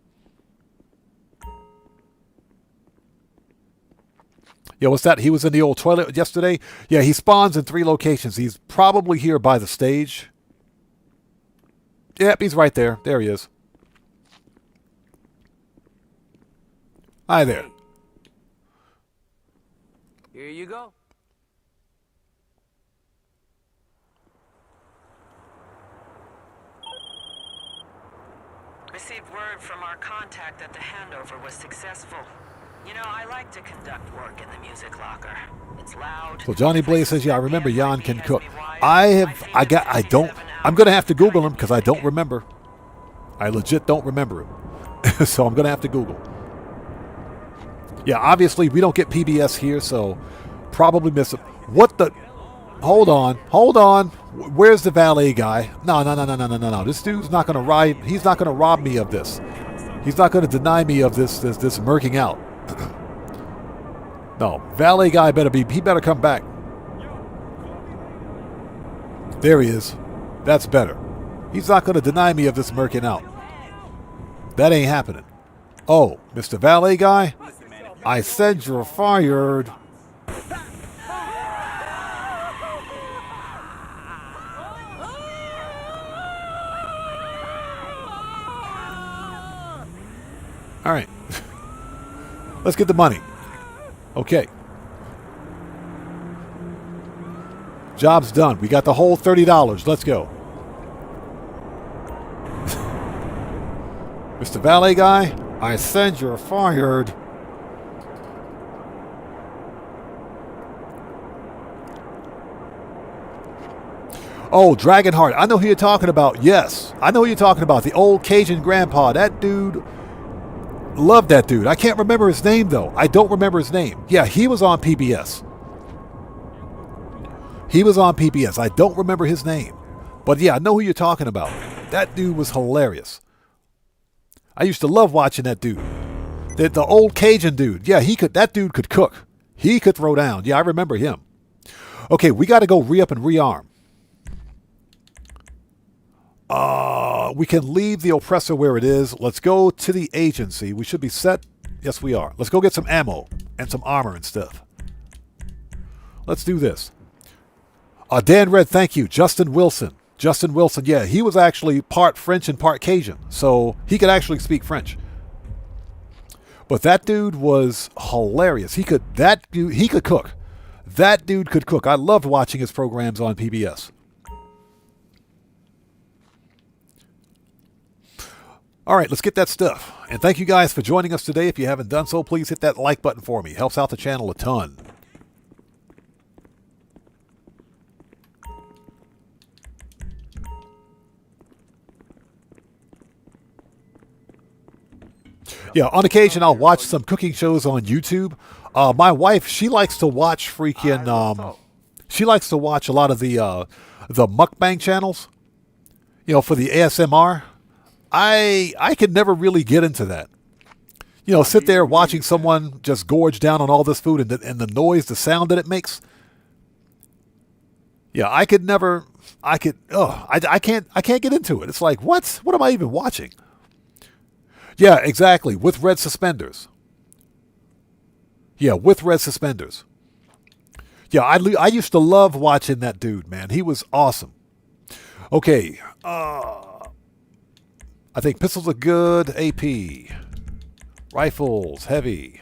Yeah, what's that? He was in the old toilet yesterday? Yeah, he spawns in 3 locations. He's probably here by the stage. Yep, he's right there. There he is. Hi there. Here you go. Received word from our contact that the handover was successful. You know, I like to conduct work in the music locker. It's loud. So Johnny Blaze says, yeah, I remember Jan can cook. I'm going to have to Google him because I don't remember. I legit don't remember him. So I'm going to have to Google. Yeah, obviously we don't get PBS here, so probably miss it. What the? Hold on. Where's the valet guy? No. This dude's not going to rob. He's not going to rob me of this. He's not going to deny me of this murking out. No, valet guy he better come back. There he is. That's better. He's not going to deny me of this murking out. That ain't happening. Oh, Mr. Valet guy, I said you're fired. All right. Let's get the money. Okay. Job's done. We got the whole $30. Let's go. Mr. Valet guy, I said you're fired. Oh, Dragonheart. I know who you're talking about. Yes. I know who you're talking about. The old Cajun grandpa. That dude. Love that dude. I can't remember his name, though. I don't remember his name. Yeah, he was on PBS. He was on PBS. I don't remember his name. But yeah, I know who you're talking about. That dude was hilarious. I used to love watching that dude. The old Cajun dude. Yeah, that dude could cook. He could throw down. Yeah, I remember him. Okay, we got to go re-up and rearm. We can leave the oppressor where it is. Let's go to the agency. We should be set. Yes, we are. Let's go get some ammo and some armor and stuff. Let's do this. Dan Red, thank you. Justin Wilson, yeah, he was actually part French and part Cajun, so he could actually speak French. But that dude was hilarious. He could cook. That dude could cook. I loved watching his programs on PBS. All right, let's get that stuff. And thank you guys for joining us today. If you haven't done so, please hit that like button for me. It helps out the channel a ton. Yeah, on occasion I'll watch some cooking shows on YouTube. My wife, she likes to watch she likes to watch a lot of the mukbang channels. You know, for the ASMR. I could never really get into that. You know, sit there watching someone just gorge down on all this food and the noise, the sound that it makes. Yeah, I can't get into it. It's like, what am I even watching? Yeah, exactly. With red suspenders. Yeah, with red suspenders. Yeah, I used to love watching that dude, man. He was awesome. Okay. I think pistols are good. AP. Rifles, heavy.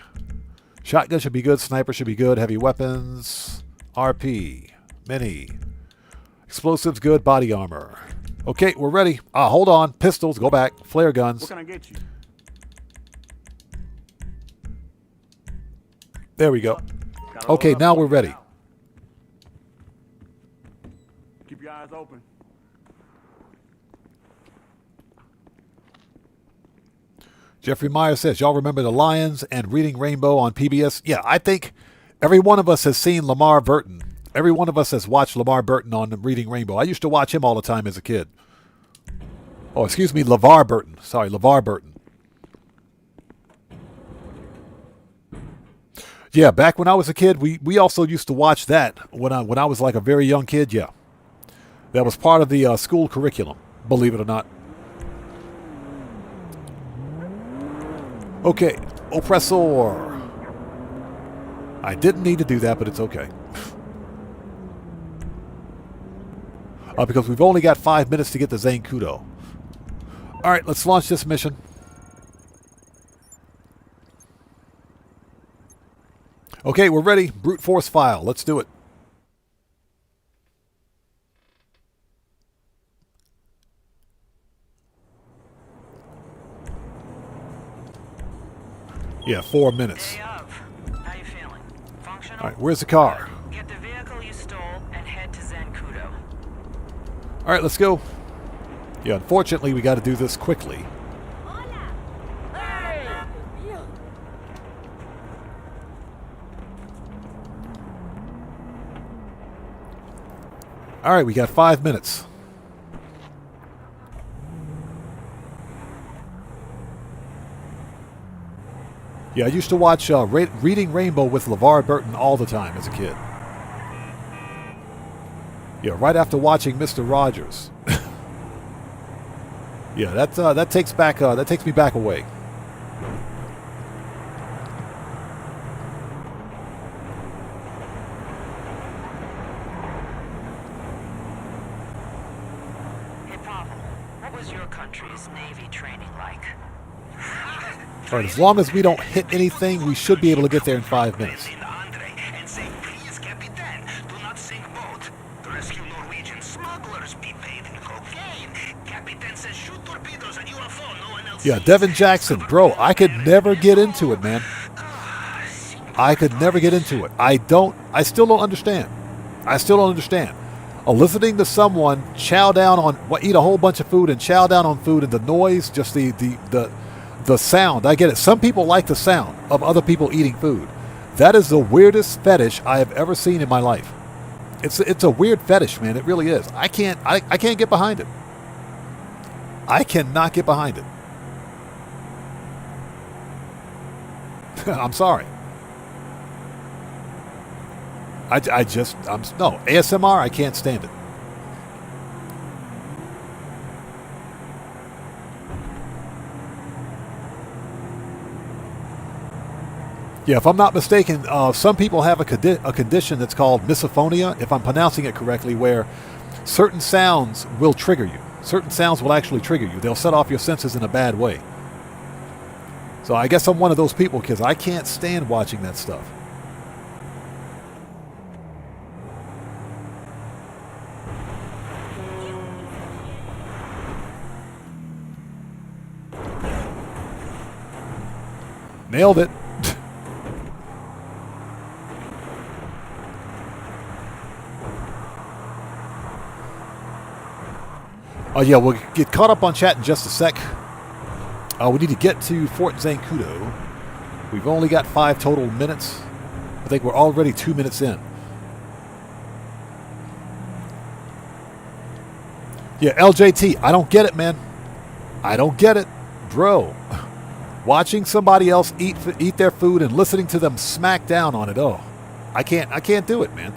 Shotgun should be good. Sniper should be good. Heavy weapons. RP. Mini. Explosives good. Body armor. Okay, we're ready. Hold on. Pistols, go back. Flare guns. What can I get you? There we go. Okay, now we're ready. Keep your eyes open. Jeffrey Meyer says, y'all remember the Lions and Reading Rainbow on PBS? Yeah, I think every one of us has seen Lamar Burton. Every one of us has watched Lamar Burton on Reading Rainbow. I used to watch him all the time as a kid. Oh, excuse me, LeVar Burton. Sorry, LeVar Burton. Yeah, back when I was a kid, we also used to watch that when I was like a very young kid, yeah. That was part of the school curriculum, believe it or not. Okay, Oppressor. I didn't need to do that, but it's okay. Because we've only got 5 minutes to get the Zancudo. All right, let's launch this mission. Okay, we're ready. Brute force file. Let's do it. Yeah, 4 minutes. Day of. How you feeling? Functional? All right, where's the car? Get the vehicle you stole and head to Zancudo. All right, let's go. Yeah, unfortunately, we got to do this quickly. All right, we got 5 minutes. Yeah, I used to watch Reading Rainbow with LeVar Burton all the time as a kid. Yeah, right after watching Mr. Rogers. Yeah, that takes me back away. Hey, Pavel, what was your country's Navy training like? All right, as long as we don't hit anything, we should be able to get there in 5 minutes. And say, please, Captain, do not sink boat. To rescue Norwegian smugglers be paid in cocaine. Captain says shoot torpedoes and UFO, no one else. Yeah, Devin Jackson, bro, I could never get into it, man. I could never get into it. I still don't understand. I still don't understand. Listening to someone chow down on, eat a whole bunch of food and chow down on food and the noise, just the sound. I get it. Some people like the sound of other people eating food. That is the weirdest fetish I have ever seen in my life. It's a weird fetish, man. It really is. I can't get behind it. I cannot get behind it. I'm sorry. No, ASMR, I can't stand it. Yeah, if I'm not mistaken, some people have a condition that's called misophonia, if I'm pronouncing it correctly, where certain sounds will trigger you. Certain sounds will actually trigger you. They'll set off your senses in a bad way. So I guess I'm one of those people because I can't stand watching that stuff. Nailed it. Oh yeah, we'll get caught up on chat in just a sec. We need to get to Fort Zancudo. We've only got 5 total minutes. I think we're already 2 minutes in. Yeah, LJT, I don't get it, man. I don't get it. Bro, watching somebody else eat their food and listening to them smack down on it, I can't do it, man.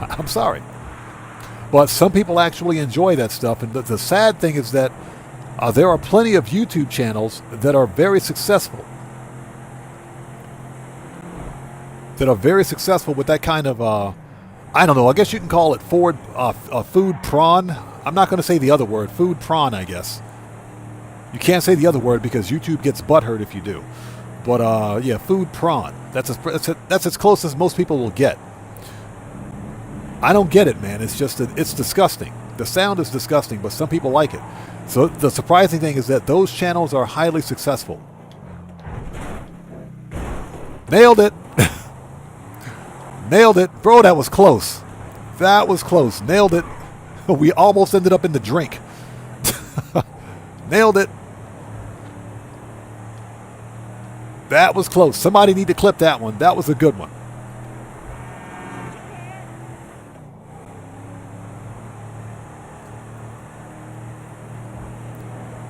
I'm sorry. But some people actually enjoy that stuff. And the sad thing is that there are plenty of YouTube channels that are very successful. That are very successful with that kind of, I don't know, I guess you can call it food prawn. I'm not going to say the other word, food prawn, I guess. You can't say the other word because YouTube gets butthurt if you do. But yeah, food prawn. That's as close as most people will get. I don't get it, man. It's just it's disgusting. The sound is disgusting, but some people like it. So the surprising thing is that those channels are highly successful. Nailed it. Nailed it. Bro, that was close. That was close. Nailed it. We almost ended up in the drink. Nailed it. That was close. Somebody need to clip that one. That was a good one.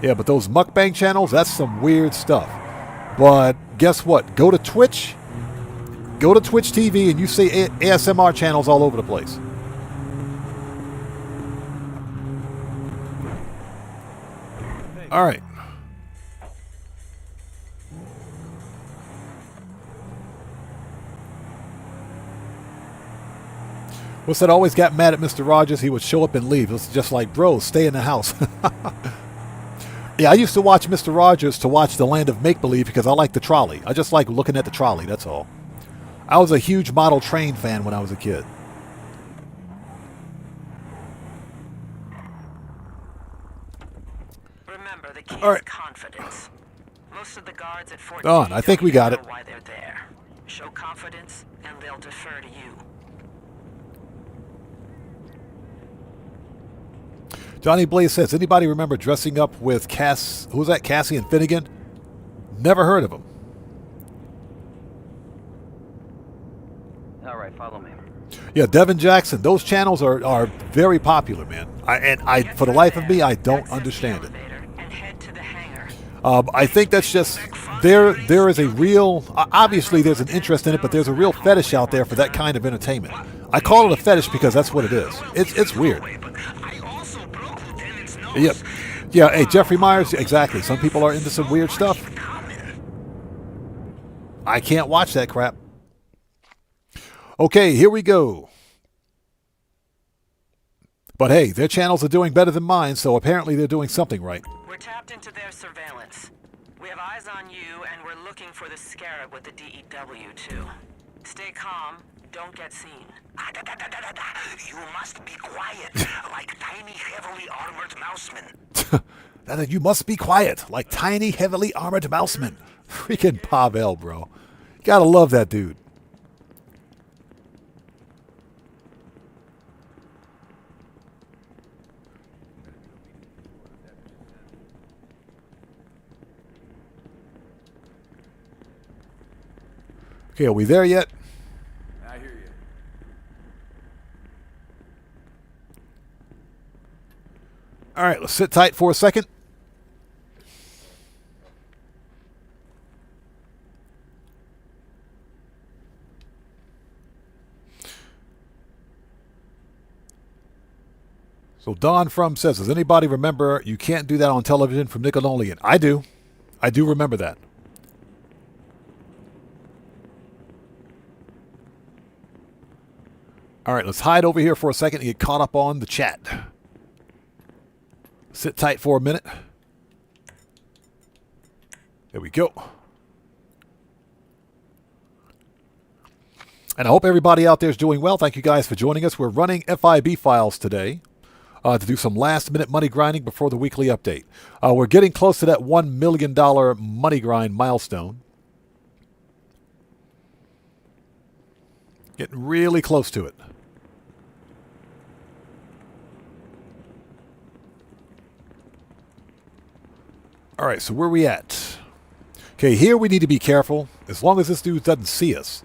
Yeah, but those mukbang channels, that's some weird stuff. But guess what? Go to Twitch. Go to Twitch TV and you see ASMR channels all over the place. All right. What's that? Always got mad at Mr. Rogers. He would show up and leave. It was just like, bro, stay in the house. Yeah, I used to watch Mr. Rogers to watch The Land of Make-Believe because I like the trolley. I just like looking at the trolley, that's all. I was a huge model train fan when I was a kid. Remember, the key All is right. confidence. Most of the guards at Fort Done. I think we got it. know why they're there. Show confidence, and they'll defer to you. Johnny Blaze says, anybody remember dressing up with who was that, Cassie and Finnegan? Never heard of them. All right, follow me. Yeah, Devin Jackson. Those channels are very popular, man. I for the life of me, I don't understand it. I think that's just there is a real obviously there's an interest in it, but there's a real fetish out there for that kind of entertainment. I call it a fetish because that's what it is. It's weird. Yep. Yeah, hey, Jeffrey Myers, exactly. Some people are into some weird stuff. I can't watch that crap. Okay, here we go. But hey, their channels are doing better than mine, so apparently they're doing something right. We're tapped into their surveillance. We have eyes on you, and we're looking for the scarab with the DEW, too. Stay calm. Don't get seen. You must be quiet, like tiny, heavily armored mousemen. You must be quiet, like tiny, heavily armored mousemen. Freaking Pavel, bro. Gotta love that dude. Okay, are we there yet? I hear you. All right, let's sit tight for a second. So Don From says, does anybody remember you can't do that on television from Nickelodeon? I do. I do remember that. All right, let's hide over here for a second and get caught up on the chat. Sit tight for a minute. There we go. And I hope everybody out there is doing well. Thank you guys for joining us. We're running FIB files today to do some last-minute money grinding before the weekly update. We're getting close to that $1 million money grind milestone. Getting really close to it. All right, so where are we at? Okay, here we need to be careful as long as this dude doesn't see us.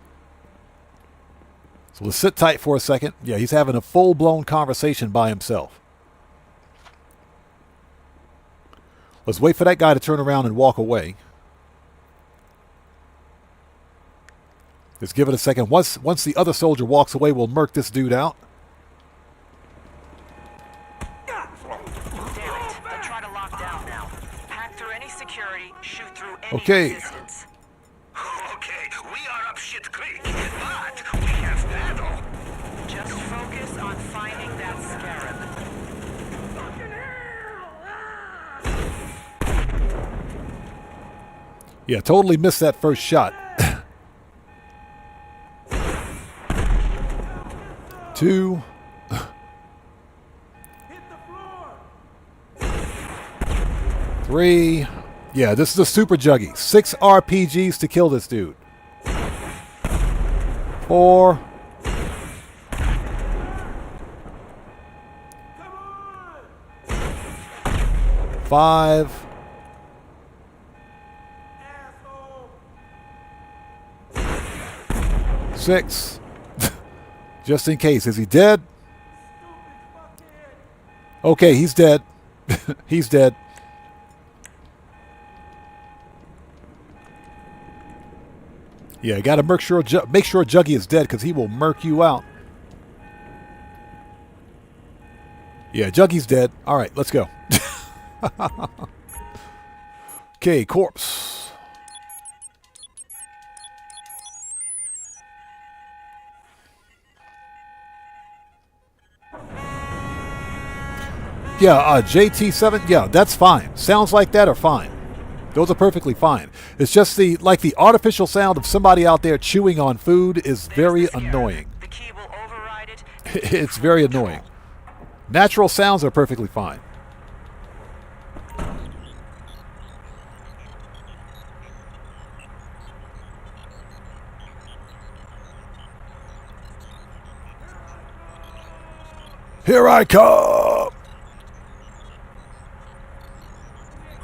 So let's sit tight for a second. Yeah, he's having a full-blown conversation by himself. Let's wait for that guy to turn around and walk away. Just give it a second. Once the other soldier walks away, we'll murk this dude out. Damn it. They'll try to lock down now. Hack through any security, shoot through any Okay. resistance. Okay, we are up shit creek, but we have battle. Just focus on finding that scarab. Yeah, totally missed that first shot. 2. 3. Yeah, this is a super juggy. 6 RPGs to kill this dude. 4. 5. 6. Just in case. Is he dead? Okay, he's dead. He's dead. Yeah, gotta make sure Juggy is dead because he will murk you out. Yeah, Juggy's dead. All right, let's go. Okay, corpse. Yeah, JT7. Yeah, that's fine. Sounds like that are fine. Those are perfectly fine. It's just the artificial sound of somebody out there chewing on food is very annoying. The key will override it. It's very annoying. Natural sounds are perfectly fine. Here I come!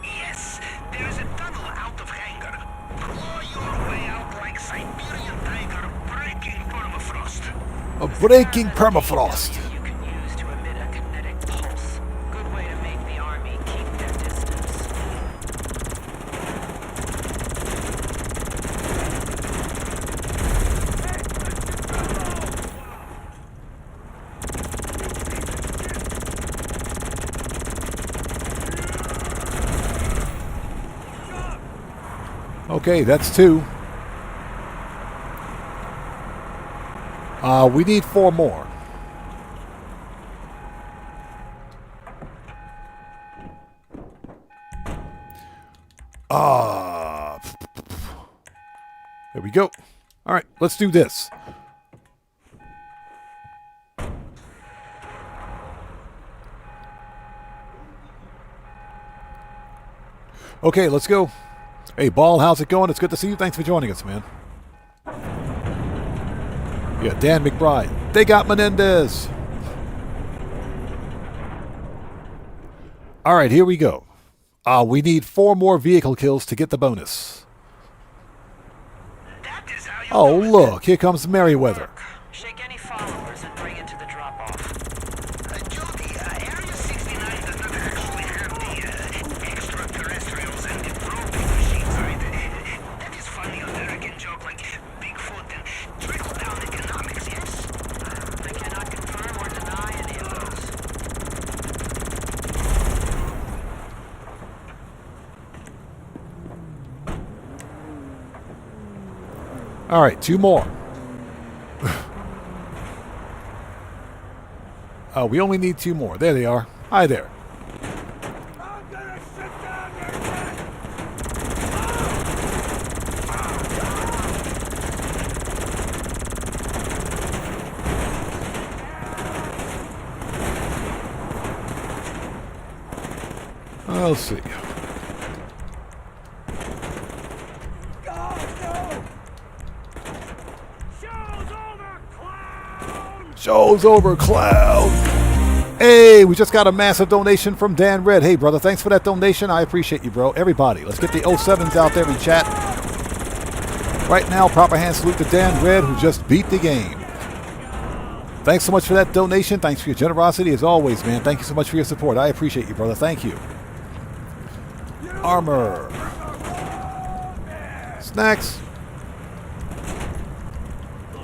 Yes, there is a tunnel out of hangar. Claw your way out like Siberian tiger breaking permafrost. A breaking permafrost. You can use to emit a kinetic pulse. Good way to make the army keep their distance. Okay, that's 2. We need 4 more. There we go. All right, let's do this. Okay, let's go. Hey, Ball, how's it going? It's good to see you. Thanks for joining us, man. Yeah, Dan McBride. They got Menendez. All right, here we go. We need 4 more vehicle kills to get the bonus. Oh, look. Here comes Merriweather. Shake any followers and bring it to the drop-off. Jody, Area 69 does not actually have the extraterrestrials and the probing machines, right? That is funny American joke like Bigfoot and trickle-down economics, yes? I cannot confirm or deny any of those. All right, 2 more. We only need 2 more. There they are. Hi there. I'm gonna sit down your neck! Let's see. Show's over, clown. Hey, we just got a massive donation from Dan Red. Hey, brother, thanks for that donation. I appreciate you, bro. Everybody, let's get the 07s out there in chat. Right now, proper hand salute to Dan Red, who just beat the game. Thanks so much for that donation. Thanks for your generosity, as always, man. Thank you so much for your support. I appreciate you, brother. Thank you. Armor. Snacks.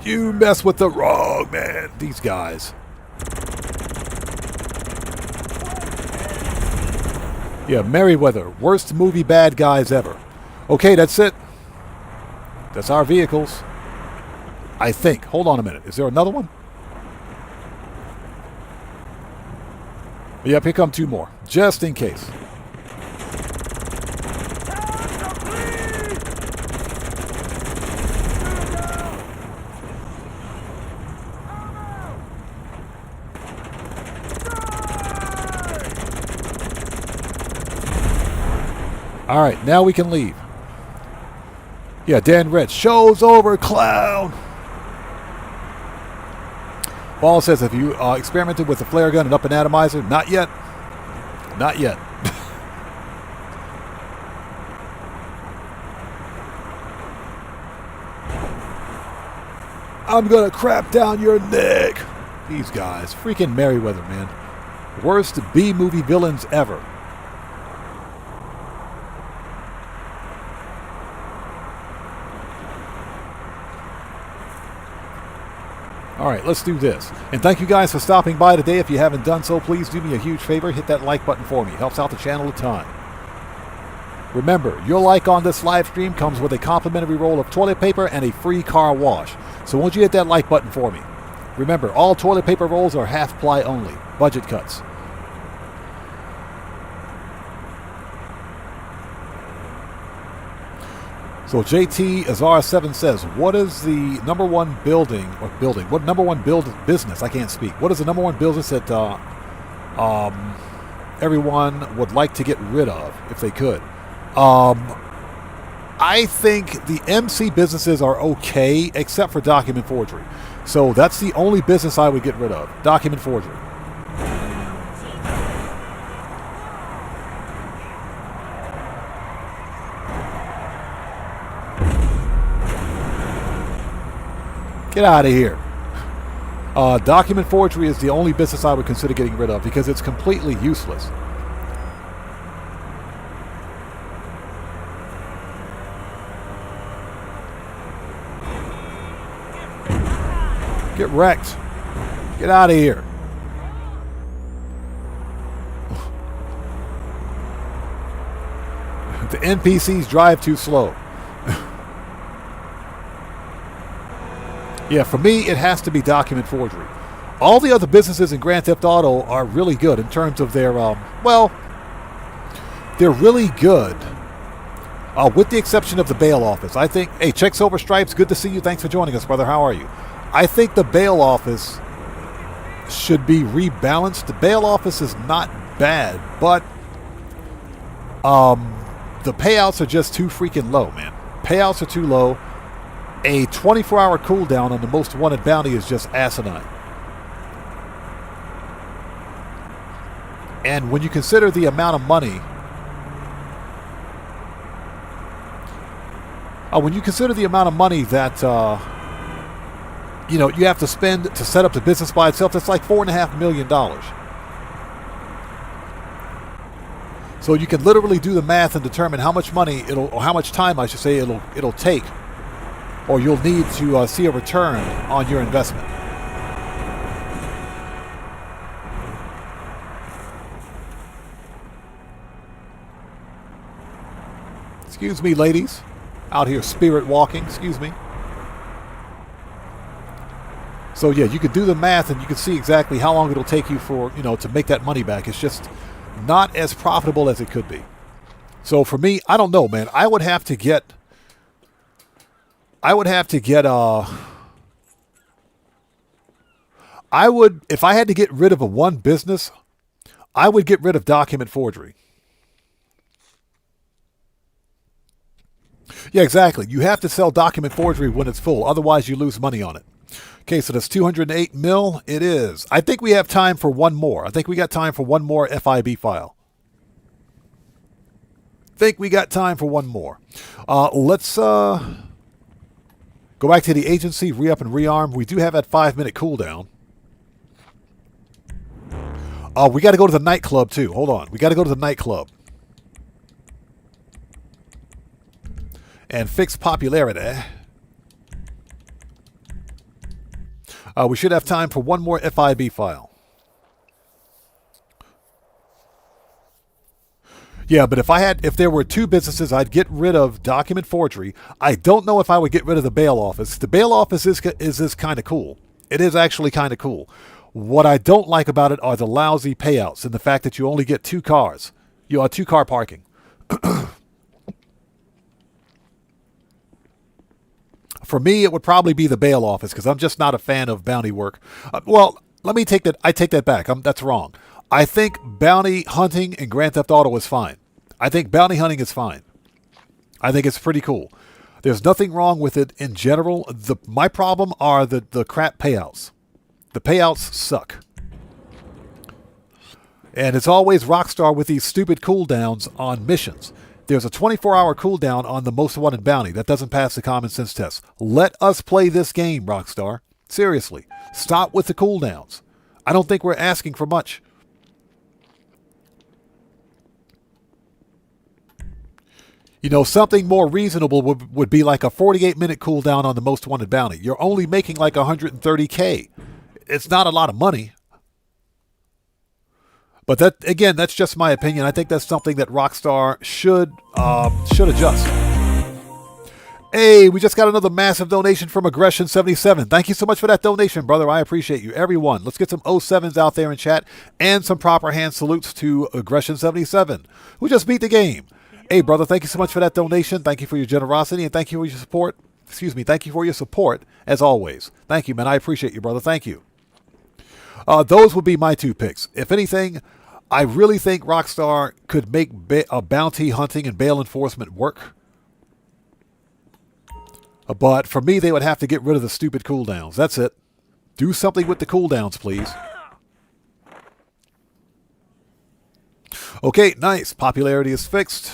You mess with the wrong man. These guys. Yeah, Merriweather. Worst movie bad guys ever. Okay, that's it. That's our vehicles. I think. Hold on a minute. Is there another one? Yep, here come 2 more. Just in case. All right, now we can leave. Yeah, Dan Rich. Show's over, clown. Paul says, have you experimented with the flare gun and up and atomizer? Not yet. Not yet. I'm gonna crap down your neck. These guys. Freaking Merriweather, man. Worst B-movie villains ever. All right, let's do this. And thank you guys for stopping by today. If you haven't done so, please do me a huge favor. Hit that like button for me. It helps out the channel a ton. Remember, your like on this live stream comes with a complimentary roll of toilet paper and a free car wash. So won't you hit that like button for me? Remember, all toilet paper rolls are half-ply only. Budget cuts. So JT Azar7 says, what is the number one what number one business? I can't speak. What is the number one business that everyone would like to get rid of if they could? I think the MC businesses are okay, except for document forgery. So that's the only business I would get rid of. Document forgery. Get out of here. Document forgery is the only business I would consider getting rid of because it's completely useless. Get wrecked. Get out of here. The NPCs drive too slow. Yeah, for me, it has to be document forgery. All the other businesses in Grand Theft Auto are really good in terms of their, they're really good. With the exception of the bail office. I think, hey, Check Silver Stripes, good to see you. Thanks for joining us, brother. How are you? I think the bail office should be rebalanced. The bail office is not bad, but the payouts are just too freaking low, man. Payouts are too low. A 24-hour cooldown on the most wanted bounty is just asinine. And when you consider the amount of money, that you have to spend to set up the business by itself, that's like $4.5 million. So you can literally do the math and determine how much money or how much time I should say it'll take, or you'll need to see a return on your investment. Excuse me, ladies. Out here spirit walking, excuse me. So yeah, you could do the math and you can see exactly how long it'll take you for, to make that money back. It's just not as profitable as it could be. So for me, I don't know, man. If I had to get rid of one business, I would get rid of document forgery. Yeah, exactly. You have to sell document forgery when it's full. Otherwise, you lose money on it. Okay, so that's 208 mil. It is. I think we have time for one more. I think we got time for one more FIB file. Let's go back to the agency, re-up and rearm. We do have that 5-minute cooldown. We got to go to the nightclub, too. Hold on. We got to go to the nightclub. And fix popularity. We should have time for one more FIB file. Yeah, but if there were two businesses, I'd get rid of document forgery. I don't know if I would get rid of the bail office. The bail office is kind of cool. It is actually kind of cool. What I don't like about it are the lousy payouts and the fact that you only get 2 cars. You are 2-car parking. For me, it would probably be the bail office because I'm just not a fan of bounty work. I take that back. That's wrong. I think bounty hunting in Grand Theft Auto is fine. I think bounty hunting is fine. I think it's pretty cool. There's nothing wrong with it in general. My problem are the crap payouts. The payouts suck. And it's always Rockstar with these stupid cooldowns on missions. There's a 24-hour cooldown on the most wanted bounty. That doesn't pass the common sense test. Let us play this game, Rockstar. Seriously. Stop with the cooldowns. I don't think we're asking for much. You know, something more reasonable would be like a 48-minute cooldown on the most wanted bounty. You're only making like 130K. It's not a lot of money. But that, again, that's just my opinion. I think that's something that Rockstar should adjust. Hey, we just got another massive donation from Aggression77. Thank you so much for that donation, brother. I appreciate you. Everyone, let's get some 07s out there in chat and some proper hand salutes to Aggression77, who just beat the game. Hey, brother, thank you so much for that donation. Thank you for your generosity, and thank you for your support. Excuse me, thank you for your support, as always. Thank you, man. I appreciate you, brother. Thank you. Those would be my two picks. If anything, I really think Rockstar could make bounty hunting and bail enforcement work. But for me, they would have to get rid of the stupid cooldowns. That's it. Do something with the cooldowns, please. Okay, nice. Popularity is fixed.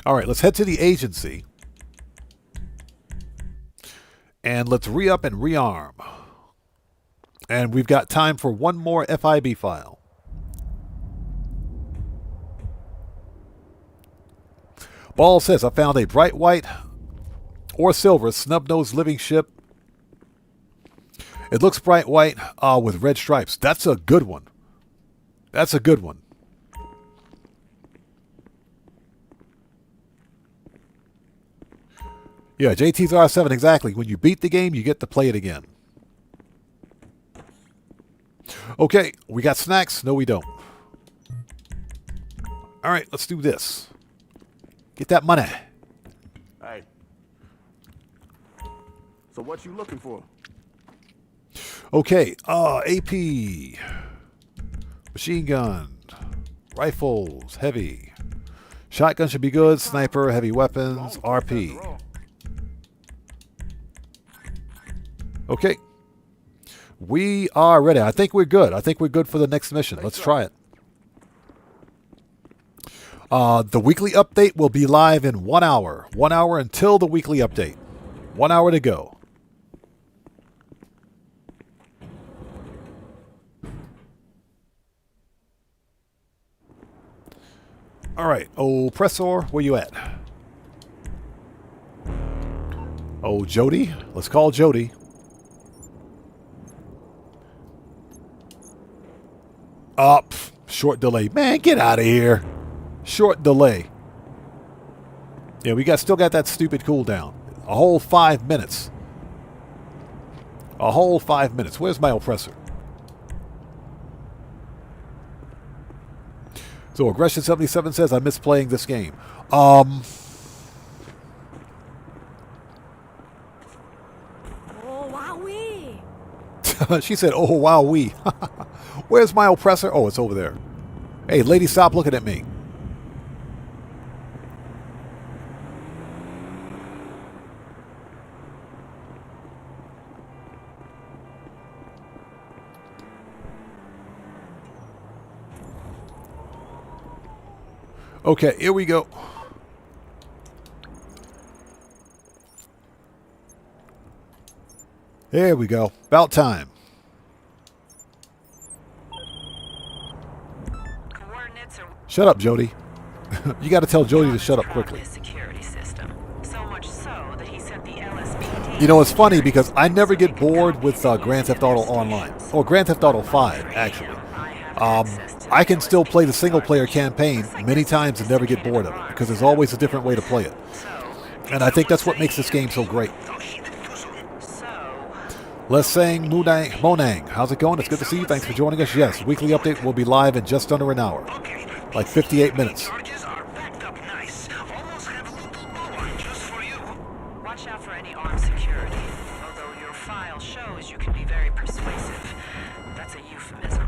All right, let's head to the agency. And let's re-up and rearm. And we've got time for one more FIB file. Ball says, I found a bright white or silver snub-nosed living ship. It looks bright white with red stripes. That's a good one. That's a good one. Yeah, JT's R7, exactly. When you beat the game, you get to play it again. Okay, we got snacks? No, we don't. All right, let's do this. Get that money. Hey. So what you looking for? Okay, AP. Machine gun. Rifles, heavy. Shotgun should be good. Sniper, heavy weapons, RP. Okay. We are ready. I think we're good. I think we're good for the next mission. Let's try it. The weekly update will be live in 1 hour. 1 hour until the weekly update. 1 hour to go. All right. Oppressor, where you at? Oh, Jody. Let's call Jody. Up. Short delay. Man, get out of here. Short delay. Yeah, we still got that stupid cooldown. A whole 5 minutes. A whole 5 minutes. Where's my oppressor? So Aggression77 says, I miss playing this game. Oh, wowee. She said, oh, wow, we. Where's my oppressor? Oh, it's over there. Hey, lady, stop looking at me. Okay, here we go. There we go. About time. Shut up, Jody. You got to tell Jody to shut up quickly. You know, it's funny because I never get bored with Grand Theft Auto Online. Or Grand Theft Auto 5, actually. I can still play the single-player campaign many times and never get bored of it because there's always a different way to play it. And I think that's what makes this game so great. Les saying Monang, how's it going? It's good to see you. Thanks for joining us. Yes, weekly update will be live in just under an hour. Like 58 minutes. Watch out for any armed security. Although your file shows you can be very persuasive. That's a euphemism.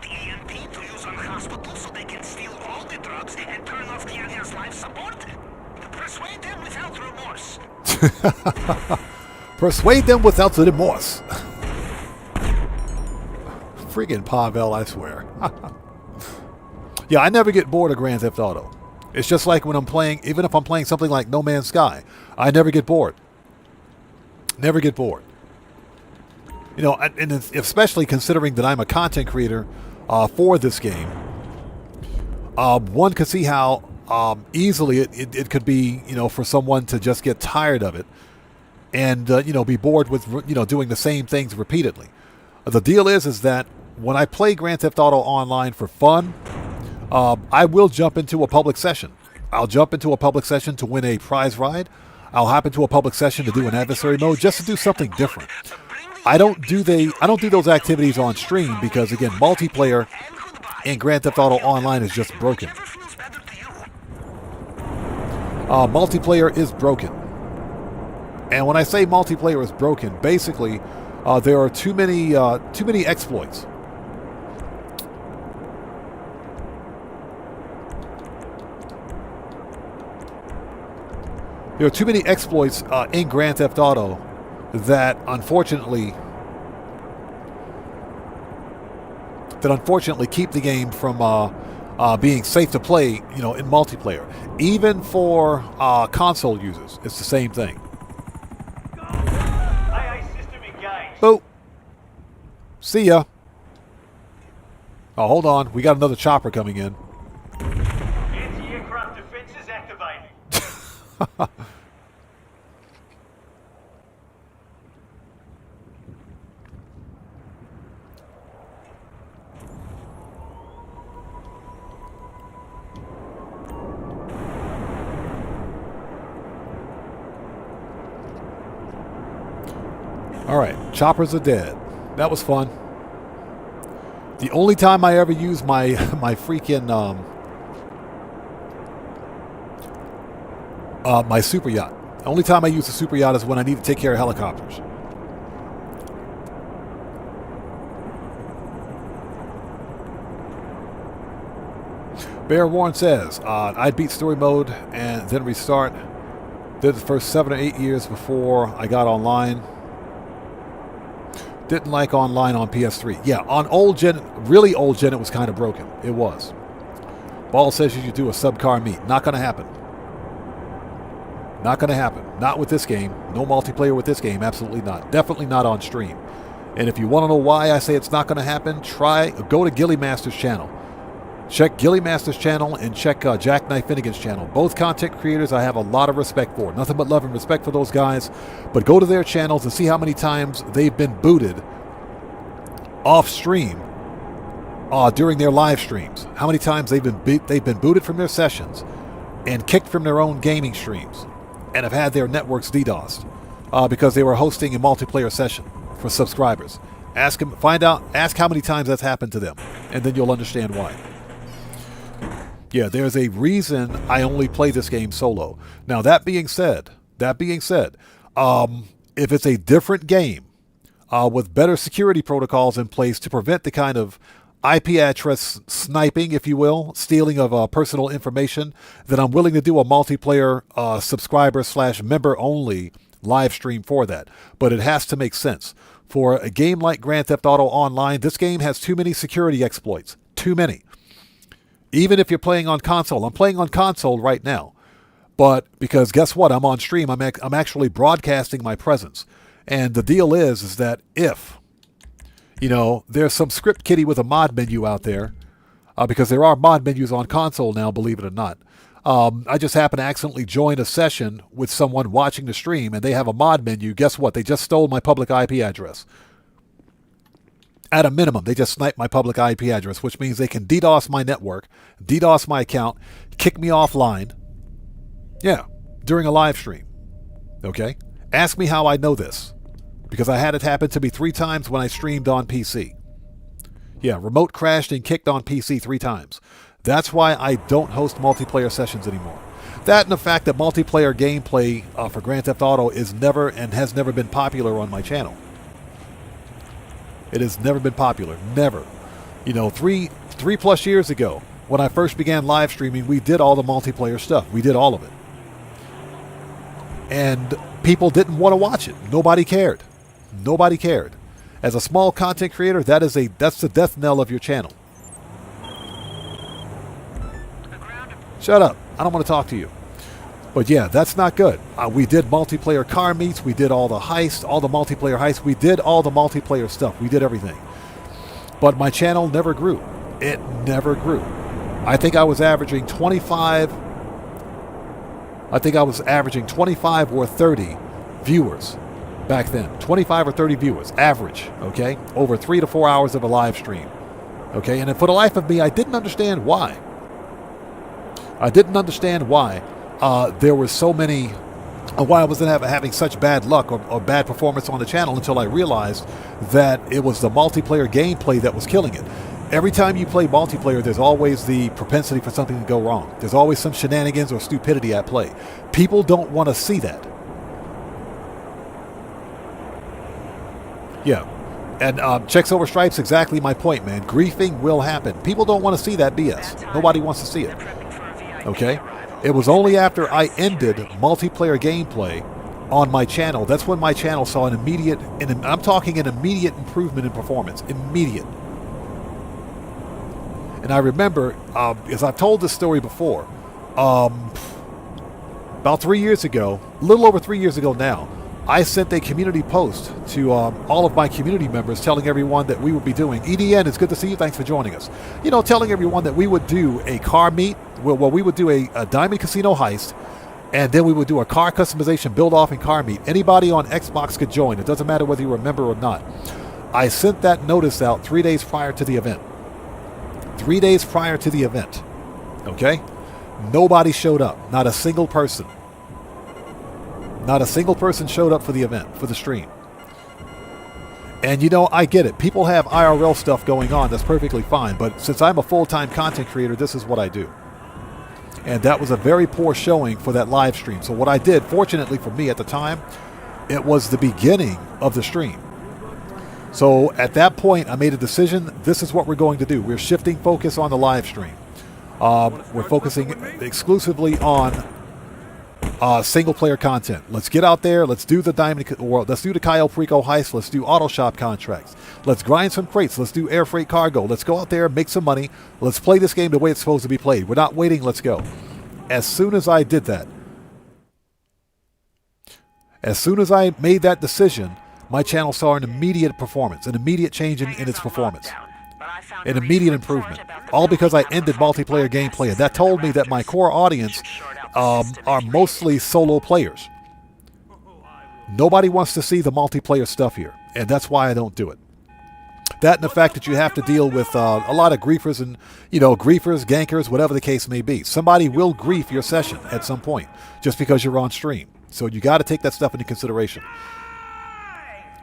EMP to use on hospitals so they can steal all the drugs and turn off the alien's life support? Persuade them without remorse. Persuade them without the remorse. Friggin' Pavel, I swear. Yeah, I never get bored of Grand Theft Auto. It's just like when I'm playing, even if I'm playing something like No Man's Sky, I never get bored. Never get bored. You know, and especially considering that I'm a content creator for this game, one could see how easily it could be, you know, for someone to just get tired of it and, you know, be bored with, you know, doing the same things repeatedly. The deal is that when I play Grand Theft Auto Online for fun, I will jump into a public session. I'll jump into a public session to win a prize ride. I'll hop into a public session to do an adversary mode just to do something different. I don't do those activities on stream because, again, multiplayer in Grand Theft Auto Online is just broken. Multiplayer is broken. And when I say multiplayer is broken, basically there are too many exploits. There are too many exploits in Grand Theft Auto that unfortunately keep the game from being safe to play, you know, in multiplayer. Even for console users, it's the same thing. Oh, see ya. Oh, hold on. We got another chopper coming in. Anti-aircraft defenses activated. All right, choppers are dead. That was fun. The only time I ever use my freaking my super yacht. The only time I use the super yacht is when I need to take care of helicopters. Bear Warren says, I'd beat story mode and then restart. Did the first 7 or 8 years before I got online. Didn't like online on PS3. Yeah, on old gen, really old gen, it was kind of broken. It was. Ball says you should do a subcar meet. Not going to happen. Not going to happen. Not with this game. No multiplayer with this game. Absolutely not. Definitely not on stream. And if you want to know why I say it's not going to happen, go to Gilly Master's channel. Check Gilly Master's channel and check Jackknife Finnegan's channel. Both content creators I have a lot of respect for. Nothing but love and respect for those guys. But go to their channels and see how many times they've been booted off stream during their live streams. How many times they've been booted from their sessions and kicked from their own gaming streams and have had their networks DDoSed because they were hosting a multiplayer session for subscribers. Ask how many times that's happened to them, and then you'll understand why. Yeah, there's a reason I only play this game solo. Now, that being said, if it's a different game with better security protocols in place to prevent the kind of IP address sniping, if you will, stealing of personal information, then I'm willing to do a multiplayer subscriber/member only live stream for that. But it has to make sense. For a game like Grand Theft Auto Online, this game has too many security exploits. Too many. Even if you're playing on console. I'm playing on console right now. But because guess what? I'm on stream. I'm actually broadcasting my presence. And the deal is that if, you know, there's some script kiddie with a mod menu out there, because there are mod menus on console now, believe it or not. I just happened to accidentally join a session with someone watching the stream, and they have a mod menu. Guess what? They just stole my public IP address. At a minimum, they just sniped my public IP address, which means they can DDoS my network, DDoS my account, kick me offline. Yeah, during a live stream. Okay? Ask me how I know this. Because I had it happen to me 3 times when I streamed on PC. Yeah, remote crashed and kicked on PC 3 times. That's why I don't host multiplayer sessions anymore. That and the fact that multiplayer gameplay for Grand Theft Auto is never and has never been popular on my channel. It has never been popular. Never. You know, three plus years ago, when I first began live streaming, we did all the multiplayer stuff. We did all of it. And people didn't want to watch it. Nobody cared. Nobody cared. As a small content creator, that's the death knell of your channel. Shut up. I don't want to talk to you. But yeah, that's not good. We did multiplayer car meets. We did all the heists, all the multiplayer heists. We did all the multiplayer stuff. We did everything. But my channel never grew. It never grew. I think I was averaging 25 or 30 viewers back then. 25 or 30 viewers, average, okay? Over 3 to 4 hours of a live stream, okay? And for the life of me, I didn't understand why. I didn't understand why there were so many, why I wasn't having such bad luck or bad performance on the channel until I realized that it was the multiplayer gameplay that was killing it. Every time you play multiplayer, there's always the propensity for something to go wrong. There's always some shenanigans or stupidity at play. People don't want to see that. Yeah. And checks over stripes, exactly my point, man. Griefing will happen. People don't want to see that BS. Nobody wants to see it. Okay? It was only after I ended multiplayer gameplay on my channel, that's when my channel saw an immediate, and I'm talking an immediate improvement in performance. Immediate. And I remember, as I've told this story before, about 3 years ago, a little over 3 years ago now, I sent a community post to all of my community members telling everyone that we would be doing, EDN, it's good to see you, thanks for joining us. You know, telling everyone that we would do a car meet, well we would do a Diamond Casino heist, and then we would do a car customization build-off and car meet. Anybody on Xbox could join. It doesn't matter whether you're a member or not. I sent that notice out 3 days prior to the event. 3 days prior to the event. Okay? Nobody showed up. Not a single person. Not a single person showed up for the event, for the stream. And you know, I get it. People have IRL stuff going on. That's perfectly fine. But since I'm a full-time content creator, this is what I do. And that was a very poor showing for that live stream. So what I did, fortunately for me at the time, it was the beginning of the stream. So at that point, I made a decision. This is what we're going to do. We're shifting focus on the live stream. We're focusing exclusively on single-player content. Let's get out there. Let's do the Diamond World. Let's do the Cayo Perico heist. Let's do Autoshop contracts. Let's grind some crates. Let's do air freight cargo. Let's go out there, make some money. Let's play this game the way it's supposed to be played. We're not waiting. Let's go. As soon as I did that, as soon as I made that decision, my channel saw an immediate performance, an immediate change in its performance, an immediate improvement, all because I ended multiplayer gameplay. And that told me that my core audience are mostly solo players. Nobody wants to see the multiplayer stuff here, and that's why I don't do it. That and the fact that you have to deal with a lot of griefers and, you know, griefers, gankers, whatever the case may be. Somebody will grief your session at some point just because you're on stream. So you got to take that stuff into consideration.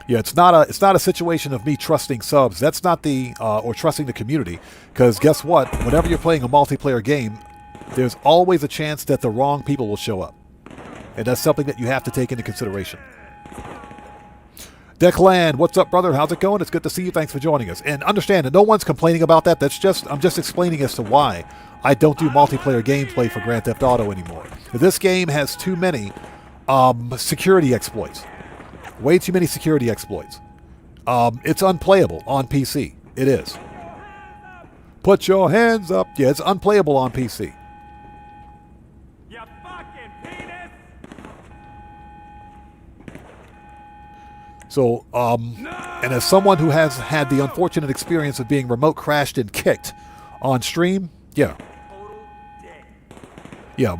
Yeah, it's not a situation of me trusting subs. That's not the or trusting the community, because guess what? Whenever you're playing a multiplayer game, there's always a chance that the wrong people will show up. And that's something that you have to take into consideration. Declan, what's up, brother? How's it going? It's good to see you. Thanks for joining us. And understand that no one's complaining about that. I'm just explaining as to why I don't do multiplayer gameplay for Grand Theft Auto anymore. This game has too many security exploits. Way too many security exploits. It's unplayable on PC. It is. Put your hands up. Yeah, it's unplayable on PC. So, and as someone who has had the unfortunate experience of being remote crashed and kicked on stream, yeah,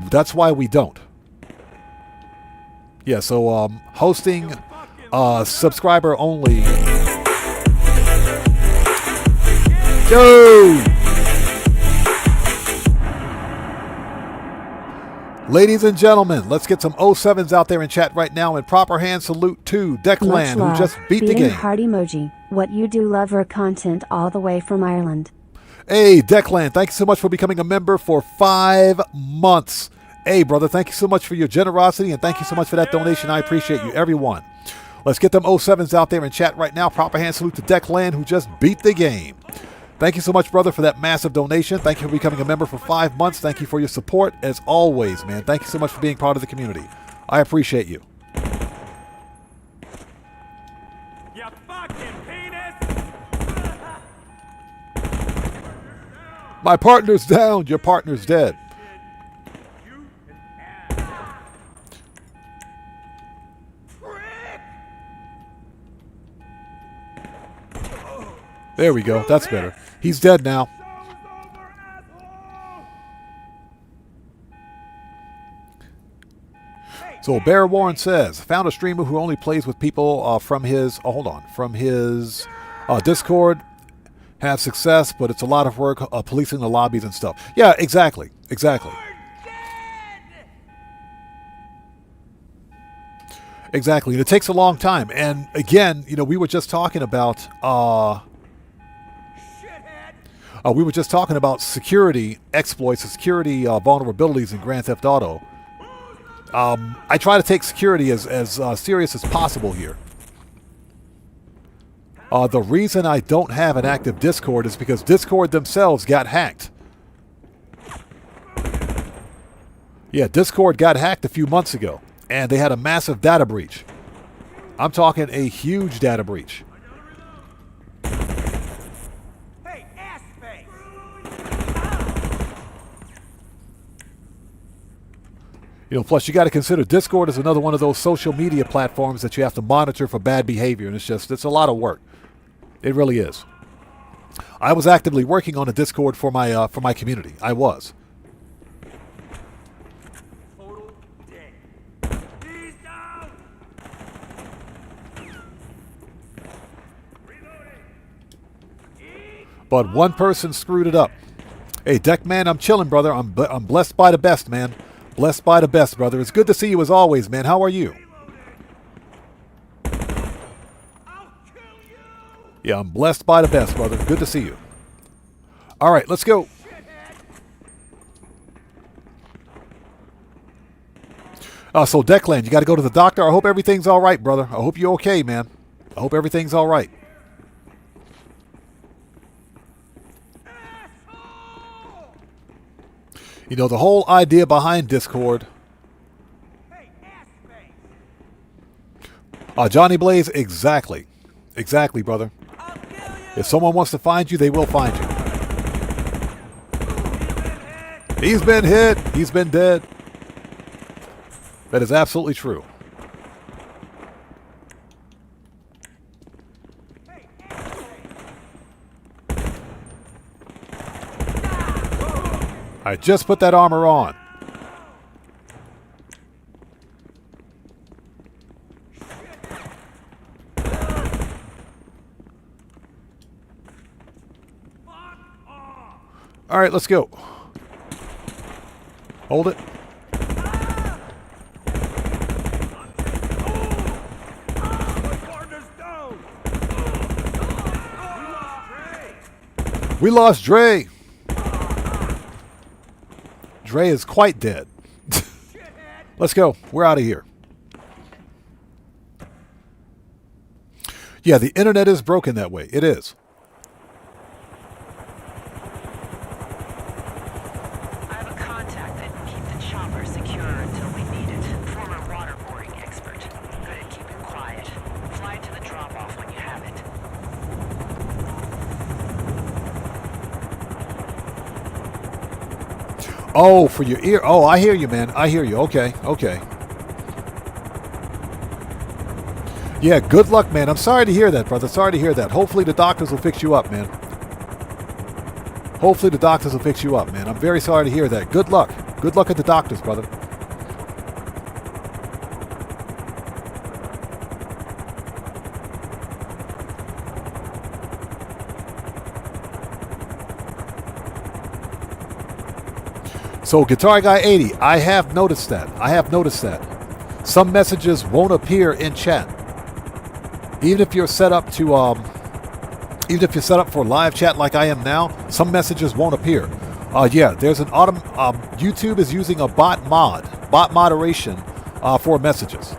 that's why we don't. Yeah, so hosting subscriber only. Yo! Ladies and gentlemen, let's get some 07s out there in chat right now, and proper hand salute to Declan, who just beat the game. Heart emoji. What you do, lover content all the way from Ireland. Hey, Declan, thank you so much for becoming a member for 5 months. Hey, brother, thank you so much for your generosity, and thank you so much for that donation. I appreciate you, everyone. Let's get them 07s out there in chat right now. Proper hand salute to Declan, who just beat the game. Thank you so much, brother, for that massive donation. Thank you for becoming a member for 5 months. Thank you for your support, as always, man. Thank you so much for being part of the community. I appreciate you. You fucking penis! My partner's down. Your partner's dead. There we go. That's better. He's dead now. So Bear Warren says, found a streamer who only plays with people from his Discord. Have success, but it's a lot of work policing the lobbies and stuff. Yeah, exactly. Exactly. Exactly. And it takes a long time. And again, you know, we were just talking about security exploits, security vulnerabilities in Grand Theft Auto. I try to take security as serious as possible here. The reason I don't have an active Discord is because Discord themselves got hacked. Yeah, Discord got hacked a few months ago, and they had a massive data breach. I'm talking a huge data breach. Hey, ass face! You know, plus you got to consider Discord is another one of those social media platforms that you have to monitor for bad behavior, and it's a lot of work. It really is. I was actively working on a Discord for my community. I was. Total dead. He's down! Reloading! But one person screwed it up. Hey, Deckman, I'm chilling, brother. I'm blessed by the best, man. Blessed by the best, brother. It's good to see you as always, man. How are you? Yeah, I'm blessed by the best, brother. Good to see you. All right, let's go. So, Declan, you got to go to the doctor. I hope everything's all right, brother. I hope you're okay, man. I hope everything's all right. You know, the whole idea behind Discord. Johnny Blaze, exactly. Exactly, brother. If someone wants to find you, they will find you. He's been hit. He's been dead. That is absolutely true. I just put that armor on. All right, let's go. Hold it. We lost Dre. Dre is quite dead. Let's go. We're out of here. Yeah, the internet is broken that way. It is. I have a contact that can keep the chopper secure until we need it. Former waterboarding expert. Good at keeping quiet. Fly to the drop-off when you have it. Oh, for your ear. Oh, I hear you, man. I hear you. Okay, okay. Yeah, good luck, man. I'm sorry to hear that, brother. Sorry to hear that. Hopefully the doctors will fix you up, man. Hopefully the doctors will fix you up, man. I'm very sorry to hear that. Good luck. Good luck at the doctors, brother. So, Guitar Guy 80, I have noticed that. I have noticed that. Some messages won't appear in chat. Even if you're set up to, for live chat like I am now, some messages won't appear. Yeah, there's an YouTube is using a bot moderation for messages.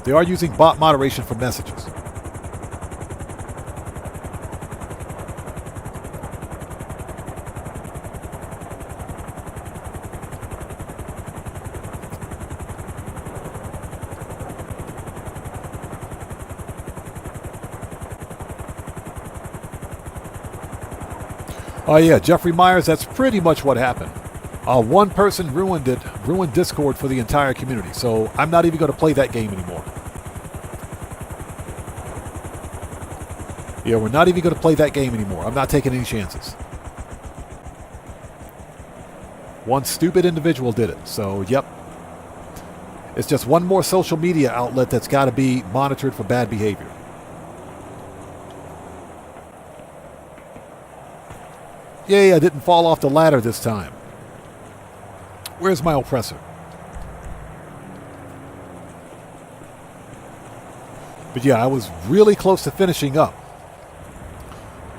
They are using bot moderation for messages. Oh yeah, Jeffrey Myers, that's pretty much what happened. One person ruined Discord for the entire community, so I'm not even going to play that game anymore. Yeah, we're not even going to play that game anymore. I'm not taking any chances. One stupid individual did it, so yep. It's just one more social media outlet that's got to be monitored for bad behavior. Yay, I didn't fall off the ladder this time. Where's my oppressor? But yeah, I was really close to finishing up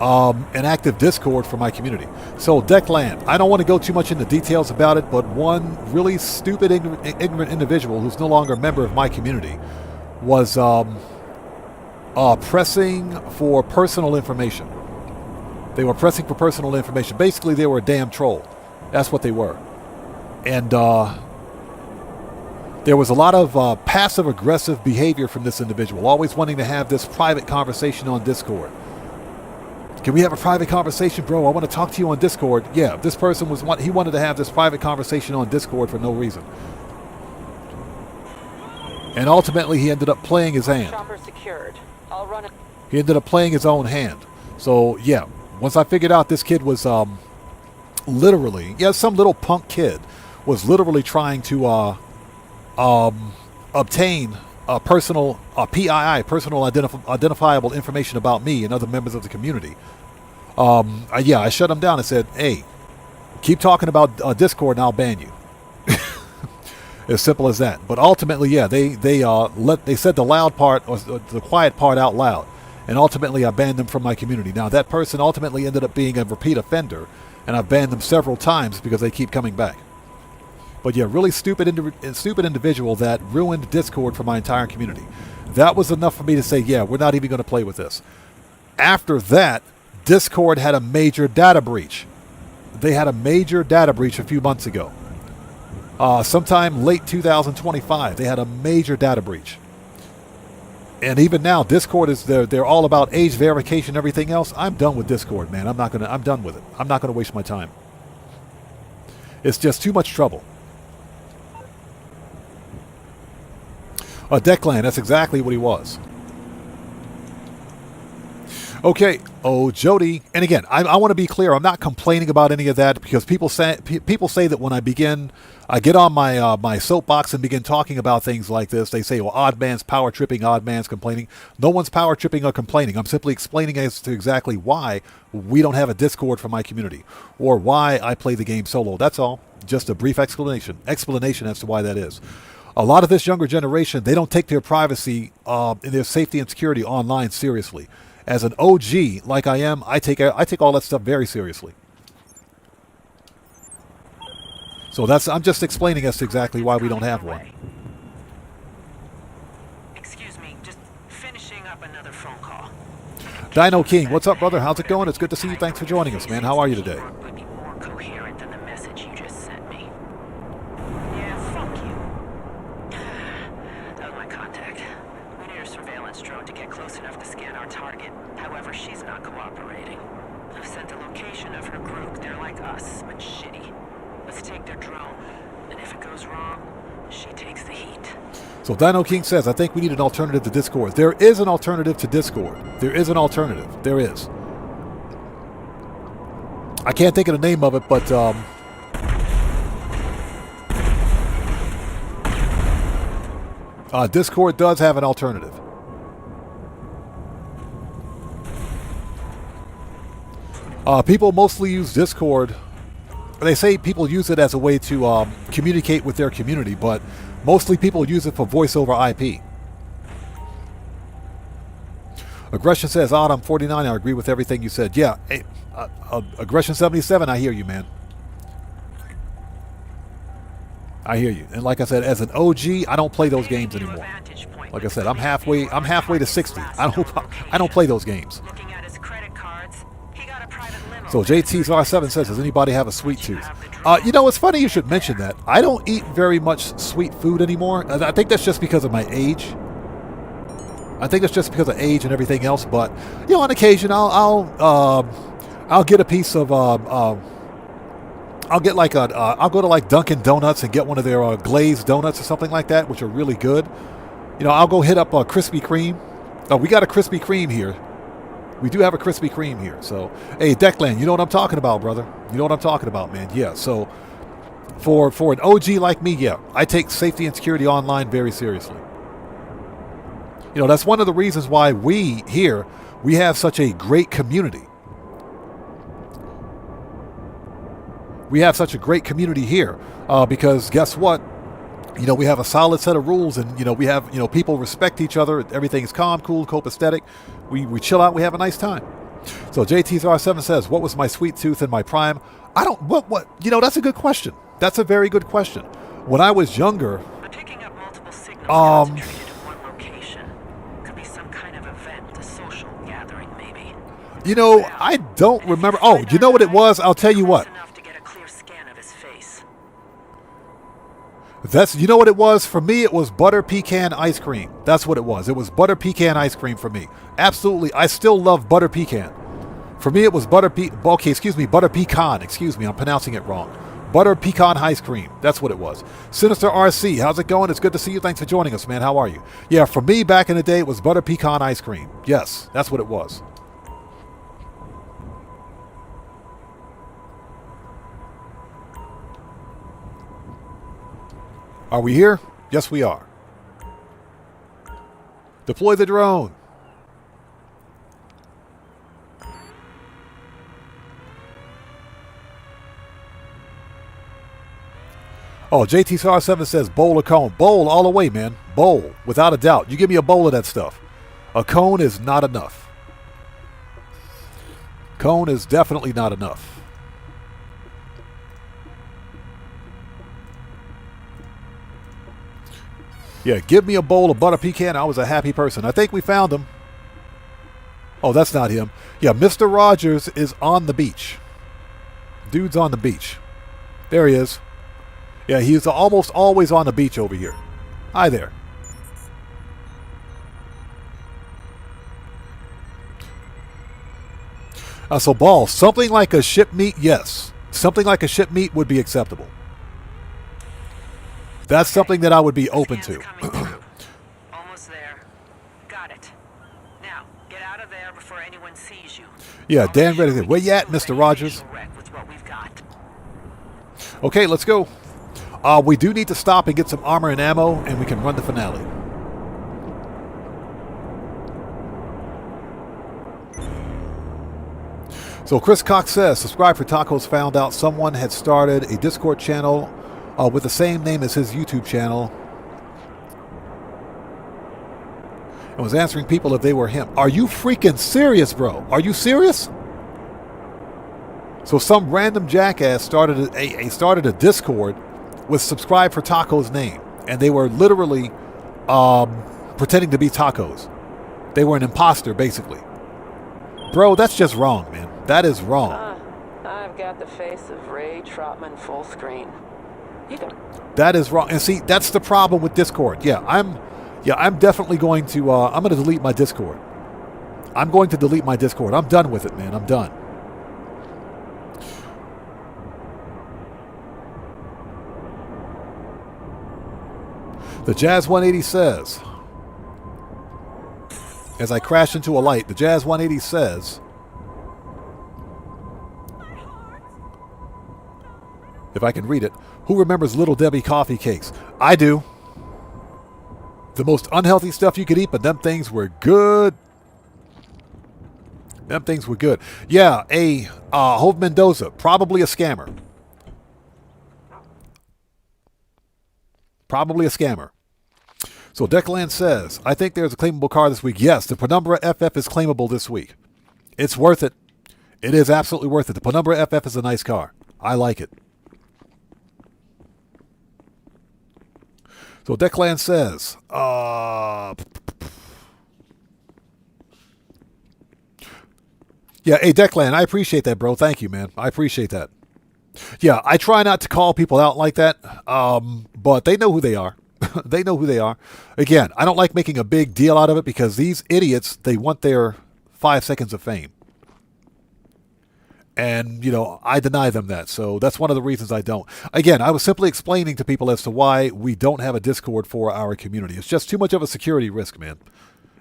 an active Discord for my community. So Declan, I don't want to go too much into details about it, but one really stupid, ignorant individual who's no longer a member of my community was pressing for personal information. They were pressing for personal information. Basically, they were a damn troll. That's what they were. And there was a lot of passive-aggressive behavior from this individual, always wanting to have this private conversation on Discord. Can we have a private conversation, bro? I want to talk to you on Discord. Yeah, this person he wanted to have this private conversation on Discord for no reason. And ultimately, he ended up playing his hand. Shopper secured. I'll run it. He ended up playing his own hand. So, yeah, once I figured out this kid was literally, some little punk kid was literally trying to obtain personal PII, personal identifiable information about me and other members of the community. I shut him down and said, hey, keep talking about Discord and I'll ban you. As simple as that. But ultimately, yeah, they said the loud part or the quiet part out loud, and ultimately I banned them from my community. Now that person ultimately ended up being a repeat offender, and I've banned them several times because they keep coming back. But yeah, really stupid individual that ruined Discord for my entire community. That was enough for me to say, yeah, we're not even going to play with this. After that, Discord had a major data breach. They had a major data breach a few months ago. Sometime late 2025, they had a major data breach. And even now, Discord is they're all about age verification and everything else. I'm done with Discord, man. I'm done with it. I'm not gonna waste my time. It's just too much trouble. Declan, that's exactly what he was. Okay, Jody, and again, I want to be clear. I'm not complaining about any of that because people say that when I get on my my soapbox and begin talking about things like this, they say, well, odd man's power tripping, odd man's complaining. No one's power tripping or complaining. I'm simply explaining as to exactly why we don't have a Discord for my community or why I play the game solo. That's all. Just a brief explanation as to why that is. A lot of this younger generation, they don't take their privacy and their safety and security online seriously. As an OG, like I am, I take all that stuff very seriously. So I'm just explaining as to exactly why we don't have one. Excuse me, just finishing up another phone call. Dino King, what's up, brother? How's it going? It's good to see you. Thanks for joining us, man. How are you today? Would be more coherent than the message you just sent me. Yeah, fuck you. That was my contact. We need a surveillance drone to get close enough to scan our target. However, she's not cooperating. I've sent the location of her group. They're like us, but shitty. Let's take their drone, and if it goes wrong, she takes the heat. So Dino King says, I think we need an alternative to Discord. There is an alternative to Discord. There is an alternative. There is. I can't think of the name of it, but Discord does have an alternative. People mostly use Discord. They say people use it as a way to communicate with their community, but mostly people use it for voice over IP. Aggression says, Odd, I'm 49. I agree with everything you said. Yeah, hey, Aggression 77, I hear you, man. I hear you. And like I said, as an OG, I don't play those games anymore. Like I said, I'm halfway to 60. I don't play those games. So JTR7 says, does anybody have a sweet tooth? You know, it's funny you should mention that. I don't eat very much sweet food anymore. I think that's just because of my age. I think it's just because of age and everything else. But, you know, on occasion, I'll I'll get a piece of I'll get like a I'll go to like Dunkin' Donuts and get one of their glazed donuts or something like that, which are really good. You know, I'll go hit up a Krispy Kreme. Oh, we got a Krispy Kreme here. We do have a Krispy Kreme here. So, hey, Declan, you know what I'm talking about, brother. You know what I'm talking about, man. Yeah. So, for an OG like me, yeah, I take safety and security online very seriously. You know, that's one of the reasons why we have such a great community. We have such a great community here because guess what? You know, we have a solid set of rules, and you know, we have, you know, people respect each other. Everything's calm, cool, copacetic. We chill out. We have a nice time. So JTR7 says, "What was my sweet tooth in my prime?" I don't. What? You know, that's a good question. That's a very good question. When I was younger, I'm picking up multiple signals concentrated in one location. Could be some kind of event, a social gathering, maybe. You know, I don't remember. Oh, you know what it was? I'll tell you what. That's, you know what it was? For me, it was butter pecan ice cream. That's what it was. It was butter pecan ice cream for me. Absolutely. I still love butter pecan. For me, it was butter pecan. Excuse me, I'm pronouncing it wrong. Butter pecan ice cream. That's what it was. Sinister RC, how's it going? It's good to see you. Thanks for joining us, man. How are you? Yeah, for me, back in the day, it was butter pecan ice cream. Yes, that's what it was. Are we here? Yes, we are. Deploy the drone. Oh, JTR7 says bowl or cone. Bowl all the way, man. Bowl, without a doubt. You give me a bowl of that stuff. A cone is not enough. Cone is definitely not enough. Yeah, give me a bowl of butter pecan. I was a happy person. I think we found him. Oh, that's not him. Yeah, Mr. Rogers is on the beach. Dude's on the beach. There he is. Yeah, he's almost always on the beach over here. Hi there. So, Ball, something like a ship meet, yes. Something like a ship meet would be acceptable. That's something that I would be open to. Almost there. Got it. Now, get out of there before anyone sees you. Yeah, Dan ready. Where you at, Mr. Rogers? Okay, let's go. We do need to stop and get some armor and ammo, and we can run the finale. So Chris Cox says, subscribe for tacos. Found out someone had started a Discord channel with the same name as his YouTube channel and was answering people if they were him. Are you freaking serious, bro? Are you serious? So some random jackass started a Discord with subscribe for tacos name, and they were literally pretending to be tacos. They were an imposter, basically. Bro, that's just wrong, man. That is wrong. I've got the face of Ray Trotman full screen. That is wrong. And see, that's the problem with Discord. Yeah, I'm definitely going to I'm going to delete my Discord. I'm going to delete my Discord. I'm done with it, man. I'm done. The Jazz 180 says, as I crash into a light, the Jazz 180 says, if I can read it, who remembers Little Debbie coffee cakes? I do. The most unhealthy stuff you could eat, but them things were good. Them things were good. Yeah, Hove Mendoza, probably a scammer. Probably a scammer. So Declan says, I think there's a claimable car this week. Yes, the Penumbra FF is claimable this week. It's worth it. It is absolutely worth it. The Penumbra FF is a nice car. I like it. So Declan says, yeah, hey Declan, I appreciate that, bro. Thank you, man. I appreciate that. Yeah, I try not to call people out like that, but they know who they are. They know who they are. Again, I don't like making a big deal out of it because these idiots, they want their 5 seconds of fame. And, you know, I deny them that. So that's one of the reasons I don't. Again, I was simply explaining to people as to why we don't have a Discord for our community. It's just too much of a security risk, man.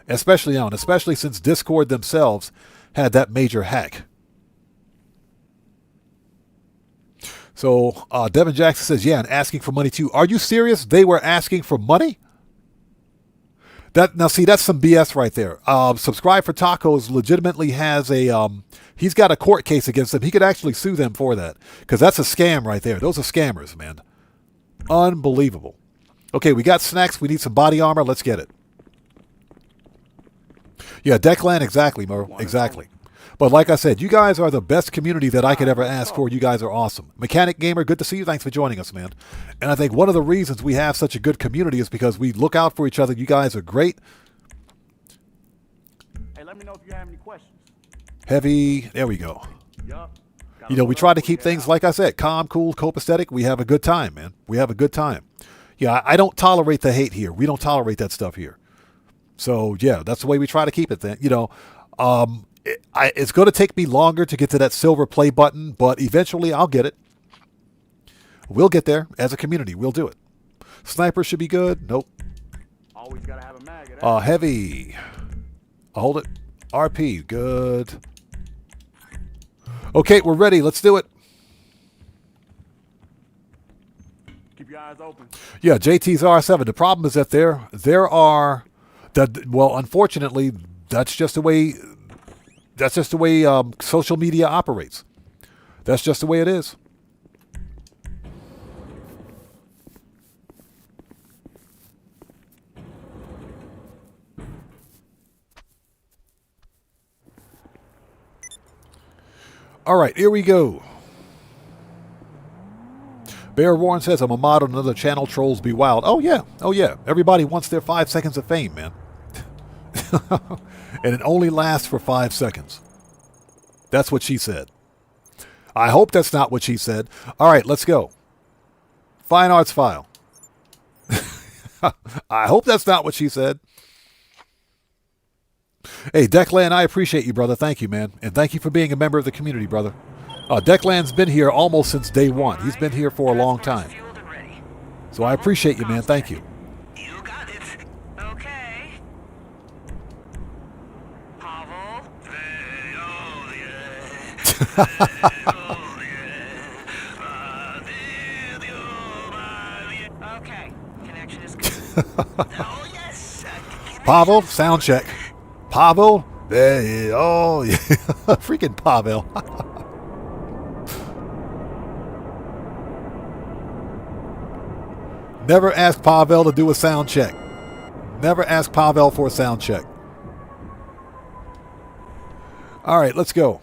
Especially now, and especially since Discord themselves had that major hack. So Devin Jackson says, yeah, and asking for money too. Are you serious? They were asking for money? Now, see, that's some BS right there. Subscribe for Tacos legitimately has a, he's got a court case against them. He could actually sue them for that because that's a scam right there. Those are scammers, man. Unbelievable. Okay, we got snacks. We need some body armor. Let's get it. Yeah, Declan, exactly, Mo. Exactly. But like I said, you guys are the best community that I could ever ask for. You guys are awesome. Mechanic Gamer, good to see you. Thanks for joining us, man. And I think one of the reasons we have such a good community is because we look out for each other. You guys are great. Hey, let me know if you have any questions. Heavy, there we go. You know, we try to keep things, like I said, calm, cool, copacetic. We have a good time, man. We have a good time. Yeah, I don't tolerate the hate here. We don't tolerate that stuff here. So, yeah, that's the way we try to keep it then. You know, it's going to take me longer to get to that silver play button, but eventually I'll get it. We'll get there as a community. We'll do it. Sniper should be good. Nope. Always gotta have a mag. Heavy. I'll hold it. RP. Good. Okay, we're ready. Let's do it. Keep your eyes open. Yeah, JT's R7. The problem is that there are that. Well, unfortunately, that's just the way. That's just the way social media operates. That's just the way it is. All right, here we go. Bear Warren says, I'm a mod on another channel, trolls be wild. Oh, yeah. Oh, yeah. Everybody wants their 5 seconds of fame, man. And it only lasts for 5 seconds. That's what she said. I hope that's not what she said. All right, let's go. Fine arts file. I hope that's not what she said. Hey, Declan, I appreciate you, brother. Thank you, man. And thank you for being a member of the community, brother. Declan's been here almost since day one. He's been here for a long time. So I appreciate you, man. Thank you. You got it. Okay. Pavel? Okay. Connection is good. Oh, yes. Pavel, sound check. Pavel? Oh, yeah. Freaking Pavel. Never ask Pavel to do a sound check. Never ask Pavel for a sound check. All right, let's go.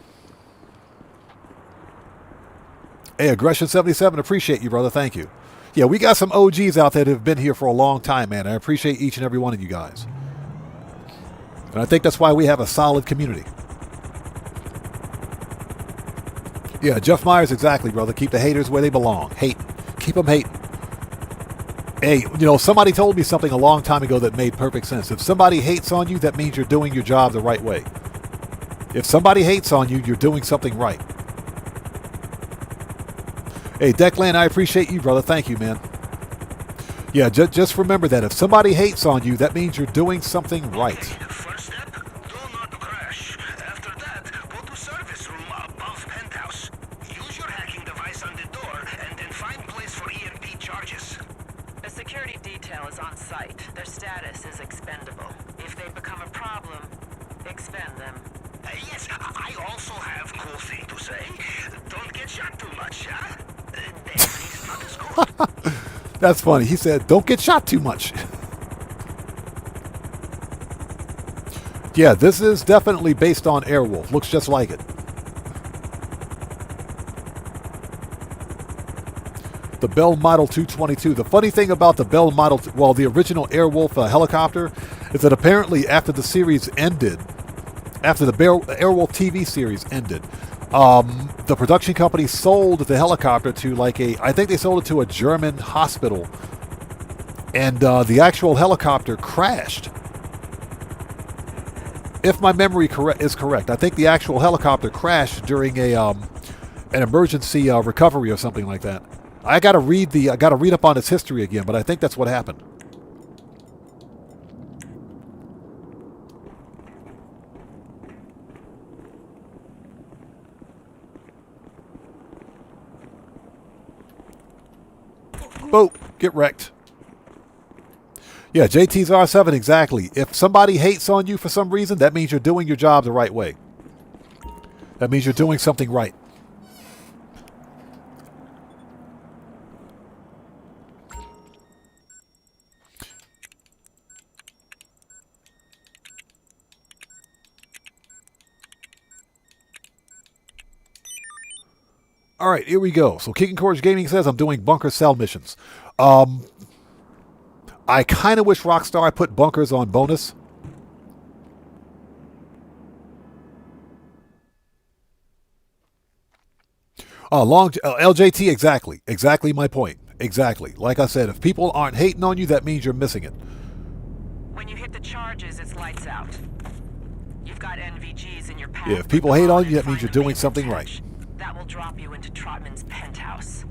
Hey, Aggression 77, appreciate you, brother. Thank you. Yeah, we got some OGs out there that have been here for a long time, man. I appreciate each and every one of you guys. And I think that's why we have a solid community. Yeah, Jeff Myers, exactly, brother. Keep the haters where they belong. Hate. Keep them hating. Hey, you know, somebody told me something a long time ago that made perfect sense. If somebody hates on you, that means you're doing your job the right way. If somebody hates on you, you're doing something right. Hey, Declan, I appreciate you, brother. Thank you, man. Yeah, just remember that. If somebody hates on you, that means you're doing something right. First step, do not crash. After that, go to service room above penthouse. Use your hacking device on the door and then find place for EMP charges. A security detail is on site. Their status is expendable. If they become a problem, expend them. Yes, I also have cool thing to say. Don't get shot too much, huh? He's not as good. That's funny. He said, don't get shot too much. Yeah, this is definitely based on Airwolf. Looks just like it. The Bell Model 222. The funny thing about the Bell Model, well, the original Airwolf helicopter, is that apparently after the series ended, after the Airwolf TV series ended, the production company sold the helicopter to I think they sold it to a German hospital, and the actual helicopter crashed. If my memory is correct, I think the actual helicopter crashed during a an emergency recovery or something like that. I gotta read up on its history again, but I think that's what happened. Boat, get wrecked. Yeah, JT's R7, exactly. If somebody hates on you for some reason, that means you're doing your job the right way. That means you're doing something right. All right, here we go. So King Courage Gaming says I'm doing bunker cell missions. I kind of wish Rockstar put bunkers on bonus. LJT, exactly. Exactly my point. Exactly. Like I said, if people aren't hating on you, that means you're missing it. When you hit the charges, it's lights out. You've got NVGs in your path. Yeah, if people hate on you, that means you're doing something right. That will drop you into Trotman's penthouse.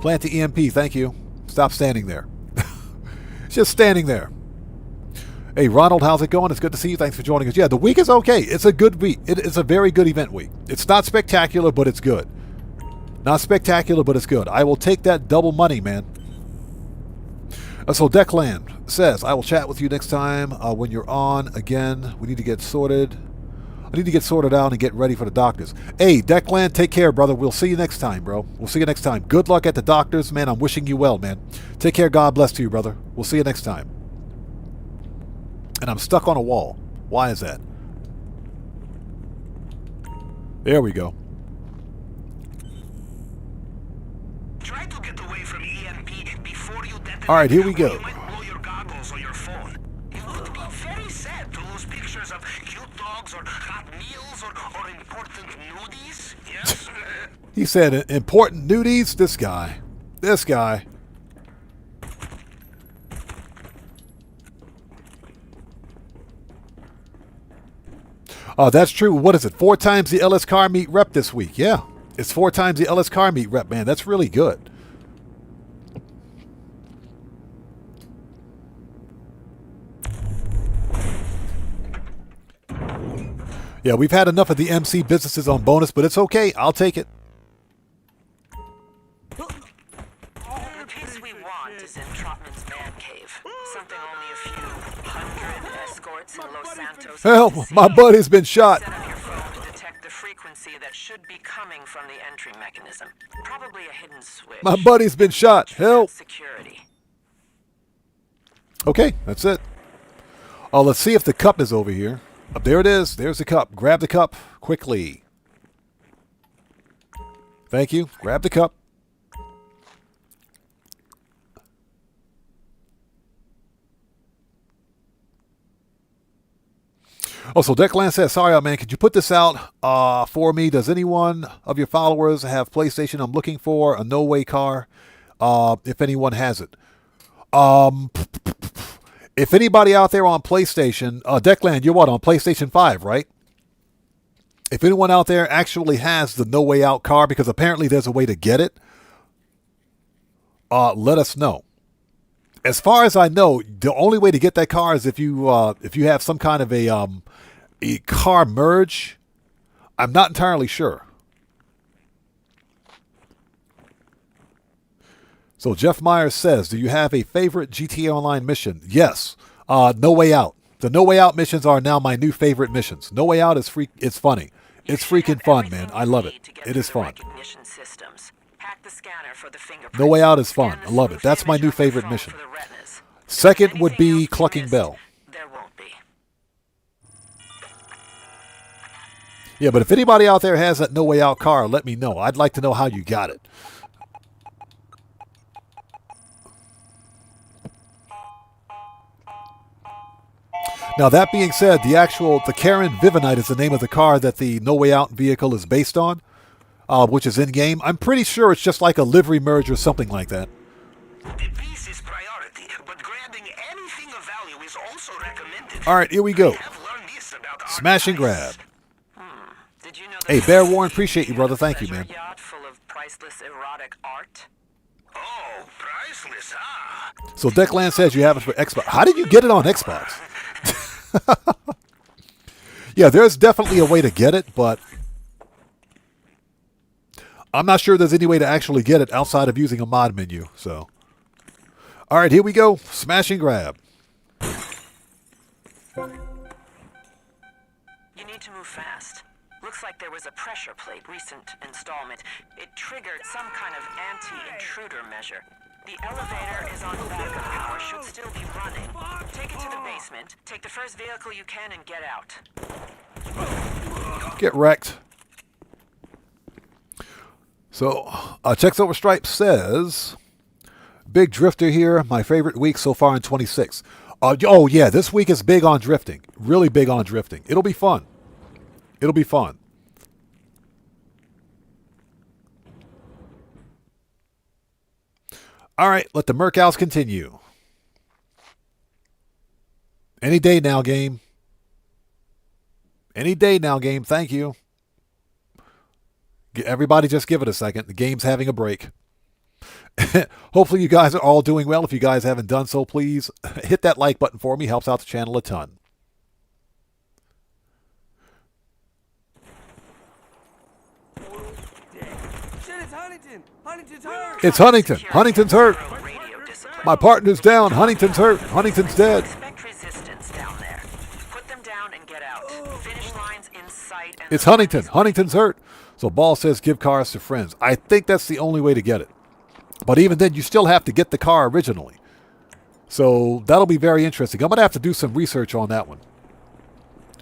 Plant the EMP, thank you. Stop standing there. Just standing there. Hey, Ronald, how's it going? It's good to see you. Thanks for joining us. Yeah, the week is okay. It's a good week. It's a very good event week. It's not spectacular, but it's good. Not spectacular, but it's good. I will take that double money, man. So Declan says, I will chat with you next time when you're on again. We need to get sorted. I need to get sorted out and get ready for the doctors. Hey, Declan, take care, brother. We'll see you next time, bro. We'll see you next time. Good luck at the doctors, man. I'm wishing you well, man. Take care. God bless to you, brother. We'll see you next time. And I'm stuck on a wall. Why is that? There we go. Try to get away from EMP before you detonate. All right, here we go. You might blow your goggles or your phone. It would be very sad to lose pictures of cute dogs or hot meals or important nudies. Yes. He said important nudies. This guy. This guy. Oh, that's true. What is it? 4 times the LS Car Meet rep this week. Yeah, it's 4 times the LS Car Meet rep, man. That's really good. Yeah, we've had enough of the MC businesses on bonus, but it's okay. I'll take it. The piece we want is in Trotman's man cave. Something only a few hundred escorts in Los Santos. Help! My buddy's been shot. Set up your phone to detect the frequency that should be coming from the entry mechanism. Probably a hidden switch. My buddy's been shot. Help! Security. Okay, that's it. Oh, let's see if the cup is over here. Oh, there it is. There's the cup. Grab the cup quickly. Thank you. Grab the cup. Oh, so Declan says, sorry, man, could you put this out for me? Does anyone of your followers have PlayStation? I'm looking for a no-way car, if anyone has it. If anybody out there on PlayStation, Declan, you're what, on PlayStation 5, right? If anyone out there actually has the No Way Out car, because apparently there's a way to get it, let us know. As far as I know, the only way to get that car is if you have some kind of a car merge. I'm not entirely sure. So Jeff Myers says, do you have a favorite GTA Online mission? Yes. No Way Out. The No Way Out missions are now my new favorite missions. No Way Out is free. It's funny. It's freaking fun, man. I love it. It is fun. No Way Out is fun. I love it. That's my new favorite mission. Second would be Clucking Bell. Yeah, but if anybody out there has that No Way Out car, let me know. I'd like to know how you got it. Now, that being said, the Karen Vivinite is the name of the car that the No Way Out vehicle is based on, which is in-game. I'm pretty sure it's just like a livery merge or something like that. The piece is priority, but grabbing anything of value is also recommended. All right, here we go. Smash and grab. Did you know Hey, Bear Warren, appreciate you, brother. Thank you, man. Yacht full of priceless erotic art. Oh, priceless, huh? So Declan says you have it for Xbox. How did you get it on Xbox? Yeah, there's definitely a way to get it, but I'm not sure there's any way to actually get it outside of using a mod menu. So, all right, here we go. Smash and grab. You need to move fast. Looks like there was a pressure plate, recent installment. It triggered some kind of anti-intruder measure. The elevator is on backup power, should still be running. Take it to the basement, take the first vehicle you can and get out. Get wrecked. So, Checks Over Stripes says, Big Drifter here, my favorite week so far in 26. Oh yeah, this week is big on drifting. Really big on drifting. It'll be fun. It'll be fun. All right, let the Merkouts continue. Any day now, game. Any day now, game. Thank you. Everybody just give it a second. The game's having a break. Hopefully you guys are all doing well. If you guys haven't done so, please hit that like button for me. Helps out the channel a ton. It's Huntington. Huntington's hurt. My partner's down. Huntington's hurt. Huntington's dead. Expect resistance down there. Put them down and get out. Finish lines in sight. And It's Huntington. Huntington's hurt. So Ball says give cars to friends. I think that's the only way to get it. But even then, you still have to get the car originally. So that'll be very interesting. I'm going to have to do some research on that one.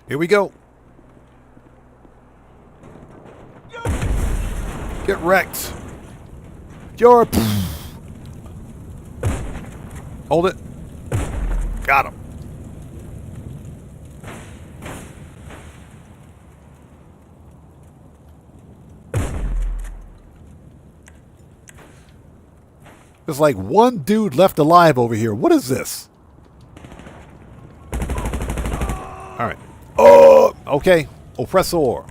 Here we go. Get wrecked. You're... Hold it. Got him. There's like one dude left alive over here. What is this? All right. Oh, okay. Oppressor.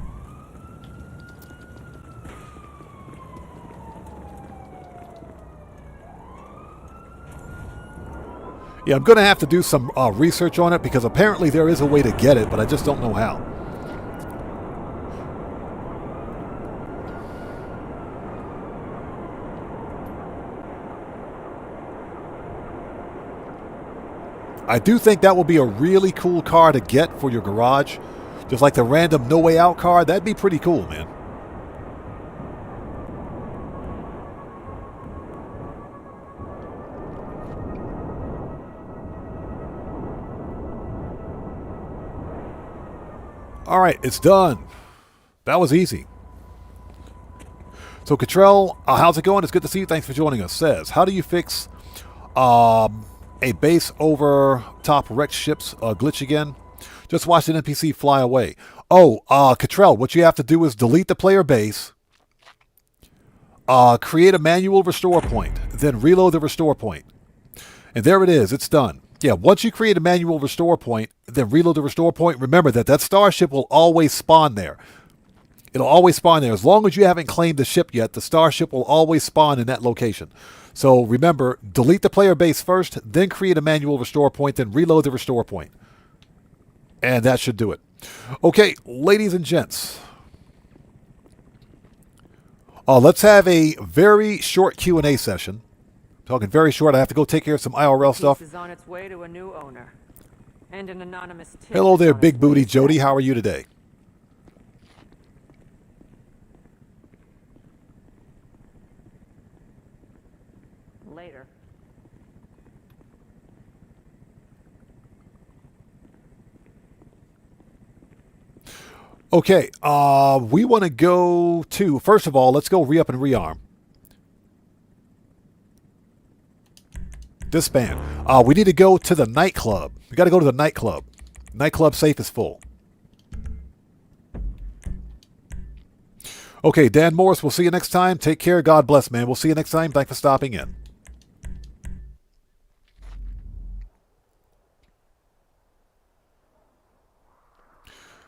Yeah, I'm going to have to do some research on it because apparently there is a way to get it, but I just don't know how. I do think that will be a really cool car to get for your garage. Just like the random No Way Out car. That'd be pretty cool, man. All right, it's done. That was easy. So, Cottrell, how's it going? It's good to see you. Thanks for joining us. Says, how do you fix a base over top wrecked ships glitch again? Just watch an NPC fly away. Oh, Cottrell, what you have to do is delete the player base, create a manual restore point, then reload the restore point. And there it is. It's done. Yeah, once you create a manual restore point, then reload the restore point, remember that starship will always spawn there. It'll always spawn there. As long as you haven't claimed the ship yet, the starship will always spawn in that location. So remember, delete the player base first, then create a manual restore point, then reload the restore point. And that should do it. Okay, ladies and gents. Let's have a very short Q&A session. Talking very short. I have to go take care of some IRL stuff. Is on its way to a new owner. And an anonymous tip Hello there, on Big its Booty way Jody. back. How are you today? Later. Okay, we want to go to, first of all, let's go re-up and rearm. Disband. We need to go to the nightclub. We got to go to the nightclub. Nightclub safe is full. Okay, Dan Morris, we'll see you next time. Take care. God bless, man. We'll see you next time. Thanks for stopping in.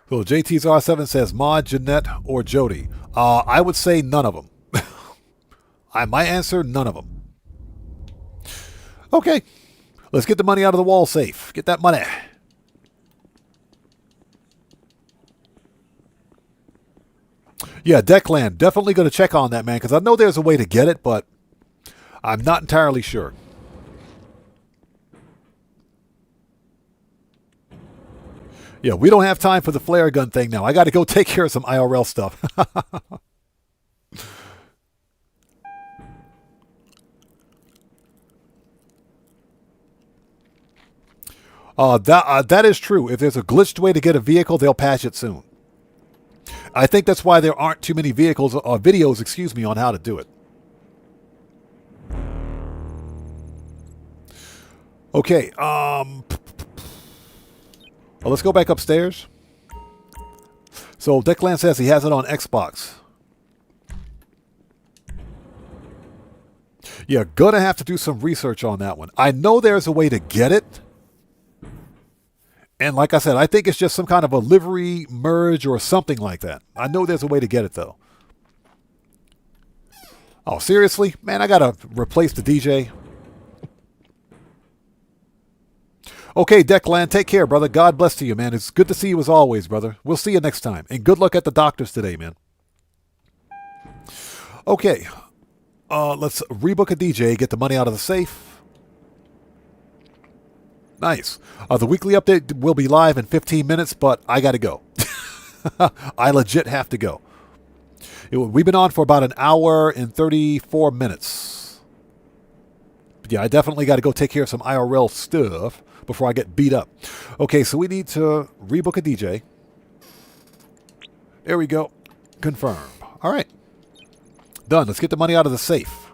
So JT's R7 says Maud, Jeanette, or Jody. I would say none of them. My answer, none of them. Okay. Let's get the money out of the wall safe. Get that money. Yeah, Declan, definitely going to check on that, man, because I know there's a way to get it, but I'm not entirely sure. Yeah, we don't have time for the flare gun thing now. I got to go take care of some IRL stuff. That is true. If there's a glitched way to get a vehicle, they'll patch it soon. I think that's why there aren't too many videos, excuse me, on how to do it. Okay, well, let's go back upstairs. So Declan says he has it on Xbox. Yeah, gonna have to do some research on that one. I know there's a way to get it. And like I said, I think it's just some kind of a livery merge or something like that. I know there's a way to get it, though. Oh, seriously? Man, I got to replace the DJ. Okay, Declan, take care, brother. God bless to you, man. It's good to see you as always, brother. We'll see you next time. And good luck at the doctors today, man. Okay. Let's rebook a DJ, get the money out of the safe. Nice. The weekly update will be live in 15 minutes, but I got to go. I legit have to go. We've been on for about an hour and 34 minutes. But yeah, I definitely got to go take care of some IRL stuff before I get beat up. Okay, so we need to rebook a DJ. There we go. Confirm. All right. Done. Let's get the money out of the safe.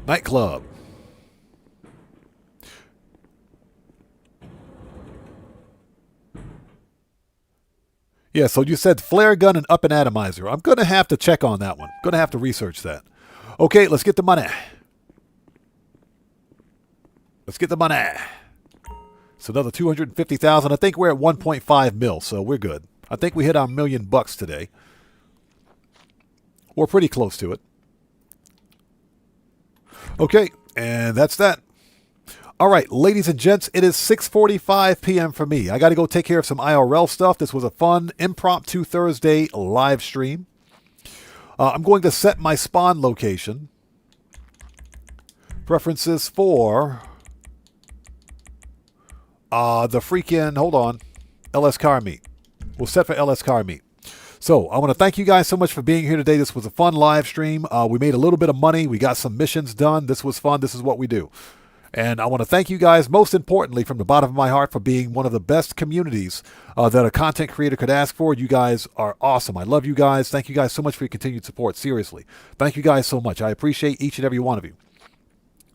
Nightclub. Yeah, so you said flare gun and up and atomizer. I'm going to have to check on that one. Going to have to research that. Okay, let's get the money. Let's get the money. It's another 250,000. I think we're at 1.5 mil, so we're good. I think we hit our $1 million today. We're pretty close to it. Okay, and that's that. All right, ladies and gents, it is 6:45 p.m. for me. I got to go take care of some IRL stuff. This was a fun impromptu Thursday live stream. I'm going to set my spawn location. Preferences for the freaking, hold on, LS Car Meet. We'll set for LS Car Meet. So I want to thank you guys so much for being here today. This was a fun live stream. We made a little bit of money. We got some missions done. This was fun. This is what we do. And I want to thank you guys, most importantly, from the bottom of my heart, for being one of the best communities that a content creator could ask for. You guys are awesome. I love you guys. Thank you guys so much for your continued support. Seriously. Thank you guys so much. I appreciate each and every one of you.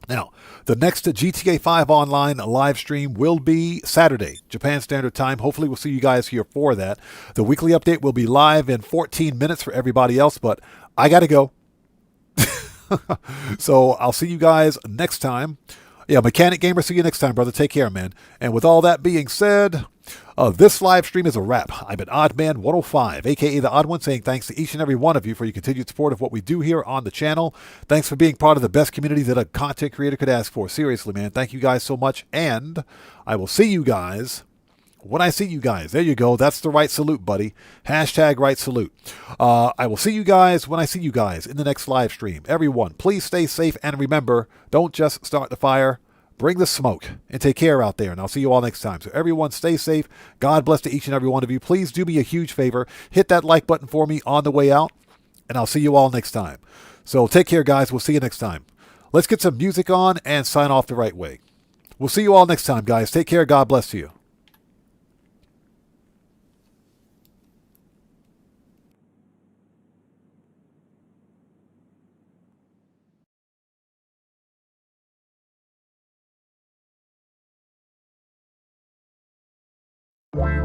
Now, the next GTA 5 online live stream will be Saturday, Japan Standard Time. Hopefully we'll see you guys here for that. The weekly update will be live in 14 minutes for everybody else, but I got to go. So I'll see you guys next time. Yeah, Mechanic Gamer, see you next time, brother. Take care, man. And with all that being said, this live stream is a wrap. I'm an Oddman105, a.k.a. The Odd One, saying thanks to each and every one of you for your continued support of what we do here on the channel. Thanks for being part of the best community that a content creator could ask for. Seriously, man. Thank you guys so much. And I will see you guys when I see you guys. There you go. That's the right salute, buddy. Hashtag right salute. I will see you guys when I see you guys in the next live stream. Everyone, please stay safe. And remember, don't just start the fire. Bring the smoke, and take care out there, and I'll see you all next time. So everyone, stay safe. God bless to each and every one of you. Please do me a huge favor. Hit that like button for me on the way out, and I'll see you all next time. So take care, guys. We'll see you next time. Let's get some music on and sign off the right way. We'll see you all next time, guys. Take care. God bless to you. Wow.